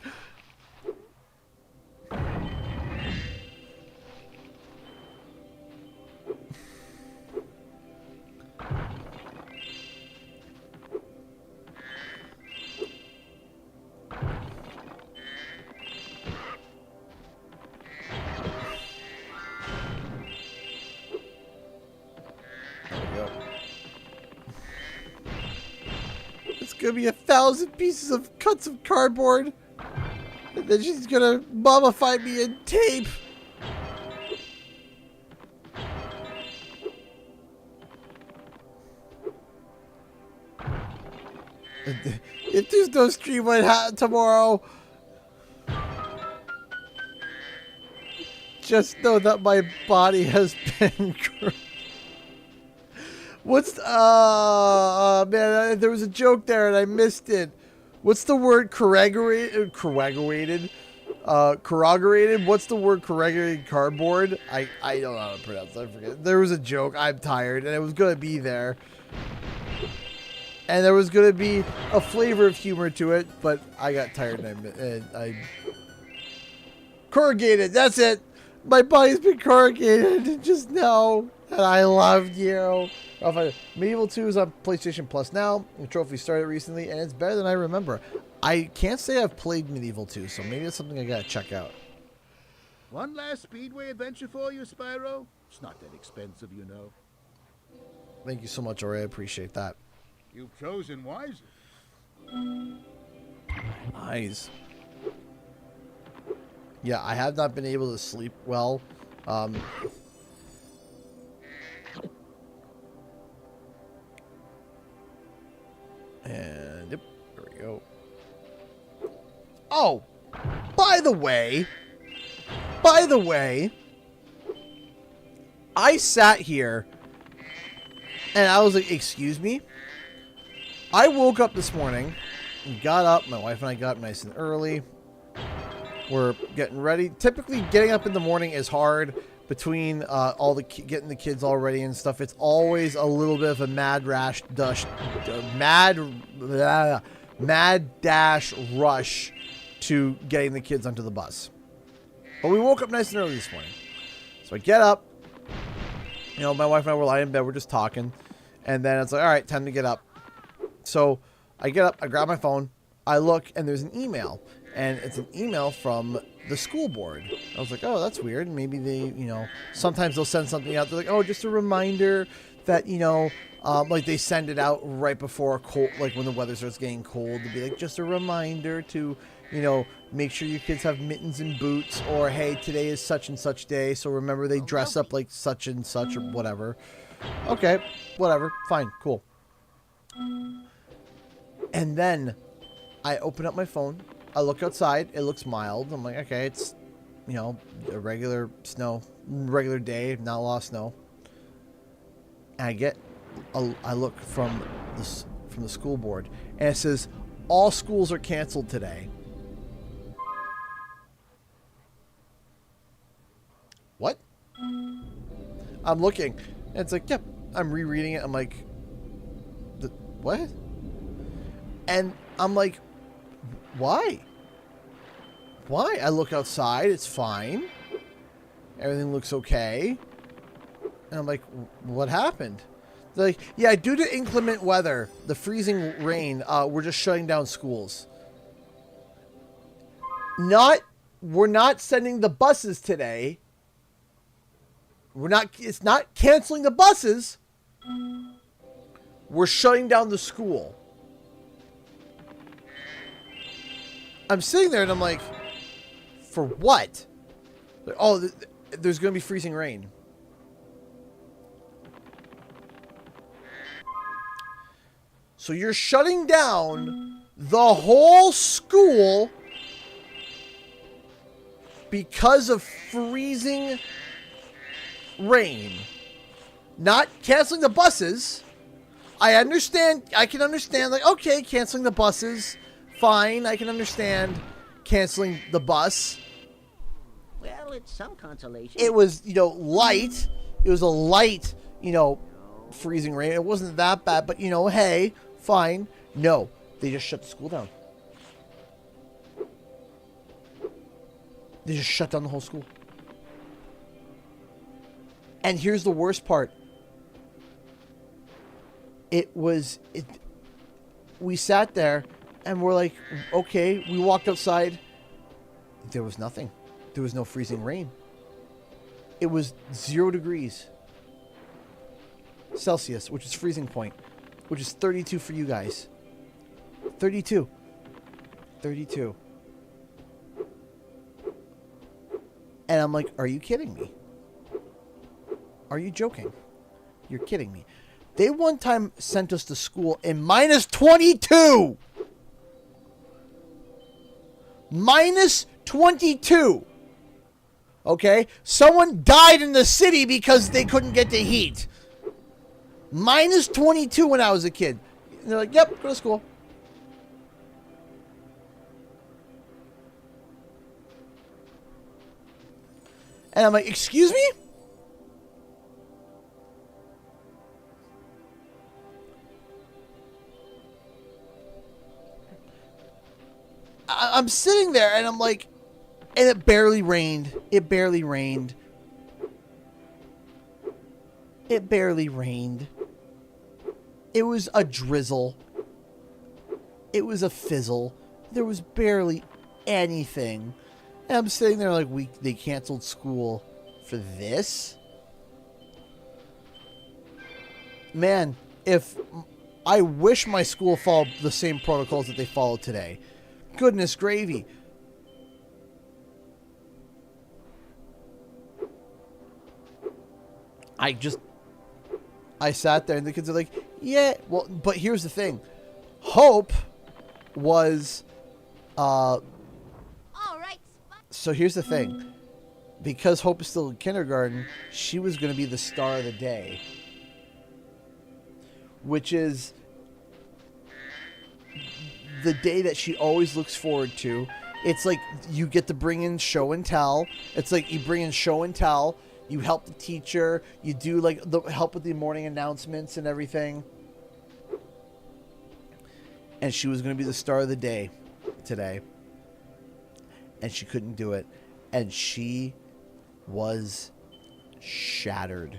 Gonna be 1,000 pieces of cuts of cardboard, and then she's gonna mummify me in tape. If there's no stream tomorrow, just know that my body has been. What's man? There was a joke there and I missed it. What's the word corrugated? Corrugated? What's the word corrugated cardboard? I don't know how to pronounce it. I forget. There was a joke. I'm tired, and it was gonna be there, and there was gonna be a flavor of humor to it, but I got tired and I corrugated. That's it. My body's been corrugated just now, and I loved you. Medieval 2 is on PlayStation Plus now. The trophy started recently, and it's better than I remember. I can't say I've played Medieval 2, so maybe it's something I gotta check out. One last Speedway adventure for you, Spyro? It's not that expensive, you know. Thank you so much, Ori. I appreciate that. You've chosen wisely. Nice. Yeah, I have not been able to sleep well. And yep, there we go. Oh, by the way, I sat here and I was like, excuse me? I woke up this morning and got up. My wife and I got up nice and early. We're getting ready. Typically, getting up in the morning is hard. Between getting the kids all ready and stuff, it's always a little bit of a mad dash rush to getting the kids onto the bus. But we woke up nice and early this morning, so I get up. You know, my wife and I were lying in bed, we're just talking, and then it's like, all right, time to get up. So I get up, I grab my phone, I look, and there's an email. And it's an email from the school board. I was like, oh, that's weird. Maybe they, you know, sometimes they'll send something out. They're like, oh, just a reminder that, you know, like they send it out right before cold, like when the weather starts getting cold, to be like, just a reminder to, you know, make sure your kids have mittens and boots, or hey, today is such and such day, so remember they dress up like such and such or whatever. Okay, whatever, fine, cool. And then I open up my phone. I look outside. It looks mild. I'm like, okay, it's, you know, a regular day, not a lot of snow. And I look from the school board, and it says all schools are canceled today. What? I'm looking, and it's like, yep. I'm rereading it. I'm like, what? And I'm like, why? Why? I look outside. It's fine. Everything looks okay. And I'm like, what happened? They're like, yeah, due to inclement weather, the freezing rain, we're just shutting down schools. We're not sending the buses today. It's not canceling the buses. We're shutting down the school. I'm sitting there and I'm like, for what? Oh, there's going to be freezing rain. So you're shutting down the whole school because of freezing rain. Not canceling the buses. I understand. I can understand, like, okay, canceling the buses. Fine. I can understand canceling the bus. Well, it's some consolation. It was, light. It was a light, freezing rain. It wasn't that bad, but, hey, fine. No, they just shut the school down. They just shut down the whole school. And here's the worst part. We sat there and we're like, okay, we walked outside. There was nothing. There was no freezing rain. It was 0 degrees Celsius, which is freezing point, which is 32 for you guys. 32. 32. And I'm like, are you kidding me? Are you joking? You're kidding me. They one time sent us to school in minus 22. Minus 22. Okay? Someone died in the city because they couldn't get the heat. Minus 22 when I was a kid. And they're like, yep, go to school. And I'm like, excuse me? I'm sitting there and I'm like, and it barely rained. It barely rained. It barely rained. It was a drizzle. It was a fizzle. There was barely anything. And I'm sitting there like, they canceled school for this? Man, I wish my school followed the same protocols that they followed today. Goodness gravy. I sat there and the kids are like, yeah, well, but here's the thing. Hope was, All right, so here's the thing. Because Hope is still in kindergarten, she was going to be the star of the day. Which is the day that she always looks forward to. It's like you get to bring in show and tell. It's like you bring in show and tell. You help the teacher. You do like the help with the morning announcements and everything. And she was going to be the star of the day today. And she couldn't do it. And she was shattered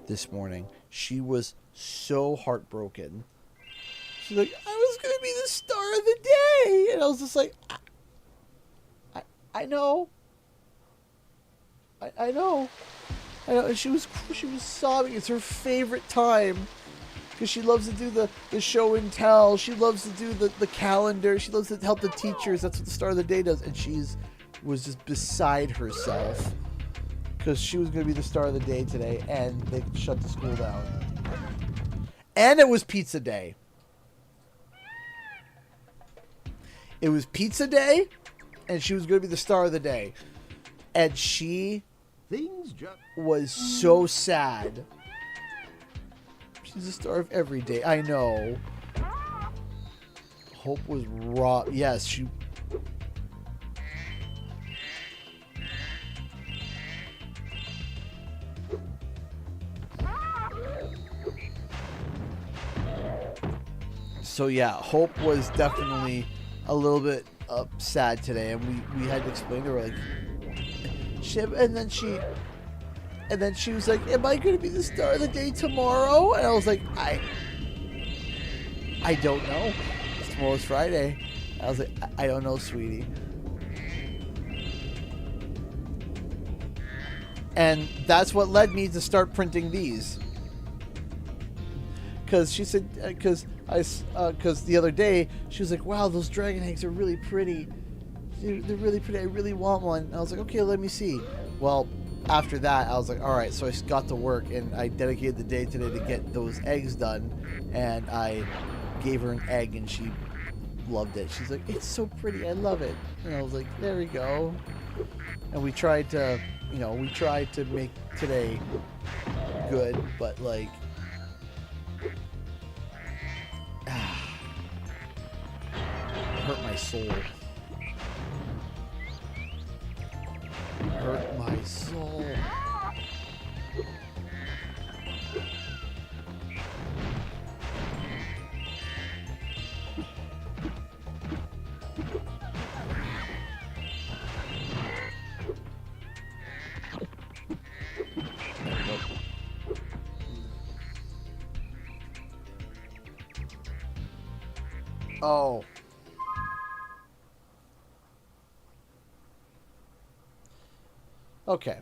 this morning. She was so heartbroken. She's like, I was going to be the star of the day. And I was just like, I know. I know. I know. And she was sobbing. It's her favorite time. Because she loves to do the show and tell. She loves to do the calendar. She loves to help the teachers. That's what the star of the day does. And was just beside herself. Because she was going to be the star of the day today. And they shut the school down. And it was pizza day. It was pizza day. And she was going to be the star of the day. And she was so sad. She's the star of every day. I know. Hope was raw. Yes, she... So yeah, Hope was definitely a little bit sad today, and we had to explain to her, like, and then she And then she was like, am I going to be the star of the day tomorrow? And I was like, I don't know. Tomorrow's Friday. I was like, I don't know, sweetie. And that's what led me to start printing these. Because she said, because the other day, she was like, wow, those dragon eggs are really pretty. They're really pretty. I really want one. And I was like, okay, let me see. Well, after that, I was like, all right. So I got to work, and I dedicated the day today to get those eggs done. And I gave her an egg, and she loved it. She's like, it's so pretty. I love it. And I was like, there we go. And we tried to, make today good, but like, it hurt my soul. Hurt my soul. Oh. Okay.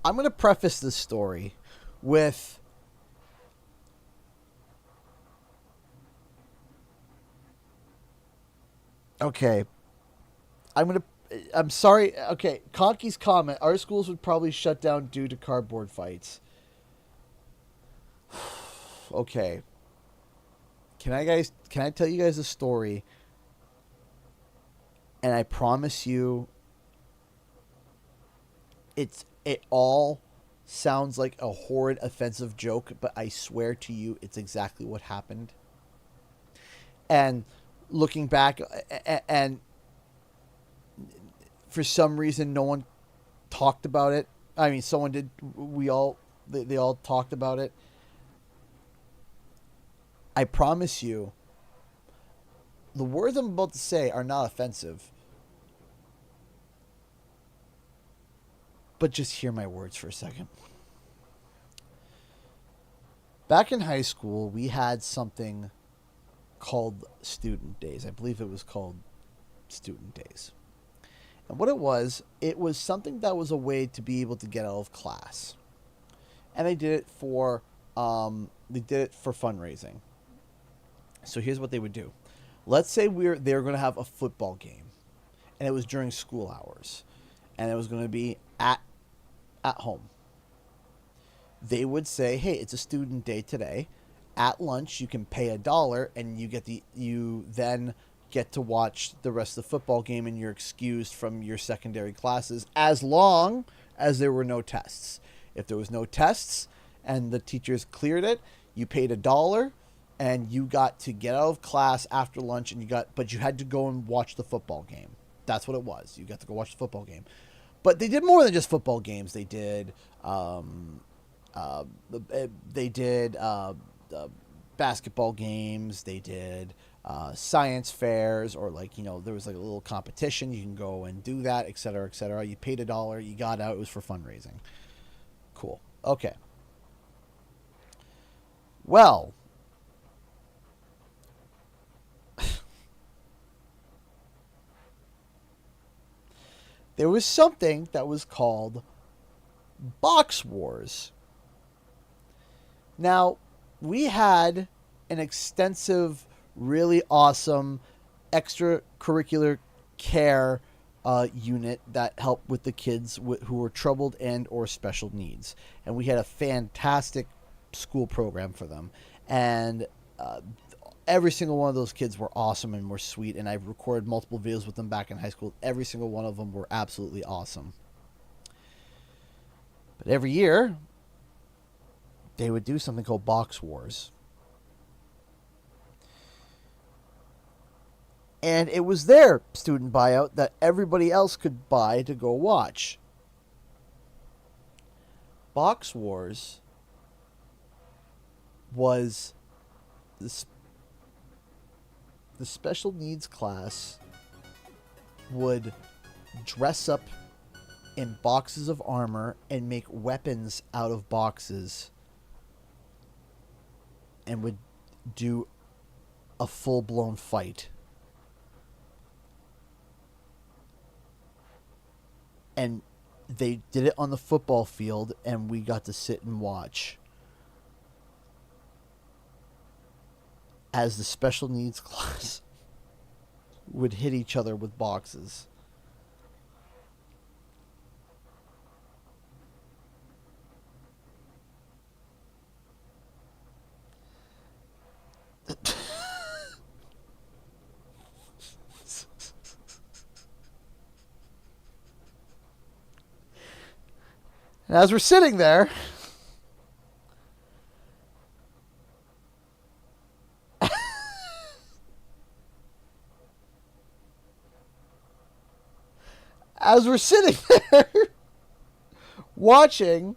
I'm going to preface this story with okay. I'm sorry. Okay, Conky's comment. Our schools would probably shut down due to cardboard fights. Okay. Can I tell you guys a story? And I promise you, it all sounds like a horrid, offensive joke, but I swear to you, it's exactly what happened. And looking back, and for some reason, no one talked about it. I mean, someone did. They all talked about it. I promise you, the words I'm about to say are not offensive. But just hear my words for a second. Back in high school, we had something called Student Days. I believe it was called Student Days. And what it was something that was a way to be able to get out of class. And they did it for fundraising. So here's what they would do. Let's say they were going to have a football game, and it was during school hours, and it was going to be at home. They would say, "Hey, it's a student day today. At lunch, you can pay $1, and you then get to watch the rest of the football game, and you're excused from your secondary classes as long as there were no tests. If there was no tests and the teachers cleared it, you paid $1." And you got to get out of class after lunch, but you had to go and watch the football game. That's what it was. You got to go watch the football game. But they did more than just football games. They did, basketball games. They did science fairs, or there was like a little competition. You can go and do that, et cetera, et cetera. You paid $1. You got out. It was for fundraising. Cool. Okay. Well. There was something that was called Box Wars. Now, we had an extensive, really awesome extracurricular care unit that helped with the kids who were troubled and or special needs. And we had a fantastic school program for them. And every single one of those kids were awesome and were sweet, and I've recorded multiple videos with them back in high school. Every single one of them were absolutely awesome. But every year, they would do something called Box Wars. And it was their student buyout that everybody else could buy to go watch. Box Wars was the special needs class would dress up in boxes of armor and make weapons out of boxes and would do a full-blown fight. And they did it on the football field, and we got to sit and watch as the special needs class would hit each other with boxes. And as we're sitting there, watching,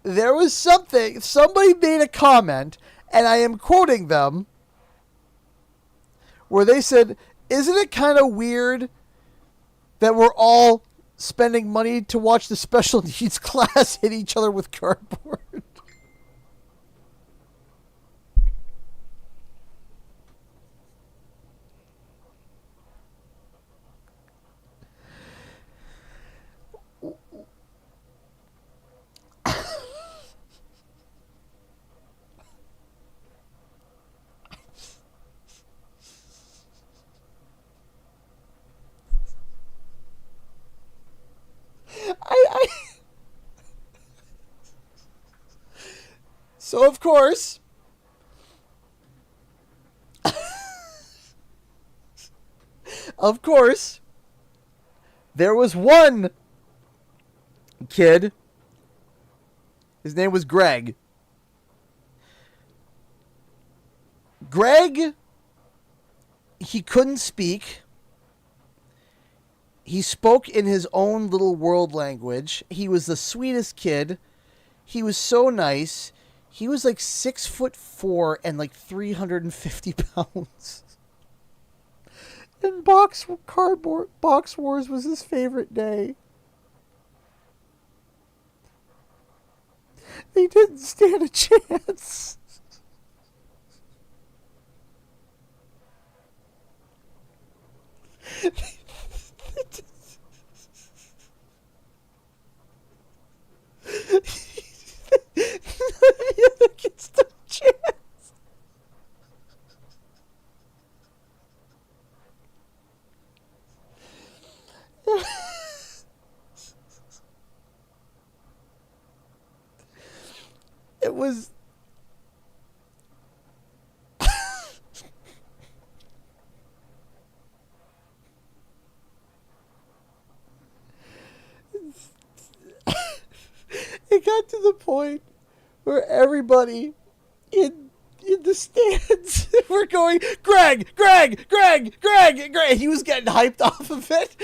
there was somebody made a comment, and I am quoting them, where they said, "Isn't it kind of weird that we're all spending money to watch the special needs class hit each other with cardboard?" So, of course, there was one kid. His name was Greg. Greg, he couldn't speak. He spoke in his own little world language. He was the sweetest kid. He was so nice. He was like 6'4" and like 350 pounds. And box wars was his favorite day. They didn't stand a chance. The other kids stood a chance. It was it got to the point where everybody in the stands were going, Greg. He was getting hyped off of it.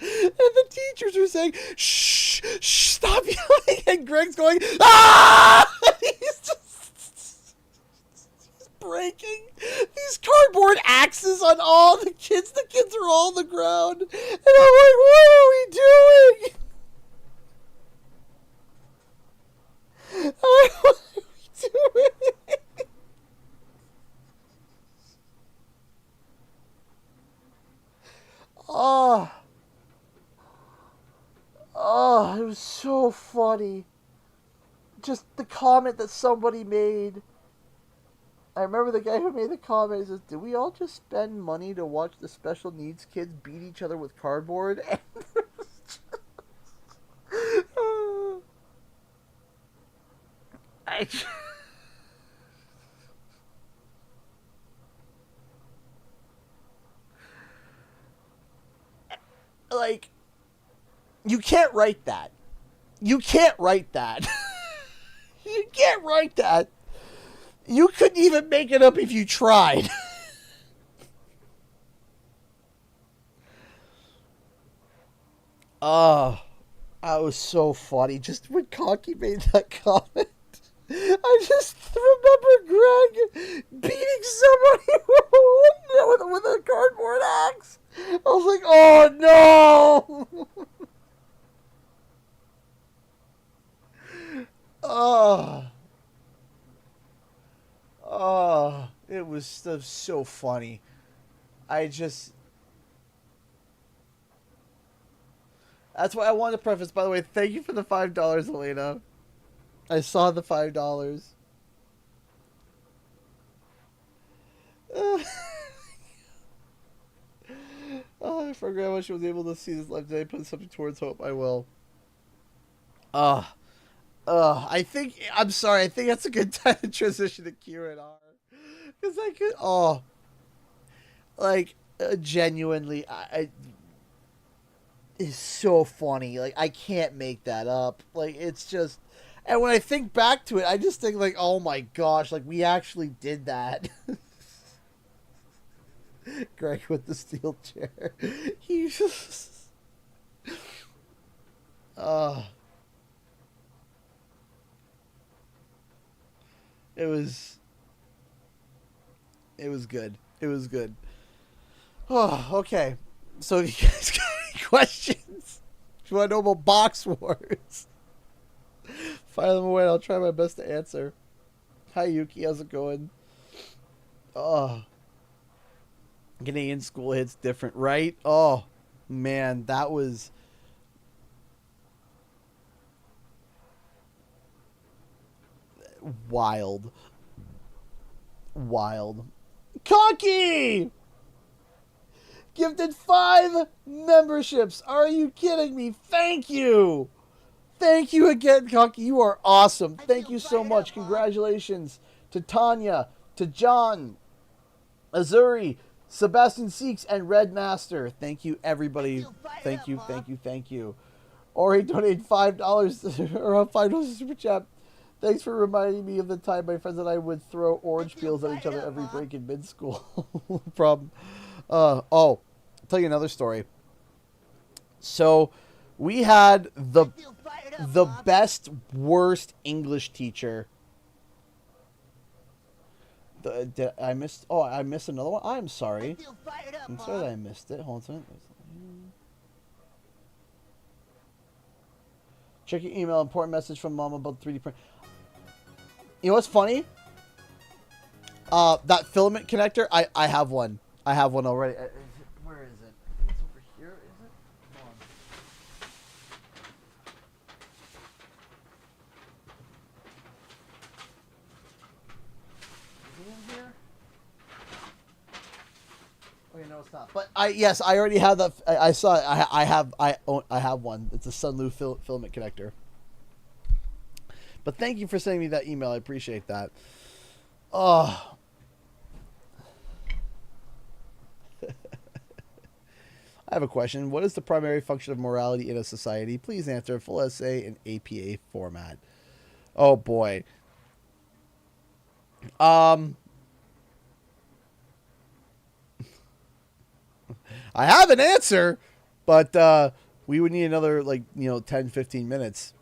And the teachers were saying, shh, stop yelling. And Greg's going, ah! He's breaking these cardboard axes on all the kids. The kids are all on the ground. And I'm like, what are we doing? What are we doing? Oh, it was so funny. Just the comment that somebody made. I remember the guy who made the comment says, "Did we all just spend money to watch the special needs kids beat each other with cardboard?" And like, you can't write that. You can't write that. You can't write that. You couldn't even make it up if you tried. Oh, that was so funny. Just when Conky made that comment. I just remember Greg beating somebody with a cardboard axe. I was like, oh no! It was so funny. That's why I wanted to preface, by the way, thank you for the $5, Elena. I saw the $5. I forgot how she was able to see this live today. Put something towards hope. I will. I'm sorry. I think that's a good time to transition to Q&R. Because I could, genuinely, it's so funny. Like, I can't make that up. Like, it's just, and when I think back to it, I just think, like, oh my gosh, like, we actually did that. Greg with the steel chair. He just, it was good. It was good. Oh, okay. So if you guys got any questions, if you want to know about Box Wars, fire them away and I'll try my best to answer. Hi Yuki, how's it going? Canadian school hits different, right? Oh, man, that was... wild. Conky! Gifted 5 memberships. Are you kidding me? Thank you. Thank you again, Conky. You are awesome. Thank you so much. Congratulations to Tanya, to John, Azuri, Sebastian Seeks, and Red Master. Thank you, everybody. Thank you. Ori donated $5 or $5 super chat. Thanks for reminding me of the time my friends and I would throw orange peels at each other every break in mid-school. No problem. I'll tell you another story. So, we had the best, worst English teacher. I missed another one? I'm sorry. I'm sorry that I missed it. Hold on a second. Check your email. Important message from Mom about 3D print. You know what's funny? That filament connector, I have one. I have one already. Where is it? I think it's over here, is it? Hold on. Is it in here? Okay, no, it's not. But yes, I already have that. I saw it. I have one. It's a Sunlu filament connector. But thank you for sending me that email. I appreciate that. Oh. I have a question. What is the primary function of morality in a society? Please answer. Full essay in APA format. Oh boy. I have an answer, but we would need another 10, 15 minutes.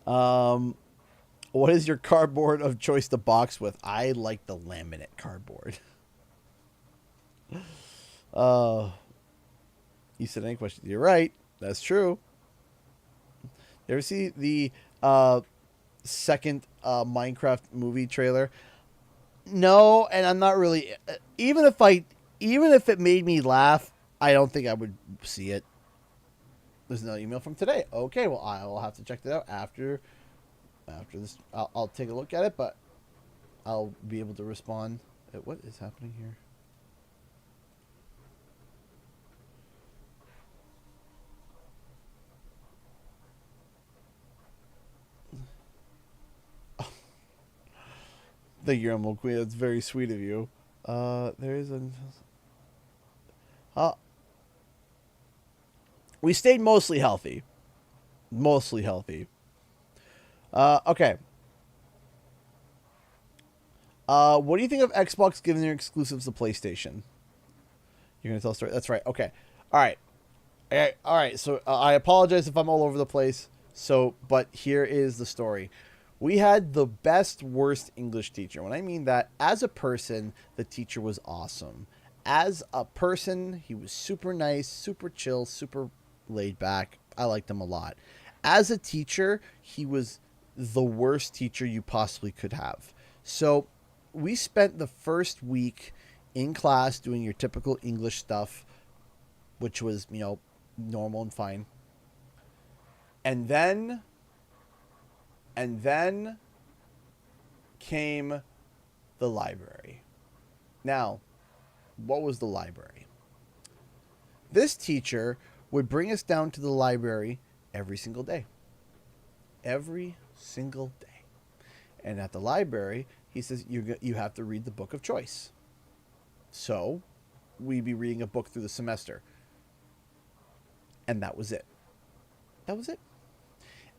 What is your cardboard of choice to box with? I like the laminate cardboard. You said any questions? You're right. That's true. You ever see the second Minecraft movie trailer? No, and I'm not really. Even if it made me laugh, I don't think I would see it. There's no email from today. Okay, well, I will have to check that out after this. I'll take a look at it, but I'll be able to respond. What is happening here? Thank you, Emerald Queen. That's very sweet of you. There is a... we stayed mostly healthy. Okay. What do you think of Xbox giving their exclusives to PlayStation? You're going to tell a story? That's right. Okay. All right. So I apologize if I'm all over the place. So, but here is the story. We had the best, worst English teacher. When I mean that, as a person, the teacher was awesome. As a person, he was super nice, super chill, super laid back. I liked him a lot. As a teacher, he was the worst teacher you possibly could have. So we spent the first week in class doing your typical English stuff, which was, you know, normal and fine. And then came the library. Now, what was the library? This teacher would bring us down to the library every single day. Every single day. And at the library, he says, you have to read the book of choice. So, we'd be reading a book through the semester. And that was it. That was it.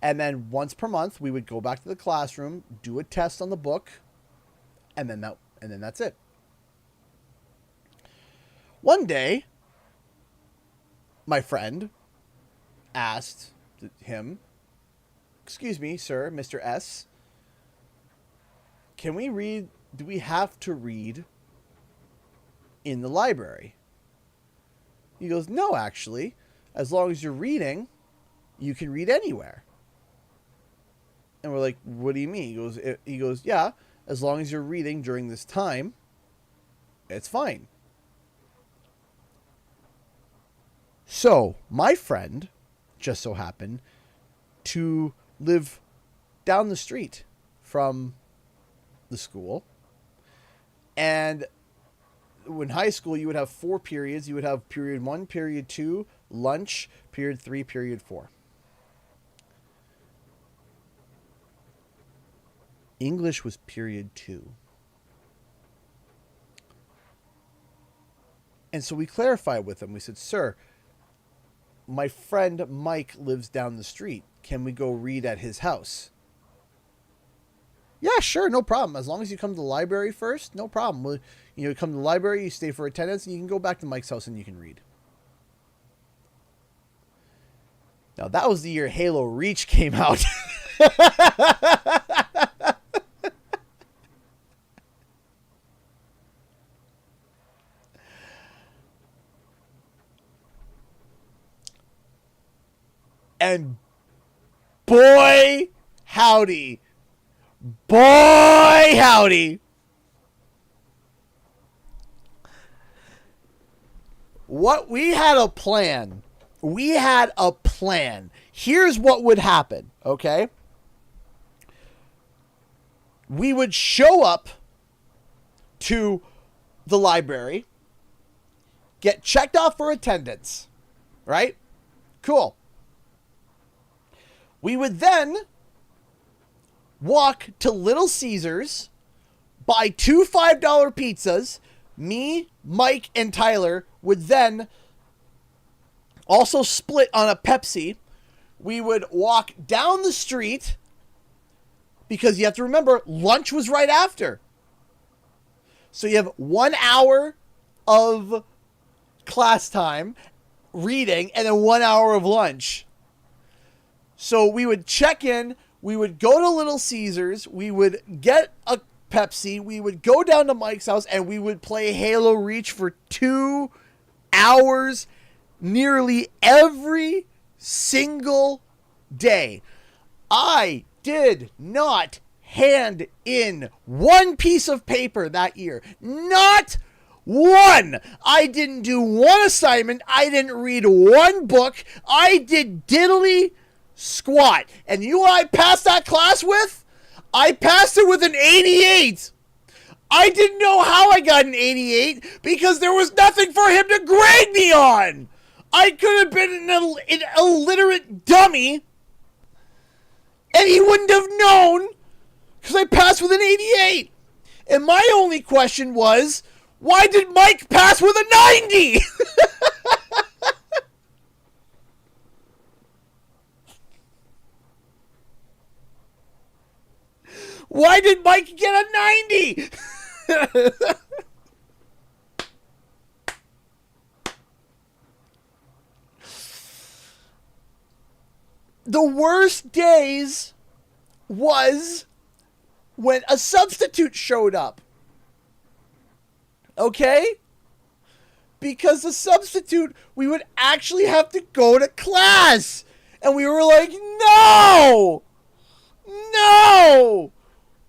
And then once per month, we would go back to the classroom, do a test on the book, and then that's it. One day, my friend asked him, "Excuse me, sir, Mr. S, do we have to read in the library?" He goes, "No, actually, as long as you're reading, you can read anywhere." And we're like, "What do you mean?" He goes, "Yeah, as long as you're reading during this time, it's fine." So, my friend just so happened to live down the street from the school. And in high school, you would have 4 periods. You would have period 1, period 2, lunch, period 3, period 4. English was period 2. And so we clarified with him. We said, "Sir, my friend Mike lives down the street. Can we go read at his house?" "Yeah, sure, no problem. As long as you come to the library first, no problem. You come to the library, you stay for attendance, and you can go back to Mike's house and you can read." Now, that was the year Halo Reach came out. And boy, howdy. Boy, howdy. We had a plan. We had a plan. Here's what would happen, okay? We would show up to the library, get checked off for attendance, right? Cool. We would then walk to Little Caesars, buy 2 $5 pizzas. Me, Mike, and Tyler would then also split on a Pepsi. We would walk down the street, because you have to remember, lunch was right after. So you have 1 hour of class time, reading, and then 1 hour of lunch. So we would check in, we would go to Little Caesars, we would get a Pepsi, we would go down to Mike's house, and we would play Halo Reach for 2 hours nearly every single day. I did not hand in 1 piece of paper that year. Not 1. I didn't do 1 assignment. I didn't read 1 book. I did diddly squat. And you know what I passed that class with? I passed it with an 88. I didn't know how I got an 88 because there was nothing for him to grade me on. I could have been an illiterate dummy and he wouldn't have known because I passed with an 88. And my only question was, why did Mike pass with a 90? Why did Mike get a 90? the worst days was when a substitute showed up. Okay? Because the substitute, we would actually have to go to class. And we were like, no! No!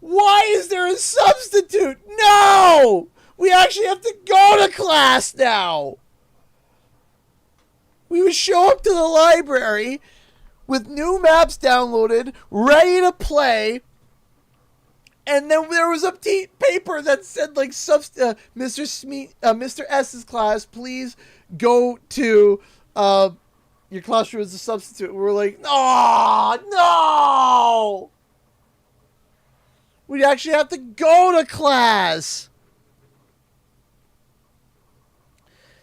Why is there a substitute? No! We actually have to go to class now. We would show up to the library with new maps downloaded, ready to play, and then there was a paper that said, like, Mr. S's class, please go to your classroom as a substitute. We were like, oh, no! We'd actually have to go to class.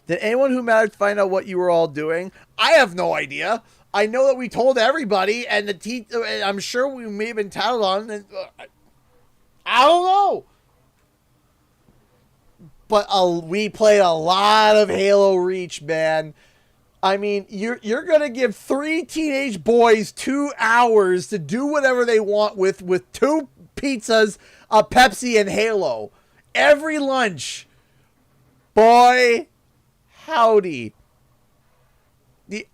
Did anyone who mattered find out what you were all doing? I have no idea. I know that we told everybody, and the teacher, I'm sure we may have been tattled on. And, I don't know. But we played a lot of Halo Reach, man. I mean, you're going to give 3 teenage boys 2 hours to do whatever they want with 2 pizzas, a Pepsi, and Halo. Every lunch. Boy, howdy. The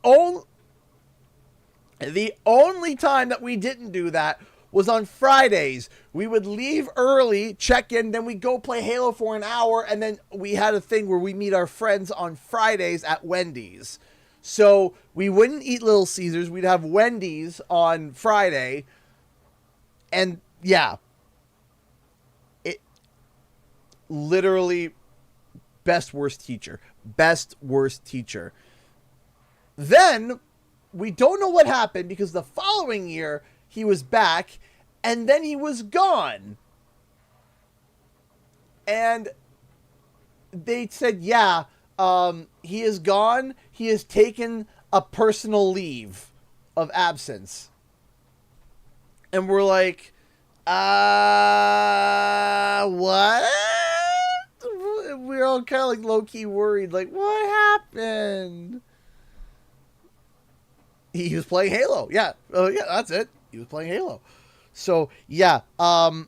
only time that we didn't do that was on Fridays. We would leave early, check in, then we'd go play Halo for an hour, and then we had a thing where we meet our friends on Fridays at Wendy's. So we wouldn't eat Little Caesars. We'd have Wendy's on Friday. And yeah, it literally best worst teacher. Best worst teacher. Then we don't know what happened because the following year he was back and then he was gone. And they said, yeah, he is gone. He has taken a personal leave of absence. And we're like, what? We're all kind of like low-key worried. Like, what happened? He was playing Halo. Yeah. Oh, yeah, that's it. He was playing Halo. So, yeah. And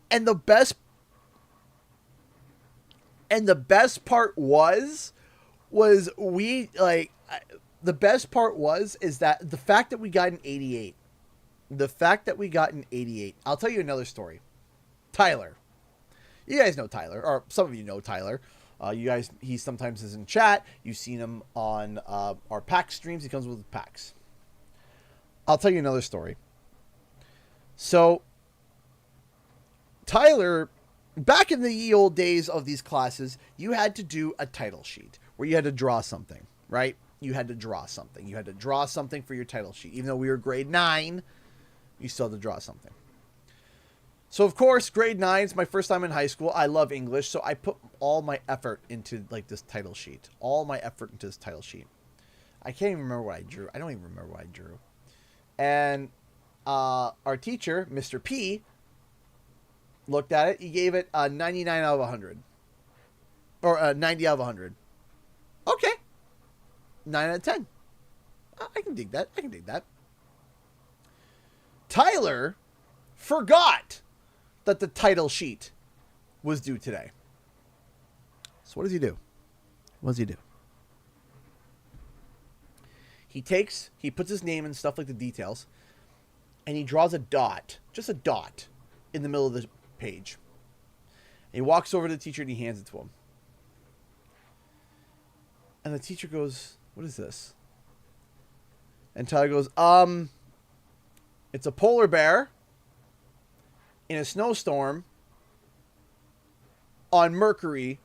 the best part was the best part is that the fact that we got an 88. The fact that we got an 88. I'll tell you another story. Tyler. You guys know Tyler, or some of you know Tyler. You guys, he sometimes is in chat. You've seen him on our PAX streams. He comes with PAX. I'll tell you another story. So, Tyler, back in the ye old days of these classes, you had to do a title sheet where you had to draw something, right? You had to draw something. You had to draw something for your title sheet. Even though we were grade 9, you still had to draw something. So, of course, grade 9 is my first time in high school. I love English, so I put all my effort into, like, this title sheet. All my effort into this title sheet. I can't even remember what I drew. I don't even remember what I drew. And our teacher, Mr. P, looked at it. He gave it a 99 out of 100. Or a 90 out of 100. Okay. 9 out of 10. I can dig that. I can dig that. Tyler forgot that the title sheet was due today. So what does he do? What does he do? He puts his name and stuff like the details, and he draws a dot, just a dot, in the middle of the page. And he walks over to the teacher and he hands it to him. And the teacher goes, "What is this?" And Tyler goes, it's a polar bear in a snowstorm on Mercury.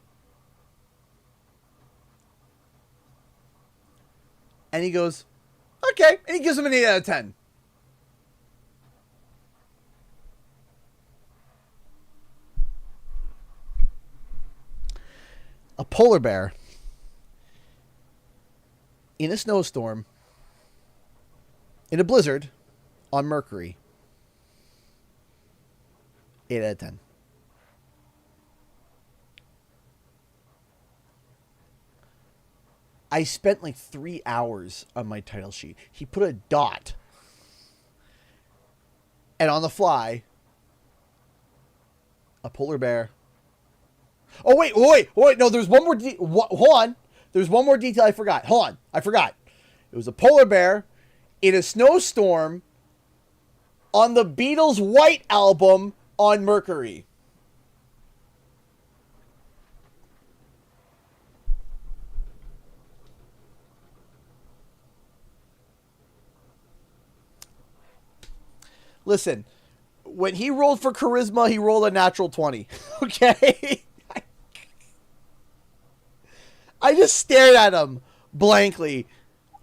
And he goes, okay. And he gives him an 8 out of 10. A polar bear in a snowstorm, in a blizzard, on Mercury. 8 out of 10. I spent like 3 hours on my title sheet. He put a dot. And on the fly, a polar bear. Oh, wait. No, there's one more. Hold on. There's one more detail I forgot. Hold on. I forgot. It was a polar bear in a snowstorm on the Beatles' White album on Mercury. Listen, when he rolled for charisma, he rolled a natural 20. Okay? I just stared at him blankly.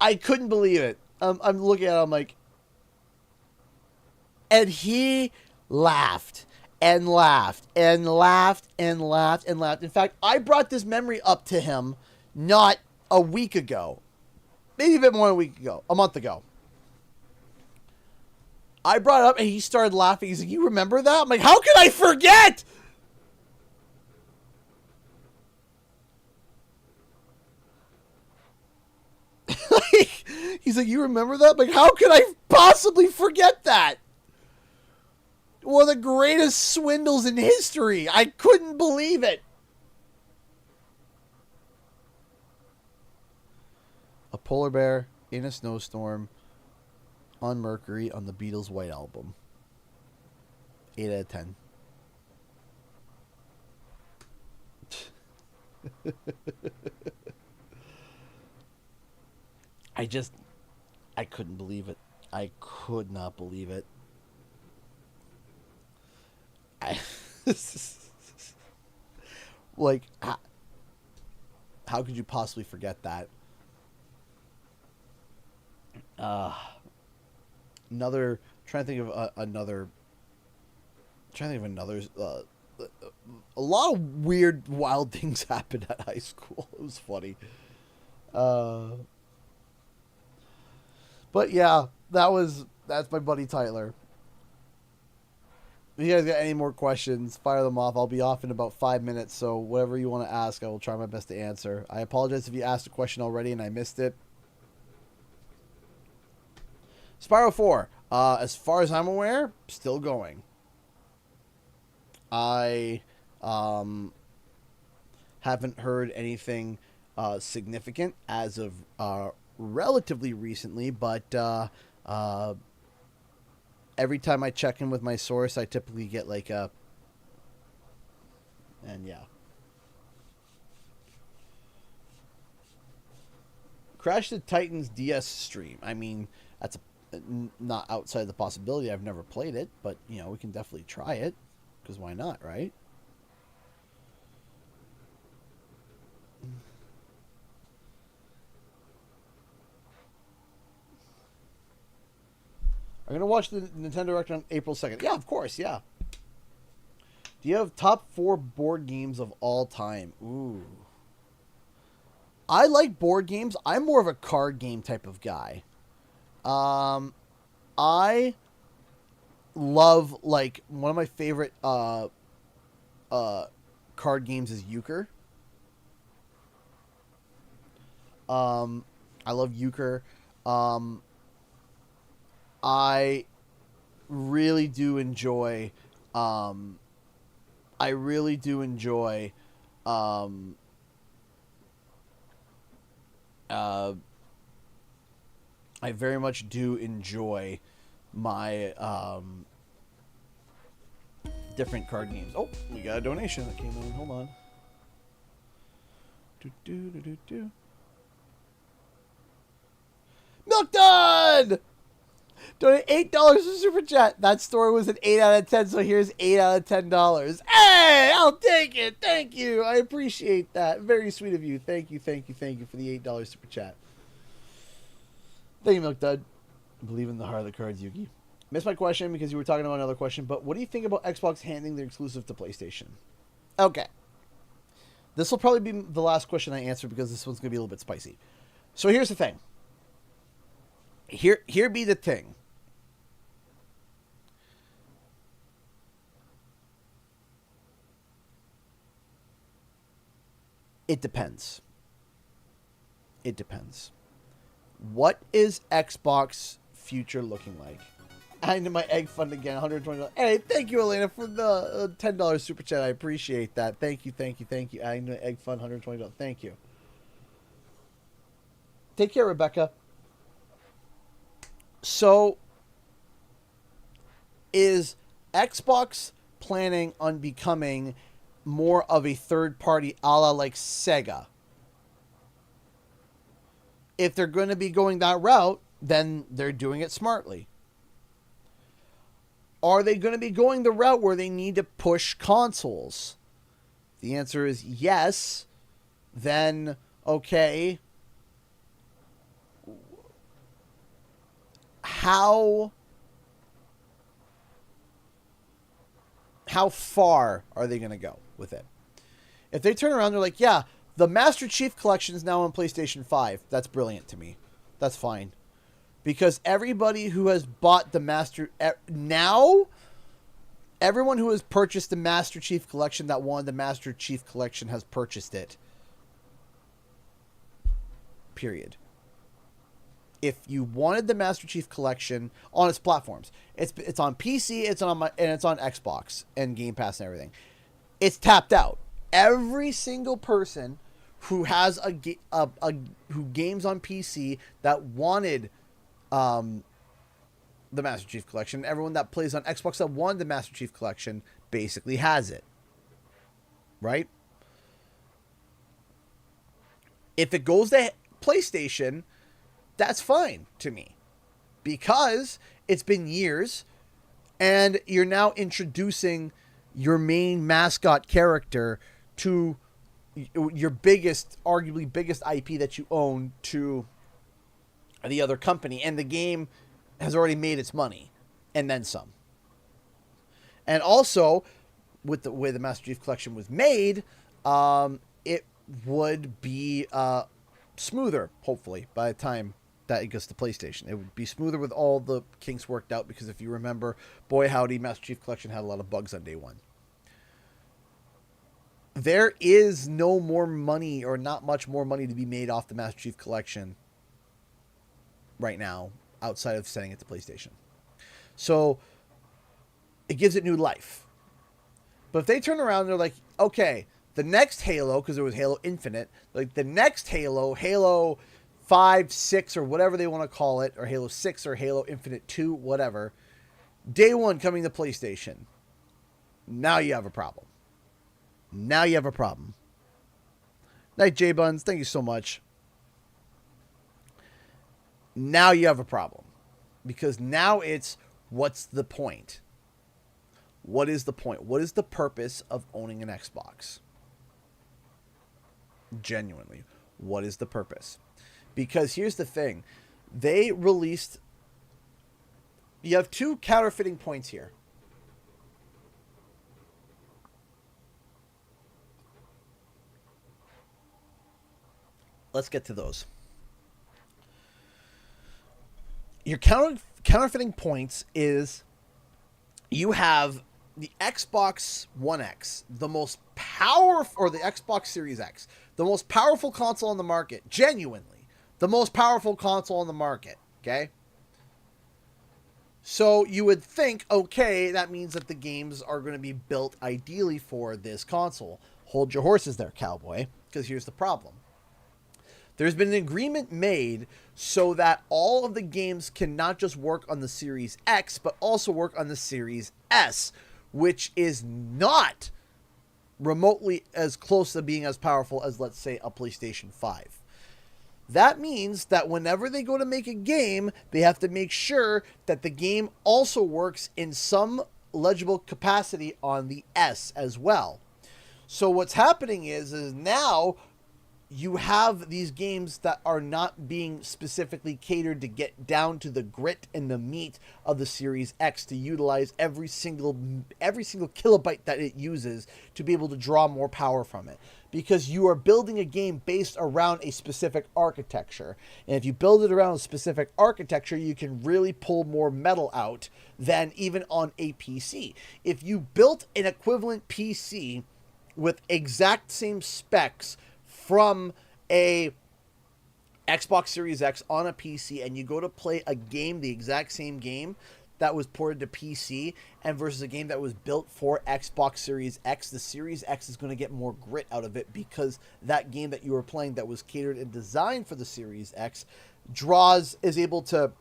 I couldn't believe it. I'm looking at him like... And he laughed and laughed and laughed and laughed and laughed. In fact, I brought this memory up to him not a week ago. Maybe a bit more than a week ago. A month ago. I brought it up and he started laughing. He's like, you remember that? I'm like, how can I forget? He's like, you remember that? I'm like, how could I possibly forget that? One of the greatest swindles in history. I couldn't believe it. A polar bear in a snowstorm on Mercury on the Beatles' White Album. 8 out of 10. I couldn't believe it. I could not believe it. Like, how could you possibly forget that? Trying to think of another. A lot of weird, wild things happened at high school. It was funny. But yeah, that's my buddy Tyler. If you guys got any more questions, fire them off. I'll be off in about 5 minutes, so whatever you want to ask, I will try my best to answer. I apologize if you asked a question already and I missed it. Spyro 4, as far as I'm aware, still going. I haven't heard anything significant as of relatively recently, but every time I check in with my source, I typically get like a... And yeah. Crash the Titans DS stream. I mean, that's not outside the possibility. I've never played it, but, you know, we can definitely try it. Because why not, right? I'm going to watch the Nintendo Direct on April 2nd. Yeah, of course, yeah. Do you have top 4 board games of all time? Ooh. I like board games. I'm more of a card game type of guy. I love, like, one of my favorite card games is Euchre. I love Euchre. I really do enjoy I very much do enjoy my different card games. Oh, we got a donation that came in. Hold on. Milk Dud! Donate $8 to Super Chat. That story was an 8 out of 10, so here's 8 out of $10. Hey, I'll take it. Thank you. I appreciate that. Very sweet of you. Thank you for the $8 Super Chat. Thank you, Milk Dud. Believe in the heart of the cards, Yuki. Missed my question because you were talking about another question, but what do you think about Xbox handing their exclusive to PlayStation? Okay. This will probably be the last question I answer because this one's going to be a little bit spicy. So here's the thing. Here be the thing. It depends. It depends. What is Xbox future looking like? I into my egg fund again, $120. Hey, thank you, Elena, for the $10 super chat. I appreciate that. Thank you. I into my egg fund, $120. Thank you. Take care, Rebecca. So, is Xbox planning on becoming more of a third party a la like Sega? If they're going to be going that route, then they're doing it smartly. Are they going to be going the route where they need to push consoles? The answer is yes. Then, okay. How far are they going to go with it? If they turn around, they're like, yeah, the Master Chief Collection is now on PlayStation 5. That's brilliant to me. That's fine. Because everybody who has bought the Master... Now, everyone who has purchased the Master Chief Collection that wanted the Master Chief Collection has purchased it. Period. If you wanted the Master Chief Collection on its platforms, it's on PC, it's on Xbox and Game Pass and everything. It's tapped out. Every single person who has who games on PC that wanted the Master Chief Collection, everyone that plays on Xbox that wanted the Master Chief Collection basically has it. Right? If it goes to PlayStation, that's fine to me. Because it's been years and you're now introducing your main mascot character to your arguably biggest IP that you own to the other company, and the game has already made its money and then some. And also, with the way the Master Chief Collection was made, it would be smoother, hopefully, by the time that it goes to PlayStation. It would be smoother with all the kinks worked out, because if you remember, boy howdy, Master Chief Collection had a lot of bugs on day one. There is no more money, or not much more money, to be made off the Master Chief Collection right now, outside of sending it to PlayStation. So, it gives it new life. But if they turn around and they're like, okay, the next Halo, because there was Halo Infinite, like the next Halo 5, 6, or whatever they want to call it, or Halo 6, or Halo Infinite 2, whatever, day one coming to PlayStation, now you have a problem. Now you have a problem. Night, J-Buns. Thank you so much. Now you have a problem. Because now it's, what's the point? What is the point? What is the purpose of owning an Xbox? Genuinely. What is the purpose? Because here's the thing. They released... You have two counterfeiting points here. Let's get to those. Your counterfeiting points is you have the Xbox One X, the most powerful, or the Xbox Series X, the most powerful console on the market, genuinely, the most powerful console on the market, okay? So you would think, okay, that means that the games are going to be built ideally for this console. Hold your horses there, cowboy, because here's the problem. There's been an agreement made so that all of the games can not just work on the Series X, but also work on the Series S, which is not remotely as close to being as powerful as, let's say, a PlayStation 5. That means that whenever they go to make a game, they have to make sure that the game also works in some legible capacity on the S as well. So what's happening is now you have these games that are not being specifically catered to get down to the grit and the meat of the Series X, to utilize every single kilobyte that it uses to be able to draw more power from it. Because you are building a game based around a specific architecture. And if you build it around a specific architecture, you can really pull more metal out than even on a PC. If you built an equivalent PC with exact same specs from a Xbox Series X on a PC and you go to play a game, the exact same game that was ported to PC, and versus a game that was built for Xbox Series X, the Series X is going to get more grit out of it because that game that you were playing that was catered and designed for the Series X is able to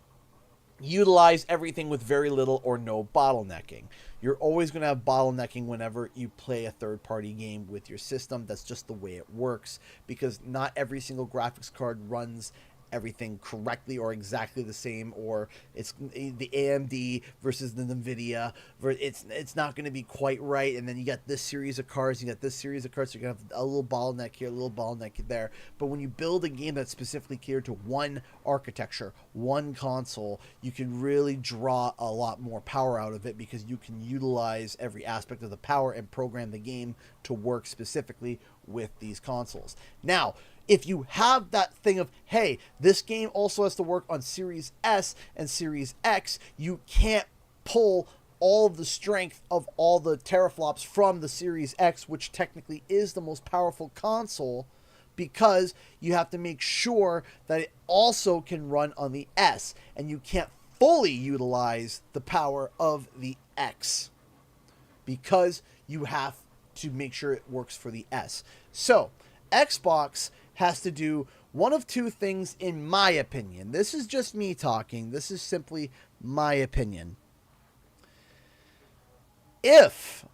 utilize everything with very little or no bottlenecking. You're always going to have bottlenecking whenever you play a third-party game with your system. That's just the way it works, because not every single graphics card runs everything correctly or exactly the same, or it's the AMD versus the NVIDIA. It's not going to be quite right, and then you got this series of cards, so you're going to have a little bottleneck here, a little bottleneck there. But when you build a game that's specifically catered to one architecture, one console, you can really draw a lot more power out of it, because you can utilize every aspect of the power and program the game to work specifically with these consoles. Now, if you have that thing of, hey, this game also has to work on Series S and Series X, you can't pull all of the strength of all the teraflops from the Series X, which technically is the most powerful console, because you have to make sure that it also can run on the S, and you can't fully utilize the power of the X because you have to make sure it works for the S. So, Xbox has to do one of two things, in my opinion. This is just me talking. This is simply my opinion. If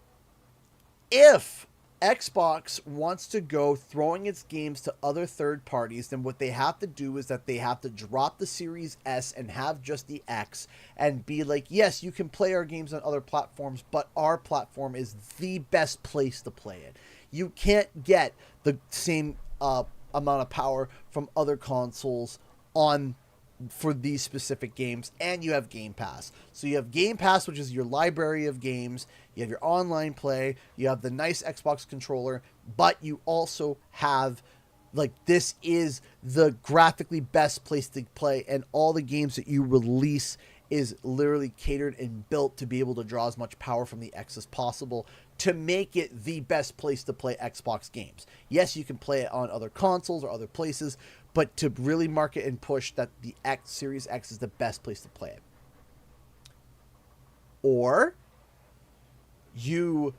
Xbox wants to go throwing its games to other third parties, then what they have to do is that they have to drop the Series S and have just the X and be like, yes, you can play our games on other platforms, but our platform is the best place to play it. You can't get the same amount of power from other consoles for these specific games, and you have Game Pass. So you have Game Pass, which is your library of games, you have your online play, you have the nice Xbox controller, but you also have, like, this is the graphically best place to play, and all the games that you release is literally catered and built to be able to draw as much power from the X as possible to make it the best place to play Xbox games. Yes, you can play it on other consoles or other places, but to really market and push that the Series X is the best place to play it. Or you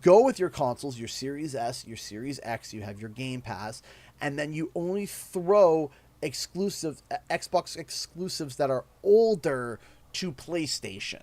go with your consoles, your Series S, your Series X, you have your Game Pass, and then you only throw Xbox exclusives that are older to PlayStation.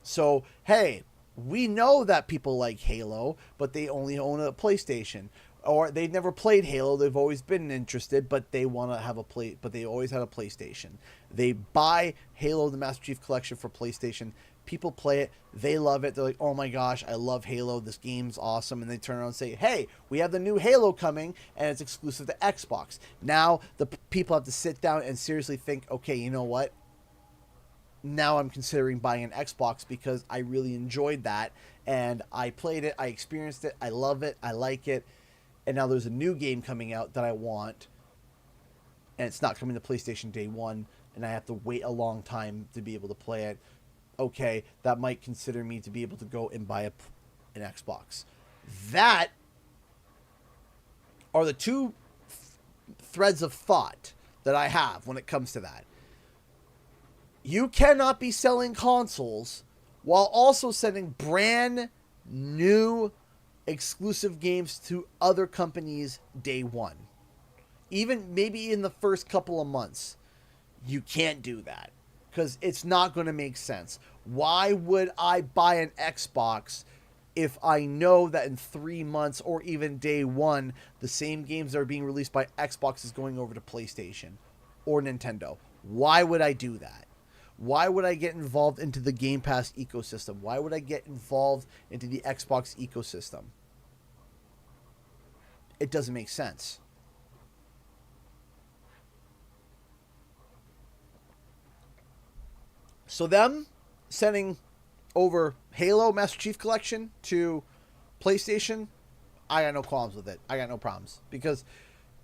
So, hey, we know that people like Halo, but they only own a PlayStation. Or they've never played Halo, they've always been interested, but they want to have but they always had a PlayStation. They buy Halo the Master Chief Collection for PlayStation. People play it, they love it, they're like, oh my gosh, I love Halo, this game's awesome, and they turn around and say, hey, we have the new Halo coming, and it's exclusive to Xbox. Now, the people have to sit down and seriously think, okay, you know what? Now I'm considering buying an Xbox because I really enjoyed that, and I played it, I experienced it, I love it, I like it, and now there's a new game coming out that I want, and it's not coming to PlayStation day one, and I have to wait a long time to be able to play it. Okay, that might consider me to be able to go and buy an Xbox. That are the two threads of thought that I have when it comes to that. You cannot be selling consoles while also sending brand new exclusive games to other companies day one. Even maybe in the first couple of months. You can't do that, because it's not going to make sense. Why would I buy an Xbox if I know that in 3 months or even day one, the same games that are being released by Xbox is going over to PlayStation or Nintendo? Why would I do that? Why would I get involved into the Game Pass ecosystem? Why would I get involved into the Xbox ecosystem? It doesn't make sense. So them sending over Halo Master Chief Collection to PlayStation, I got no qualms with it. I got no problems. Because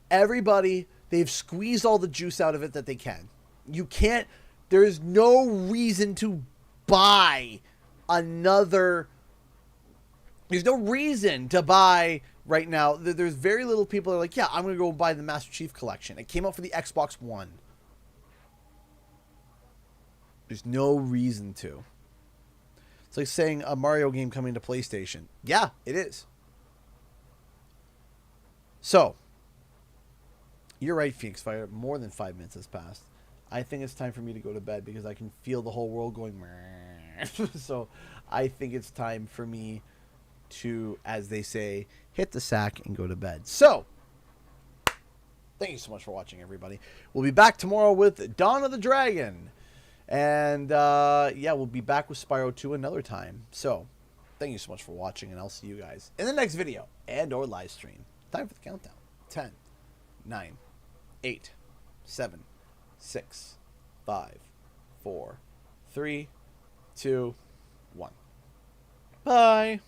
everybody, they've squeezed all the juice out of it that they can. You can't, there's no reason to buy another, there's no reason to buy right now. There's very little people that are like, yeah, I'm going to go buy the Master Chief Collection. It came out for the Xbox One. There's no reason to. It's like saying a Mario game coming to PlayStation. Yeah, it is. So, you're right, Phoenix Fire. More than 5 minutes has passed. I think it's time for me to go to bed because I can feel the whole world going. So, I think it's time for me to, as they say, hit the sack and go to bed. So, thank you so much for watching, everybody. We'll be back tomorrow with Dawn of the Dragon. And, yeah, we'll be back with Spyro 2 another time. So, thank you so much for watching, and I'll see you guys in the next video and or live stream. Time for the countdown. 10, 9, 8, 7, 6, 5, 4, 3, 2, 1. Bye.